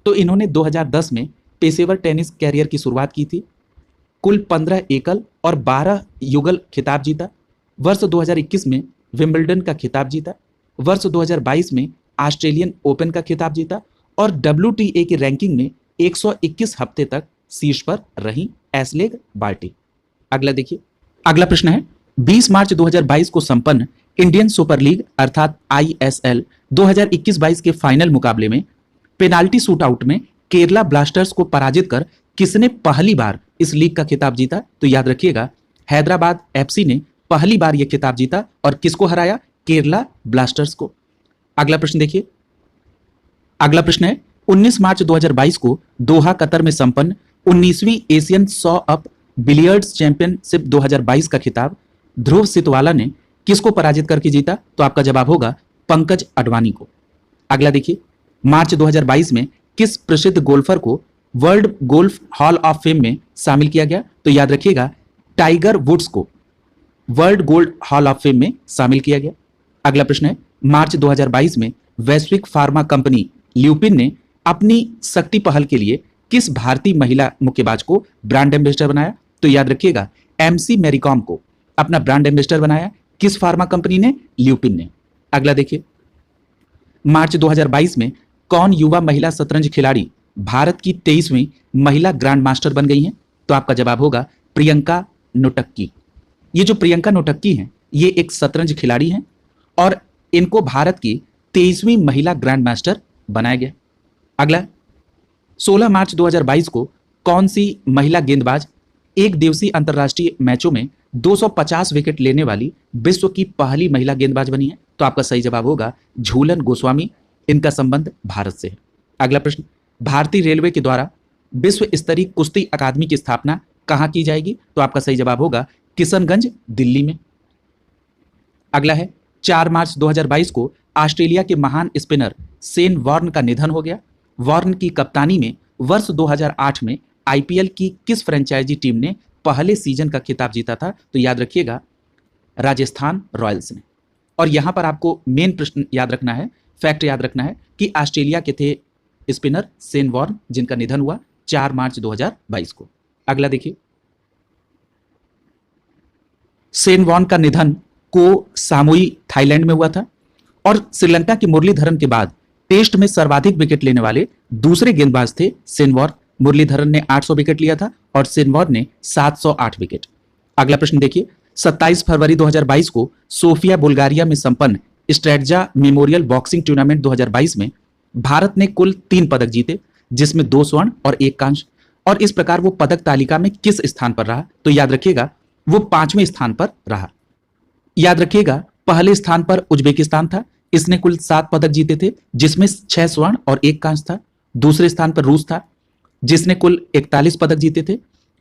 तो इन्होंने 2010 में पेशेवर टेनिस कैरियर की शुरुआत की थी। कुल 15 एकल और 12 युगल खिताब जीता। वर्ष 2021 में विंबलडन का खिताब जीता। वर्ष 2022 में ऑस्ट्रेलियन ओपन का खिताब जीता और WTA की रैंकिंग में 121 हफ्ते तक शीर्ष पर रही एशलेग बार्टी। अगला देखिए, अगला प्रश्न है, 20 मार्च 2022 को संपन्न इंडियन सुपर लीग अर्थात ISL 2021-22 के फाइनल मुकाबले में पेनाल्टी शूटआउट में केरला ब्लास्टर्स को पराजित कर किसने पहली बार इस लीग का खिताब जीता? तो याद रखिएगा हैदराबाद FC ने पहली बार यह खिताब जीता और किसको हराया? केरला ब्लास्टर्स को। अगला प्रश्न देखिए, अगला प्रश्न है, 19 मार्च 2022 को दोहा कतर में संपन्न 19वीं एशियन 100 अप बिलियर्ड्स चैंपियनशिप 2022 का खिताब ध्रुव सितवाला ने किसको पराजित करके जीता? तो आपका जवाब होगा पंकज अडवाणी को। अगला देखिए, मार्च 2022 में किस प्रसिद्ध गोल्फर को world golf hall of fame में शामिल किया गया? तो याद रखिएगा टाइगर वुड्स को world gold hall of fame में शामिल किया गया। अगला प्रश्न है, मार्च 2022 में वैश्विक फार्मा कंपनी ल्यूपिन ने अपनी शक्ति पहल के लिए किस भारतीय महिला मुक्केबाज को ब्रांड एम्बेसडर बनाया? तो याद रखिएगा MC मैरीकॉम को अपना ब्रांड एम्बेसडर बनाया किस फार्मा कंपनी ने? ल्यूपिन ने। अगला देखिए, मार्च 2022 में कौन युवा महिला शतरंज खिलाड़ी भारत की 23वीं महिला ग्रैंड मास्टर बन गई हैं? तो आपका जवाब होगा प्रियंका नोटक्की। ये जो प्रियंका नोटक्की हैं ये एक शतरंज खिलाड़ी हैं और इनको भारत की 23वीं महिला ग्रैंड मास्टर बनाया गया। अगला, 16 मार्च 2022 को कौन सी महिला गेंदबाज एक दिवसीय अंतर्राष्ट्रीय मैचों में 250 विकेट लेने वाली विश्व की पहली महिला गेंदबाज बनी है? तो आपका सही जवाब होगा झूलन गोस्वामी। इनका संबंध भारत से है। अगला प्रश्न, भारतीय रेलवे के द्वारा विश्व स्तरीय कुश्ती अकादमी की स्थापना कहां की जाएगी? तो आपका सही जवाब होगा किशनगंज, दिल्ली में। अगला है, 4 मार्च 2022 को ऑस्ट्रेलिया के महान स्पिनर शेन वॉर्न का निधन हो गया। वॉर्न की कप्तानी में वर्ष 2008 में IPL की किस फ्रेंचाइजी टीम ने पहले सीजन का खिताब जीता था? तो याद रखिएगा राजस्थान रॉयल्स ने। और यहां पर आपको मेन प्रश्न याद रखना है, फैक्ट याद रखना है कि ऑस्ट्रेलिया के थे स्पिनर शेन वॉर्न जिनका निधन हुआ 4 मार्च 2022 को। अगला देखिए, शेन वॉर्न का निधन को सामोई थाईलैंड में हुआ था और श्रीलंका की मुरलीधरन के बाद टेस्ट में सर्वाधिक विकेट लेने वाले दूसरे गेंदबाज थे शेन वॉर्न। मुरलीधरन ने 800 विकेट लिया था और शेन वॉर्न ने 708 विकेट। अगला प्रश्न देखिए, 27 फरवरी 2022 को सोफिया बुल्गारिया में संपन्न स्ट्रेटजा मेमोरियल बॉक्सिंग टूर्नामेंट 2022 में भारत ने कुल 3 पदक जीते, जिसमें 2 स्वर्ण और 1 कांस्य। और इस प्रकार वो पदक तालिका में किस स्थान पर रहा? तो याद रखिएगा वो 5वें स्थान पर रहा। याद रखिएगा पहले स्थान पर उज्बेकिस्तान था, इसने कुल 7 पदक जीते थे जिसमें 6 स्वर्ण और 1 कांस्य था। दूसरे स्थान पर रूस था जिसने कुल 41 पदक जीते थे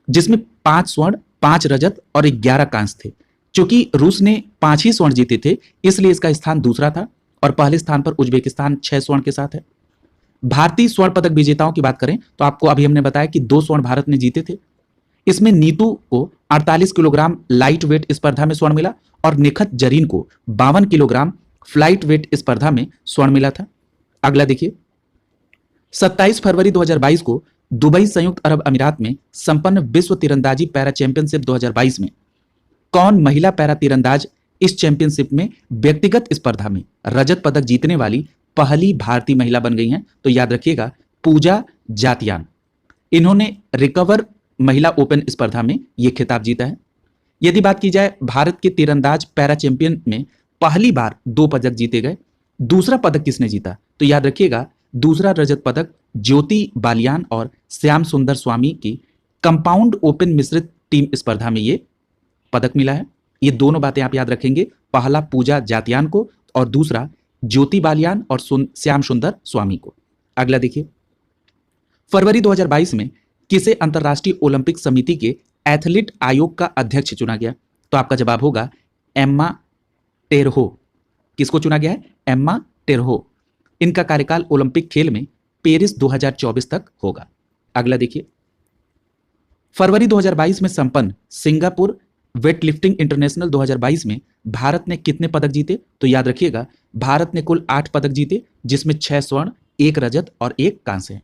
जिसमें 5 स्वर्ण, 5 रजत और 11 कांस्य थे। चूंकि रूस ने 5 ही स्वर्ण जीते थे इसलिए इसका स्थान दूसरा था और पहले स्थान पर उज्बेकिस्तान 6 स्वर्ण के साथ है। भारतीय स्वर्ण पदक विजेताओं की बात करें तो आपको अभी हमने बताया कि 2 स्वर्ण भारत ने जीते थे। इसमें नीतू को 48 किलोग्राम लाइट वेट स्पर्धा में स्वर्ण मिला और निखत जरीन को 52 किलोग्राम फ्लाइट वेट स्पर्धा में स्वर्ण मिला था। अगला देखिए, 27 फरवरी 2022 को दुबई संयुक्त अरब अमीरात में संपन्न विश्व तीरंदाजी पैरा चैंपियनशिप 2022 में कौन महिला पैरा तीरंदाज इस चैंपियनशिप में व्यक्तिगत स्पर्धा में रजत पदक जीतने वाली पहली भारतीय महिला बन गई हैं? तो याद रखिएगा पूजा जातियान। इन्होंने रिकवर महिला ओपन स्पर्धा में यह खिताब जीता है। यदि बात की जाए भारत के तीरंदाज पैरा चैंपियन में पहली बार 2 पदक जीते गए, दूसरा पदक किसने जीता? तो याद रखिएगा दूसरा रजत पदक ज्योति बालियान और श्याम सुंदर स्वामी की कंपाउंड ओपन मिश्रित टीम स्पर्धा में यह पदक मिला है। ये दोनों बातें आप याद रखेंगे, पहला पूजा जातियान को और दूसरा ज्योति बालियान और श्याम सुंदर स्वामी को। अगला देखिए, फरवरी 2022 में किसे अंतर्राष्ट्रीय ओलंपिक समिति के एथलीट आयोग का अध्यक्ष चुना गया? तो आपका जवाब होगा एम्मा टेरहो। किसको चुना गया है? एम्मा टेरहो। इनका कार्यकाल ओलंपिक खेल में पेरिस 2024 तक होगा। अगला देखिए, फरवरी 2022 में संपन्न सिंगापुर वेटलिफ्टिंग इंटरनेशनल 2022 में भारत ने कितने पदक जीते? तो याद रखिएगा भारत ने कुल 8 पदक जीते जिसमें 6 स्वर्ण, 1 रजत और 1 कांस्य है।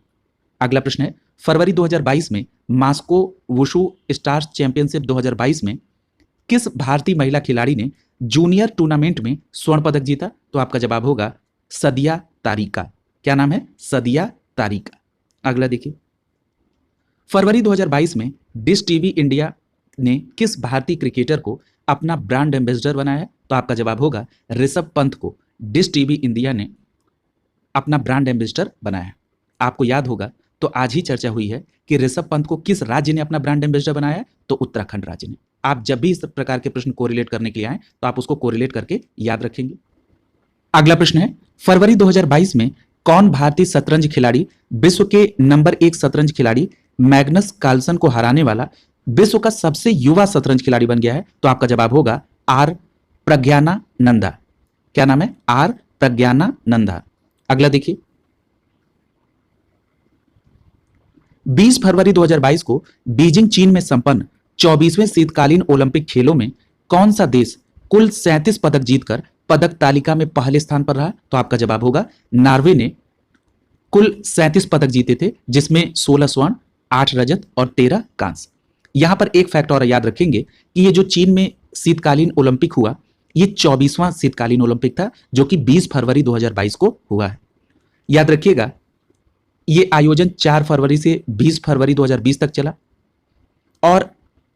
अगला प्रश्न है, फरवरी 2022 में मास्को वुशु स्टार्स चैंपियनशिप 2022 में किस भारतीय महिला खिलाड़ी ने जूनियर टूर्नामेंट में स्वर्ण पदक जीता? तो आपका जवाब होगा सदिया तारिका। क्या नाम है? सदिया तारिका। अगला देखिए, फरवरी 2022 में डिश टीवी इंडिया ने किस भारतीय क्रिकेटर को अपना ब्रांड एम्बेसडर बनाया है? तो आपका जवाब होगा ऋषभ पंत को डिश टीवी इंडिया ने अपना ब्रांड एम्बेसडर बनाया। आपको याद होगा तो आज ही चर्चा हुई है कि ऋषभ पंत को किस राज्य ने अपना ब्रांड एम्बेसडर बनाया है? तो उत्तराखंड राज्य ने। आप जब भी इस प्रकार के प्रश्न कोरिलेट करने के लिए आए तो आप उसको कोरिलेट करके याद रखेंगे। अगला प्रश्न है, फरवरी 2022 में कौन भारतीय शतरंज खिलाड़ी विश्व के नंबर 1 शतरंज खिलाड़ी मैग्नस कार्लसन को हराने वाला विश्व का सबसे युवा शतरंज खिलाड़ी बन गया है? तो आपका जवाब होगा आर प्रज्ञानानंदा। क्या नाम है? आर प्रज्ञानानंदा। अगला देखिए, 20 फरवरी 2022 को बीजिंग चीन में संपन्न 24वें शीतकालीन ओलंपिक खेलों में कौन सा देश कुल 37 पदक जीतकर पदक तालिका में पहले स्थान पर रहा? तो आपका जवाब होगा नॉर्वे ने कुल 37 पदक जीते थे जिसमें 16 स्वर्ण, 8 रजत और 13 कांस्य। यहां पर एक फैक्ट और याद रखेंगे कि ये जो चीन में शीतकालीन ओलंपिक हुआ ये 24वां शीतकालीन ओलंपिक था जो कि 20 फरवरी 2022 को हुआ है। याद रखिएगा ये आयोजन 4 फरवरी से 20 फरवरी 2020 तक चला और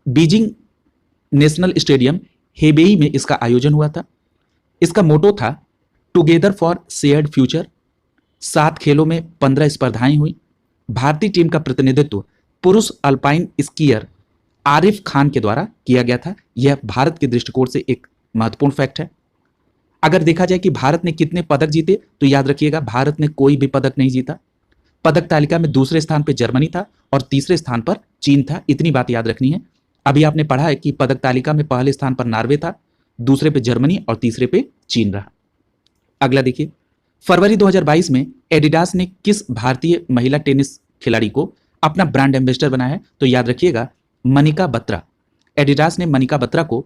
बीजिंग नेशनल स्टेडियम हेबेई में इसका आयोजन हुआ था। इसका मोटो था टुगेदर फॉर शेयर्ड फ्यूचर। 7 खेलों में 15 स्पर्धाएं हुई। भारतीय टीम का प्रतिनिधित्व पुरुष अल्पाइन स्कीयर आरिफ खान के द्वारा किया गया था। यह भारत के दृष्टिकोण से एक महत्वपूर्ण फैक्ट है। अगर देखा जाए कि भारत ने कितने पदक जीते तो याद रखिएगा भारत ने कोई भी पदक नहीं जीता। पदक तालिका में दूसरे स्थान पर जर्मनी था और तीसरे स्थान पर चीन था। इतनी बात याद रखनी है। अभी आपने पढ़ा है कि पदक तालिका में पहले स्थान पर नॉर्वे था, दूसरे पे जर्मनी और तीसरे पे चीन रहा। अगला देखिए, फरवरी 2022 में एडिडास ने किस भारतीय महिला टेनिस खिलाड़ी को अपना ब्रांड एम्बेसडर बनाया है? तो याद रखिएगा मनिका बत्रा। एडिडास ने मनिका बत्रा को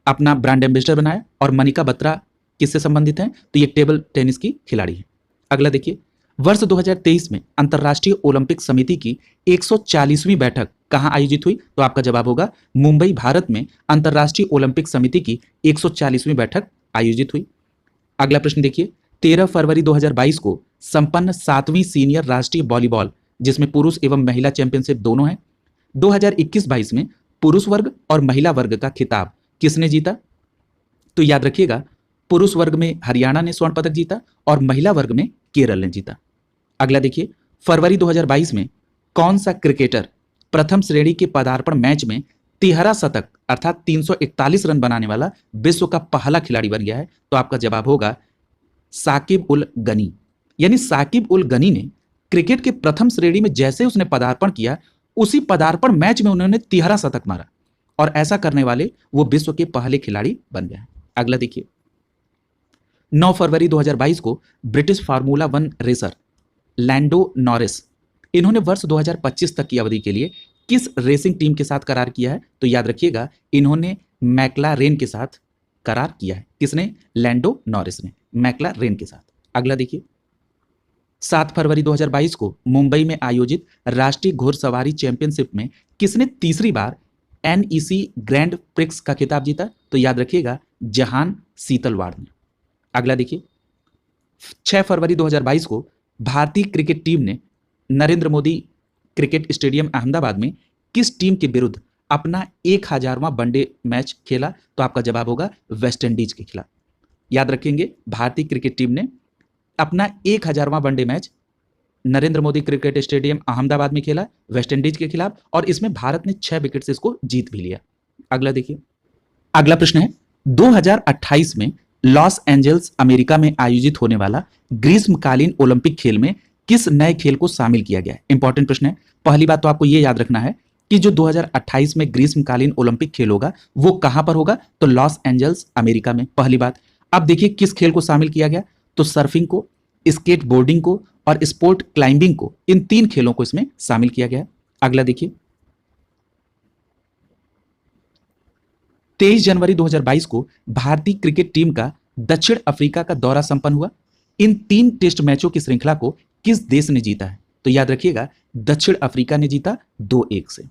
अपना ब्रांड एम्बेसडर बनाया और मनिका बत्रा किससे संबंधित है? तो ये टेबल टेनिस की खिलाड़ी है। अगला देखिए, वर्ष 2023 में अंतर्राष्ट्रीय ओलंपिक समिति की 140वीं बैठक कहां आयोजित हुई? तो आपका जवाब होगा मुंबई, भारत में अंतर्राष्ट्रीय ओलंपिक समिति की 140वीं बैठक आयोजित हुई। अगला प्रश्न देखिए, 13 फरवरी 2022 को संपन्न 7वीं सीनियर राष्ट्रीय वॉलीबॉल जिसमें पुरुष एवं महिला चैंपियनशिप दोनों है 2021-22 में पुरुष वर्ग और महिला वर्ग का खिताब किसने जीता? तो याद रखिएगा पुरुष वर्ग में हरियाणा ने स्वर्ण पदक जीता और महिला वर्ग में केरल ने जीता। अगला देखिए, फरवरी 2022 में कौन सा क्रिकेटर प्रथम श्रेणी के पदार्पण मैच में 13 शतक अर्थात 341 रन बनाने वाला विश्व का पहला खिलाड़ी बन गया है? तो आपका जवाब होगा साकिब उल गनी। यानी साकिब उल गनी ने क्रिकेट के प्रथम श्रेणी में जैसे उसने पदार्पण किया, उसी पदार्पण मैच में उन्होंने 13 शतक मारा और ऐसा करने वाले वो विश्व के पहले खिलाड़ी बन गए। अगला देखिए, 9 फरवरी 2022 को British formula 1 racer Lando Norris, इन्होंने वर्ष 2025 तक की अवधि के लिए किस रेसिंग टीम के साथ करार किया है? तो याद रखिएगा, इन्होंने मैक्लारेन के साथ करार किया है। किसने? लैंडो नॉरिस ने मैक्लारेन के साथ। अगला देखिए, 7 फरवरी 2022 को मुंबई में आयोजित राष्ट्रीय घुड़सवारी चैंपियनशिप में किसने तीसरी बार NEC ग्रैंड प्रिक्स का खिताब जीता? तो याद रखिएगा, जहान सीतलवाड़ ने। अगला देखिए, 6 फरवरी 2022 को भारतीय क्रिकेट टीम ने नरेंद्र मोदी क्रिकेट स्टेडियम अहमदाबाद में किस टीम के विरुद्ध अपना 1000वां वनडे मैच खेला? तो आपका जवाब होगा वेस्ट इंडीज के खिलाफ। याद रखेंगे, भारतीय क्रिकेट टीम ने अपना 1000वां one day match Narendra Modi cricket stadium Ahmedabad में खेला वेस्ट इंडीज के खिलाफ, और इसमें भारत ने 6 विकेट से इसको जीत भी लिया। अगला देखिए, अगला प्रश्न है, 2028 में लॉस एंजल्स अमेरिका में आयोजित होने वाला ग्रीष्मकालीन ओलंपिक खेल में किस नए खेल को शामिल किया गया है? इंपॉर्टेंट प्रश्न है। पहली बात तो आपको यह याद रखना है कि जो 2028 में ग्रीष्मकालीन ओलंपिक खेल होगा वो कहां पर होगा? तो लॉस एंजल्स अमेरिका में, पहली बात। अब देखिए किस खेल को शामिल किया गया, तो सर्फिंग को, स्केट बोर्डिंग को और स्पोर्ट क्लाइंबिंग को, इन 3 खेलों को इसमें शामिल किया गया। अगला देखिए, 23 जनवरी 2022 को भारतीय क्रिकेट टीम का दक्षिण अफ्रीका का दौरा संपन्न हुआ। इन 3 टेस्ट मैचों की श्रृंखला को किस देश ने जीता है? तो याद रखिएगा, दक्षिण अफ्रीका ने जीता 2-1 से।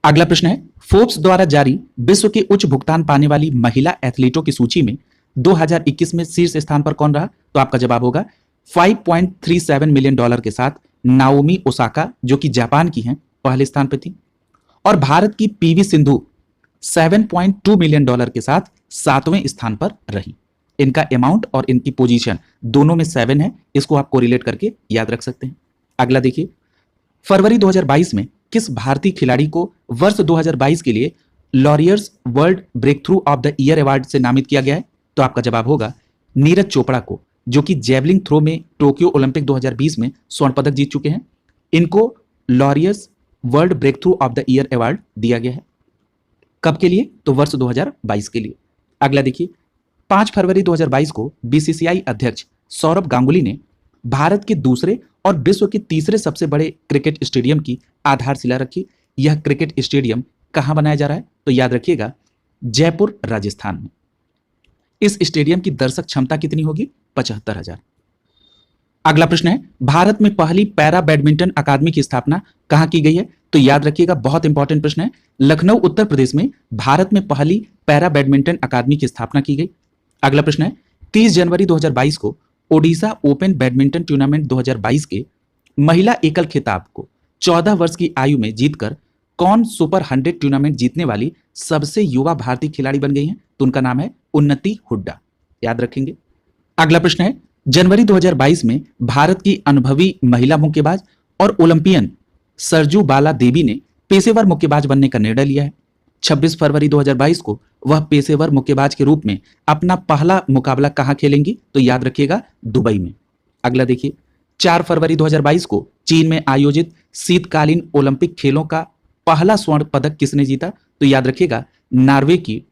अगला प्रश्न है, फोर्ब्स द्वारा जारी विश्व के उच्च भुगतान पाने वाली महिला एथलीटों की सूची में 2021 में शीर्ष स्थान पर कौन रहा? तो आपका जवाब होगा $5.37 मिलियन के साथ नाओमी ओसाका, जो कि जापान की हैं, पहले स्थान पर थी। और भारत की पीवी सिंधु $7.2 मिलियन के साथ 7वें स्थान पर रही। इनका अमाउंट और इनकी पोजीशन दोनों में 7 है, इसको आप कोरिलेट करके याद रख सकते हैं। अगला देखिए, फरवरी 2022 में किस भारतीय खिलाड़ी को वर्ष 2022 के लिए Laureus world breakthrough of the year award से नामित किया गया है? तो आपका जवाब होगा नीरज चोपड़ा को, जो कि जेवलिन थ्रो में टोक्यो ओलंपिक 2020 में स्वर्ण पदक जीत चुके हैं। इनको Laureus world breakthrough of the year award दिया गया है। कब के लिए? तो वर्ष 2022 के लिए। अगला देखिए, 5 फरवरी 2022 को BCCI अध्यक्ष सौरभ गांगुली ने भारत के दूसरे और विश्व के तीसरे सबसे बड़े क्रिकेट स्टेडियम की आधारशिला रखी। यह क्रिकेट स्टेडियम कहां बनाया जा रहा है? तो याद रखिएगा, जयपुर, राजस्थान में। इस स्टेडियम की दर्शक क्षमता कितनी होगी? 75,000। अगला प्रश्न है, भारत में पहली पैरा बैडमिंटन अकादमी की स्थापना कहां की गई है? तो याद रखिएगा, बहुत इंपॉर्टेंट प्रश्न है। लखनऊ, उत्तर प्रदेश में भारत में पहली पैरा बैडमिंटन अकादमी की स्थापना की गई। अगला प्रश्न है, 30 जनवरी 2022 को ओडिशा ओपन बैडमिंटन टूर्नामेंट 2022 के महिला एकल खिताब को 14 वर्ष की आयु में जीतकर कौन सुपर 100 टूर्नामेंट जीतने वाली सबसे युवा भारतीय खिलाड़ी बन गई हैं? तो उनका नाम है उन्नति हुड्डा, याद रखेंगे। अगला प्रश्न है, जनवरी 2022 में भारत की अनुभवी महिला मुक्केबाज और ओलंपियन सरजू बाला देवी ने पेशेवर मुक्केबाज बनने का निर्णय लिया है। 26 फरवरी 2022 को वह पेशेवर मुक्केबाज के रूप में अपना पहला मुकाबला कहां खेलेंगी? तो याद रखिएगा, दुबई में। अगला देखिए, 4 फरवरी 2022 को चीन में आयोजित शीतकालीन ओलंपिक खेलों का पहला स्वर्ण पदक किसने जीता? तो याद रखिएगा, नॉर्वे की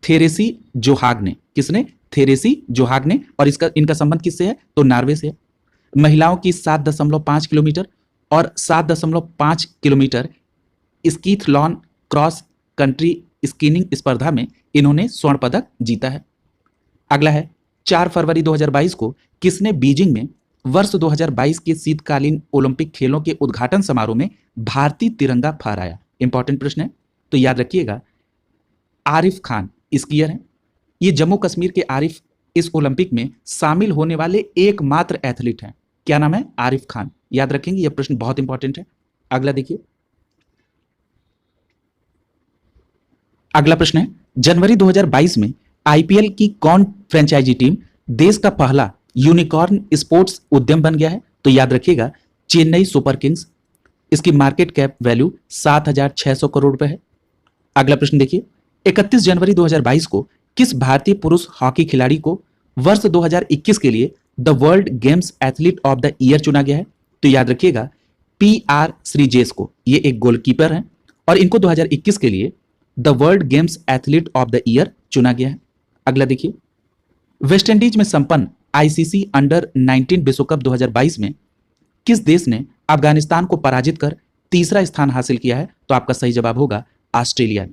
थेरेसी जोहाग ने। किसने? थेरेसी जोहाग ने। और इनका संबंध किससे है? तो नॉर्वे से है। महिलाओं की 7.5 किलोमीटर और 7.5 किलोमीटर स्कीथलॉन क्रॉस कंट्री स्कीनिंग स्पर्धा में इन्होंने स्वर्ण पदक जीता है। अगला है, 4 फरवरी 2022 को किसने बीजिंग में वर्ष 2022 के शीतकालीन ओलंपिक खेलों के उद्घाटन समारोह में भारतीय तिरंगा फहराया? इंपॉर्टेंट प्रश्न है, तो याद रखिएगा, आरिफ खान स्कीयर हैं। ये जम्मू कश्मीर के आरिफ इस ओलंपिक में शामिल होने वाले एकमात्र एथलीट हैं। क्या नाम है? आरिफ खान, याद रखेंगे, यह प्रश्न बहुत इंपॉर्टेंट है। अगला देखिए, अगला प्रश्न है, जनवरी 2022 में IPL की कौन फ्रेंचाइजी टीम देश का पहला यूनिकॉर्न स्पोर्ट्स उद्यम बन गया है? तो याद रखिएगा, चेन्नई सुपर किंग्स। इसकी मार्केट कैप वैल्यू 7,600 करोड़ रुपए है। अगला प्रश्न देखिए, 31 जनवरी 2022 को किस भारतीय पुरुष हॉकी खिलाड़ी को वर्ष 2021 के लिए the world games athlete of the year चुना गया है? तो याद रखिएगा PR श्रीजेश को। ये एक गोलकीपर हैं और इनको 2021 के लिए the world games athlete of the year चुना गया है। अगला देखिए, वेस्ट इंडीज में संपन्न ICC अंडर 19 विश्व कप 2022 में किस देश ने अफगानिस्तान को पराजित कर तीसरा स्थान हासिल किया है? तो आपका सही जवाब होगा ऑस्ट्रेलिया।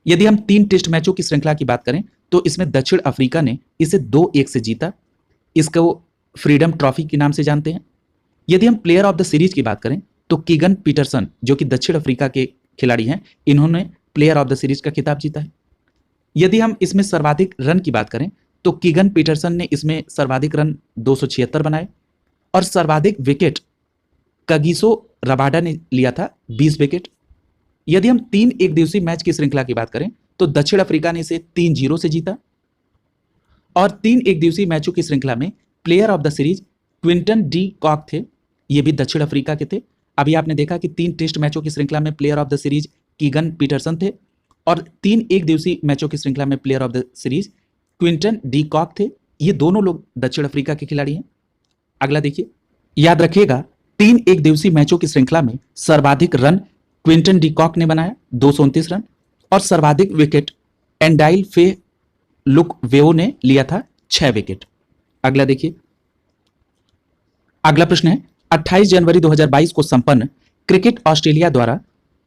यदि हम 3 टेस्ट मैचों की श्रृंखला की बात करें तो इसमें दक्षिण अफ्रीका ने इसे 2-1 से जीता। इसको फ्रीडम ट्रॉफी के नाम से जानते हैं। यदि हम प्लेयर ऑफ द सीरीज की बात करें तो कीगन पीटरसन, जो कि दक्षिण अफ्रीका के खिलाड़ी हैं, इन्होंने प्लेयर ऑफ द सीरीज का खिताब जीता है। यदि हम इसमें सर्वाधिक रन की बात करें तो कीगन पीटरसन ने इसमें सर्वाधिक रन 276 बनाए और सर्वाधिक विकेट कगिसो रबाडा ने लिया था 20 विकेट। यदि हम 3 एक दिवसीय मैच की श्रृंखला की बात करें तो दक्षिण अफ्रीका ने इसे 3-0 से जीता और 3 एक दिवसीय मैचों की श्रृंखला में player of the series Quinton de Kock थे। ये भी दक्षिण अफ्रीका के थे। अभी आपने देखा कि 3 टेस्ट मैचों की श्रृंखला में player of the series Keegan Petersen थे और 3 एक दिवसीय मैचों की श्रृंखला में player of the series Quinton de Kock थे। ये दोनों लोग दक्षिण अफ्रीका के खिलाड़ी हैं। अगला देखिए, याद रखिएगा 3 एक दिवसीय मैचों की श्रृंखला में सर्वाधिक रन क्विंटन डी कॉक ने बनाया 229 रन और सर्वाधिक विकेट एंडाइल फे लुक वेओ ने लिया था 6 विकेट। अगला देखिए, अगला प्रश्न है 28 जनवरी 2022 को संपन्न क्रिकेट ऑस्ट्रेलिया द्वारा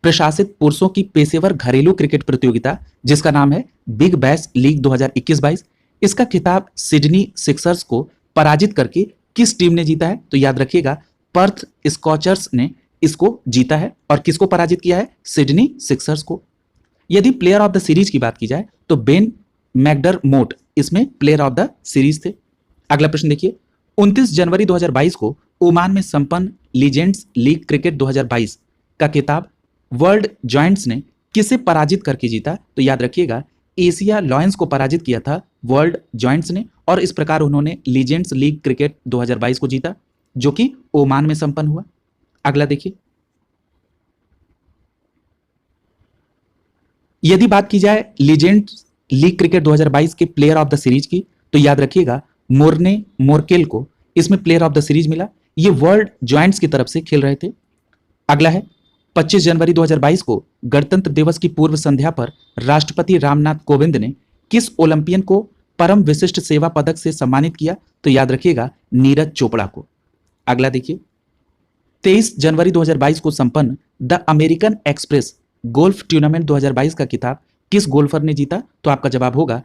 प्रशासित पुरुषों की पेशेवर घरेलू क्रिकेट प्रतियोगिता जिसका नाम है बिग बैश लीग 2021-22, इसका खिताब सिडनी सिक्सर्स को पराजित करके किस टीम ने जीता है? तो याद रखिएगा पर्थ स्कॉचर्स ने इसको जीता है और किसको पराजित किया है? सिडनी सिक्सर्स को। यदि प्लेयर ऑफ द सीरीज की बात की जाए तो बेन मैकडरमोट इसमें प्लेयर ऑफ द सीरीज थे। अगला प्रश्न देखिए, 29 जनवरी 2022 को ओमान में संपन्न लीजेंड्स लीग क्रिकेट 2022 का खिताब वर्ल्ड जॉइंट्स ने किसे पराजित करके जीता? तो याद रखिएगा एशिया लॉयंस को पराजित किया था वर्ल्ड जॉइंट्स ने और इस प्रकार उन्होंने लीजेंड्स लीग क्रिकेट 2022 को जीता जो कि ओमान में संपन्न हुआ। अगला देखिए, यदि बात की जाए लीजेंड्स लीग क्रिकेट 2022 के प्लेयर ऑफ द सीरीज की तो याद रखिएगा मोर्ने मोर्केल को इसमें प्लेयर ऑफ द सीरीज मिला। ये वर्ल्ड जॉइंट्स की तरफ से खेल रहे थे। अगला है 25 जनवरी 2022 को गणतंत्र दिवस की पूर्व संध्या पर राष्ट्रपति रामनाथ कोविंद ने किस ओलंपियन को परम विशिष्ट सेवा पदक से सम्मानित किया? तो याद रखिएगा नीरज चोपड़ा को। अगला देखिए, 23 जनवरी 2022 को संपन्न the American express golf tournament 2022 का खिताब किस गोल्फर ने जीता? तो आपका जवाब होगा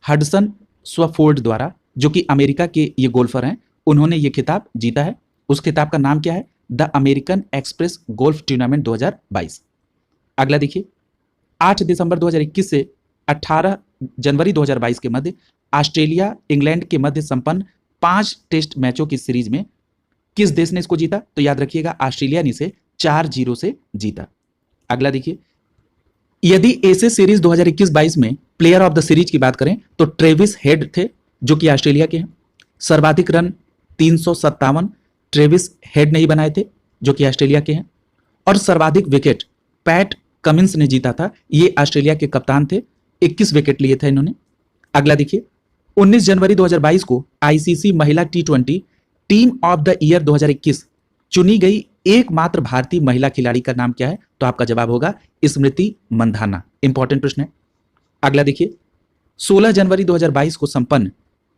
हडसन स्वफोर्ड द्वारा, जो कि अमेरिका के ये गोल्फर हैं, उन्होंने ये खिताब जीता है। उस खिताब का नाम क्या है? The American express golf tournament 2022। अगला देखिए, 8 दिसंबर 2021 से 18 जनवरी 2022 के मध्य ऑस्ट्रेलिया इंग्लैंड के मध्य संपन्न 5 टेस्ट मैचों की सीरीज में किस देश ने इसको जीता? तो याद रखिएगा ऑस्ट्रेलिया ने इसे 4-0 से जीता। अगला देखिए, यदि एशिया सीरीज 2021-22 में प्लेयर ऑफ द सीरीज की बात करें तो ट्रेविस हेड थे जो कि ऑस्ट्रेलिया के हैं। सर्वाधिक रन 357 ट्रेविस हेड ने ही बनाए थे जो कि ऑस्ट्रेलिया के हैं और सर्वाधिक विकेट पैट कमिंस ने जीता था। ये ऑस्ट्रेलिया के कप्तान थे, 21 विकेट लिए थे इन्होंने। अगला देखिए, 19 जनवरी 2022 को ICC महिला T20 team of the year 2021 चुनी गई एकमात्र भारतीय महिला खिलाड़ी का नाम क्या है? तो आपका जवाब होगा स्मृति मंधाना। इंपॉर्टेंट प्रश्न है। अगला देखिए, 16 जनवरी 2022 को संपन्न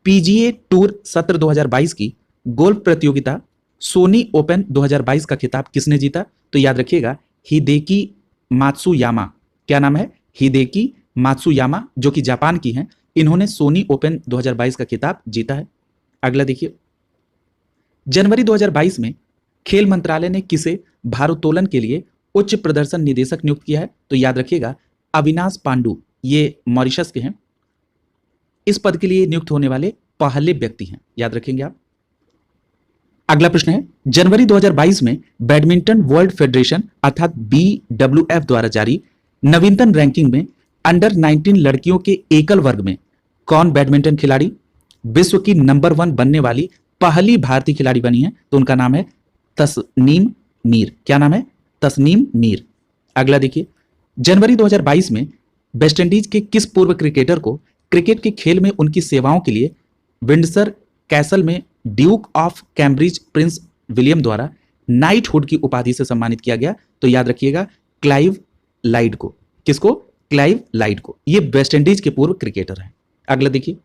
PGA टूर सत्र 2022 की गोल्फ प्रतियोगिता सोनी ओपन 2022 का खिताब किसने जीता? तो याद रखिएगा हिदेकी मात्सुयामा। क्या नाम है? हिदेकी मात्सुयामा, जो कि जापान की हैं। इन्होंने सोनी ओपन 2022 का खिताब जीता है। अगला देखिए, जनवरी 2022 में खेल मंत्रालय ने किसे भारोत्तोलन के लिए उच्च प्रदर्शन निदेशक नियुक्त किया है? तो याद रखिएगा अविनाश पांडु, ये मॉरिशस के हैं। इस पद के लिए नियुक्त होने वाले पहले व्यक्ति हैं, याद रखेंगे आप। अगला प्रश्न है, जनवरी 2022 में बैडमिंटन वर्ल्ड फेडरेशन अर्थात BWF द्वारा जारी नवीनतम रैंकिंग में अंडर 19 लड़कियों के एकल वर्ग में कौन बैडमिंटन खिलाड़ी विश्व की नंबर 1 बनने वाली पहली भारतीय खिलाड़ी बनी है? तो उनका नाम है तस्नीम मीर। क्या नाम है? तस्नीम मीर। अगला देखिए, जनवरी 2022 में वेस्टइंडीज के किस पूर्व क्रिकेटर को क्रिकेट के खेल में उनकी सेवाओं के लिए विंडसर कैसल में Duke of Cambridge Prince William द्वारा नाइटहुड की उपाधि से सम्मानित किया गया? तो याद रखिएगा, क्लाइव लाइड को। किसको? क्लाइव लाइड को। ये वेस्टइंडीज के पूर्व क्रिकेटर हैं। अगला देखिए,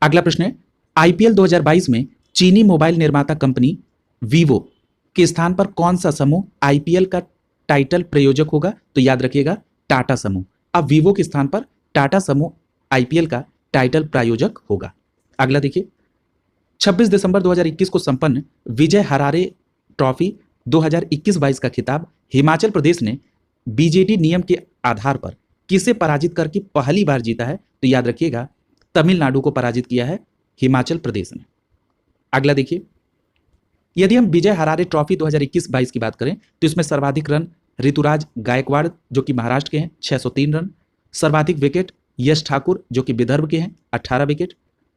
अगला प्रश्न है, आईपीएल 2022 में चीनी मोबाइल निर्माता कंपनी वीवो के स्थान पर कौन सा समूह आईपीएल का टाइटल प्रायोजक होगा? तो याद रखिएगा, टाटा समूह। अब वीवो के स्थान पर टाटा समूह आईपीएल का टाइटल प्रायोजक होगा। अगला देखिए, 26 दिसंबर 2021 को संपन्न विजय हरारे ट्रॉफी 2021-22 का खिताब हिमाचल प्रदेश ने बीजेटी नियम के आधार पर किसे पराजित करके पहली बार जीता है? तो याद रखिएगा, तमिलनाडु को पराजित किया है हिमाचल प्रदेश ने। अगला देखिए, यदि हम विजय हरारे ट्रॉफी 2021-22 की बात करें तो इसमें सर्वाधिक रन ऋतुराज गायकवाड़ जो कि महाराष्ट्र के हैं 603 रन, सर्वाधिक विकेट यश ठाकुर जो कि विदर्भ के हैं 18 विकेट,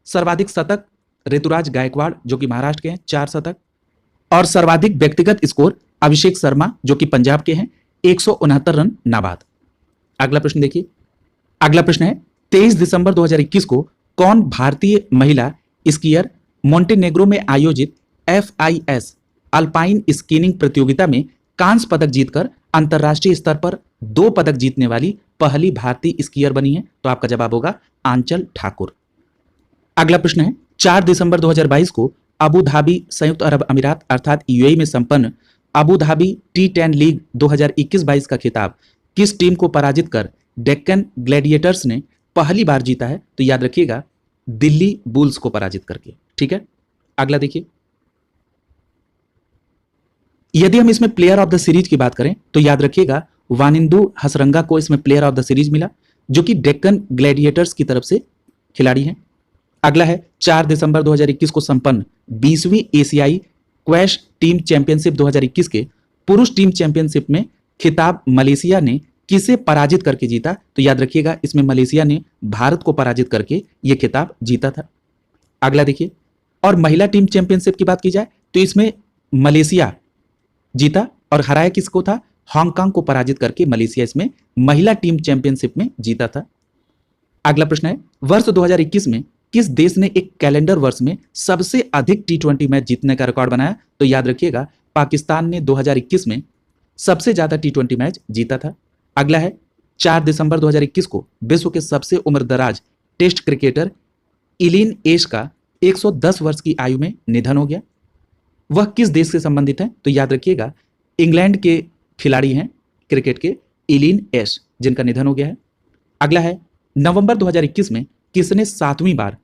सर्वाधिक शतक ऋतुराज गायकवाड़ जो कि महाराष्ट्र के हैं 4 शतक, और सर्वाधिक व्यक्तिगत स्कोर अभिषेक शर्मा जो कि पंजाब के हैं 169 रन नाबाद। अगला प्रश्न देखिए, अगला प्रश्न है, 23 दिसंबर 2021 को कौन भारतीय महिला स्कीयर मोंटेनेग्रो में आयोजित FIS अल्पाइन स्कीइंग प्रतियोगिता में कांस्य पदक जीतकर अंतरराष्ट्रीय स्तर पर 2 पदक जीतने वाली पहली भारतीय स्कीयर बनी है? तो आपका जवाब होगा आंचल ठाकुर। अगला प्रश्न है, 4 दिसंबर 2022 को अबू धाबी संयुक्त अरब अमीरात अर्थात यूएई में संपन्न अबू धाबी T10 लीग 2021-22 का खिताब किस टीम को पराजित कर डेक्कन ग्लैडिएटर्स ने पहली बार जीता है? तो याद रखिएगा, दिल्ली बुल्स को पराजित करके। ठीक है, अगला देखिए, यदि हम इसमें प्लेयर ऑफ द सीरीज की बात करें तो याद रखिएगा, वानिंदु हसरंगा को इसमें प्लेयर ऑफ द सीरीज मिला जो कि डेक्कन ग्लैडिएटर्स की तरफ से खिलाड़ी हैं। अगला है, 4 दिसंबर 2021 को संपन्न 20वीं एशियाई क्वैश टीम चैंपियनशिप 2021 के पुरुष टीम चैंपियनशिप में खिताब मलेशिया ने किसे पराजित करके जीता? तो याद रखिएगा, इसमें मलेशिया ने भारत को पराजित करके यह खिताब जीता था। अगला देखिए, और महिला टीम चैंपियनशिप की बात की जाए तो इसमें मलेशिया जीता और हराया किसको था? हांगकांग को पराजित करके मलेशिया इसमें महिला टीम चैंपियनशिप में जीता था। अगला प्रश्न है, वर्ष 2021 में किस देश ने एक कैलेंडर वर्ष में सबसे अधिक T20 मैच जीतने का रिकॉर्ड बनाया? तो याद रखिएगा, पाकिस्तान ने 2021 में सबसे ज्यादा T20 मैच जीता था। अगला है, 4 दिसंबर 2021 को विश्व के सबसे उम्रदराज टेस्ट क्रिकेटर इलिन एश का 110 वर्ष की आयु में निधन हो गया। वह किस देश से संबंधित है? तो याद रखिएगा, इंग्लैंड के खिलाड़ी हैं क्रिकेट के इलिन एश, जिनका निधन हो गया है। अगला है, नवंबर 2021 में किसने 7वीं बार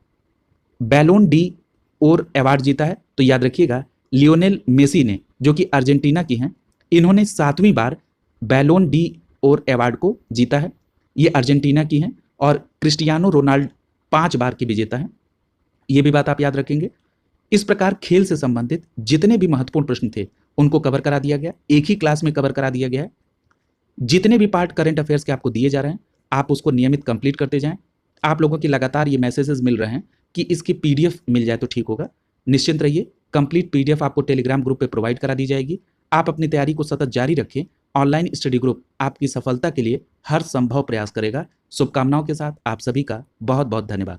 बैलोन डी ओर अवार्ड जीता है? तो याद रखिएगा, लियोनेल मेसी ने, जो कि अर्जेंटीना की हैं, इन्होंने 7वीं बार बैलोन डी ओर अवार्ड को जीता है। ये अर्जेंटीना की हैं और क्रिस्टियानो रोनाल्डो 5 बार के विजेता हैं। ये भी बात आप याद रखेंगे। इस प्रकार खेल से संबंधित जितने भी महत्वपूर्ण प्रश्न थे उनको कवर करा दिया गया, एक ही क्लास में कवर करा दिया गया है। जितने भी पार्ट करंट अफेयर्स के आपको दिए जा रहे हैं, आप उसको नियमित कंप्लीट करते जाएं। आप लोगों की लगातार ये मैसेजेस मिल रहे हैं कि इसकी PDF मिल जाए तो ठीक होगा। निश्चिंत रहिए, कंप्लीट PDF आपको टेलीग्राम ग्रुप पे प्रोवाइड करा दी जाएगी। आप अपनी तैयारी को सतत जारी रखें। ऑनलाइन स्टडी ग्रुप आपकी सफलता के लिए हर संभव प्रयास करेगा। शुभकामनाओं के साथ आप सभी का बहुत बहुत धन्यवाद।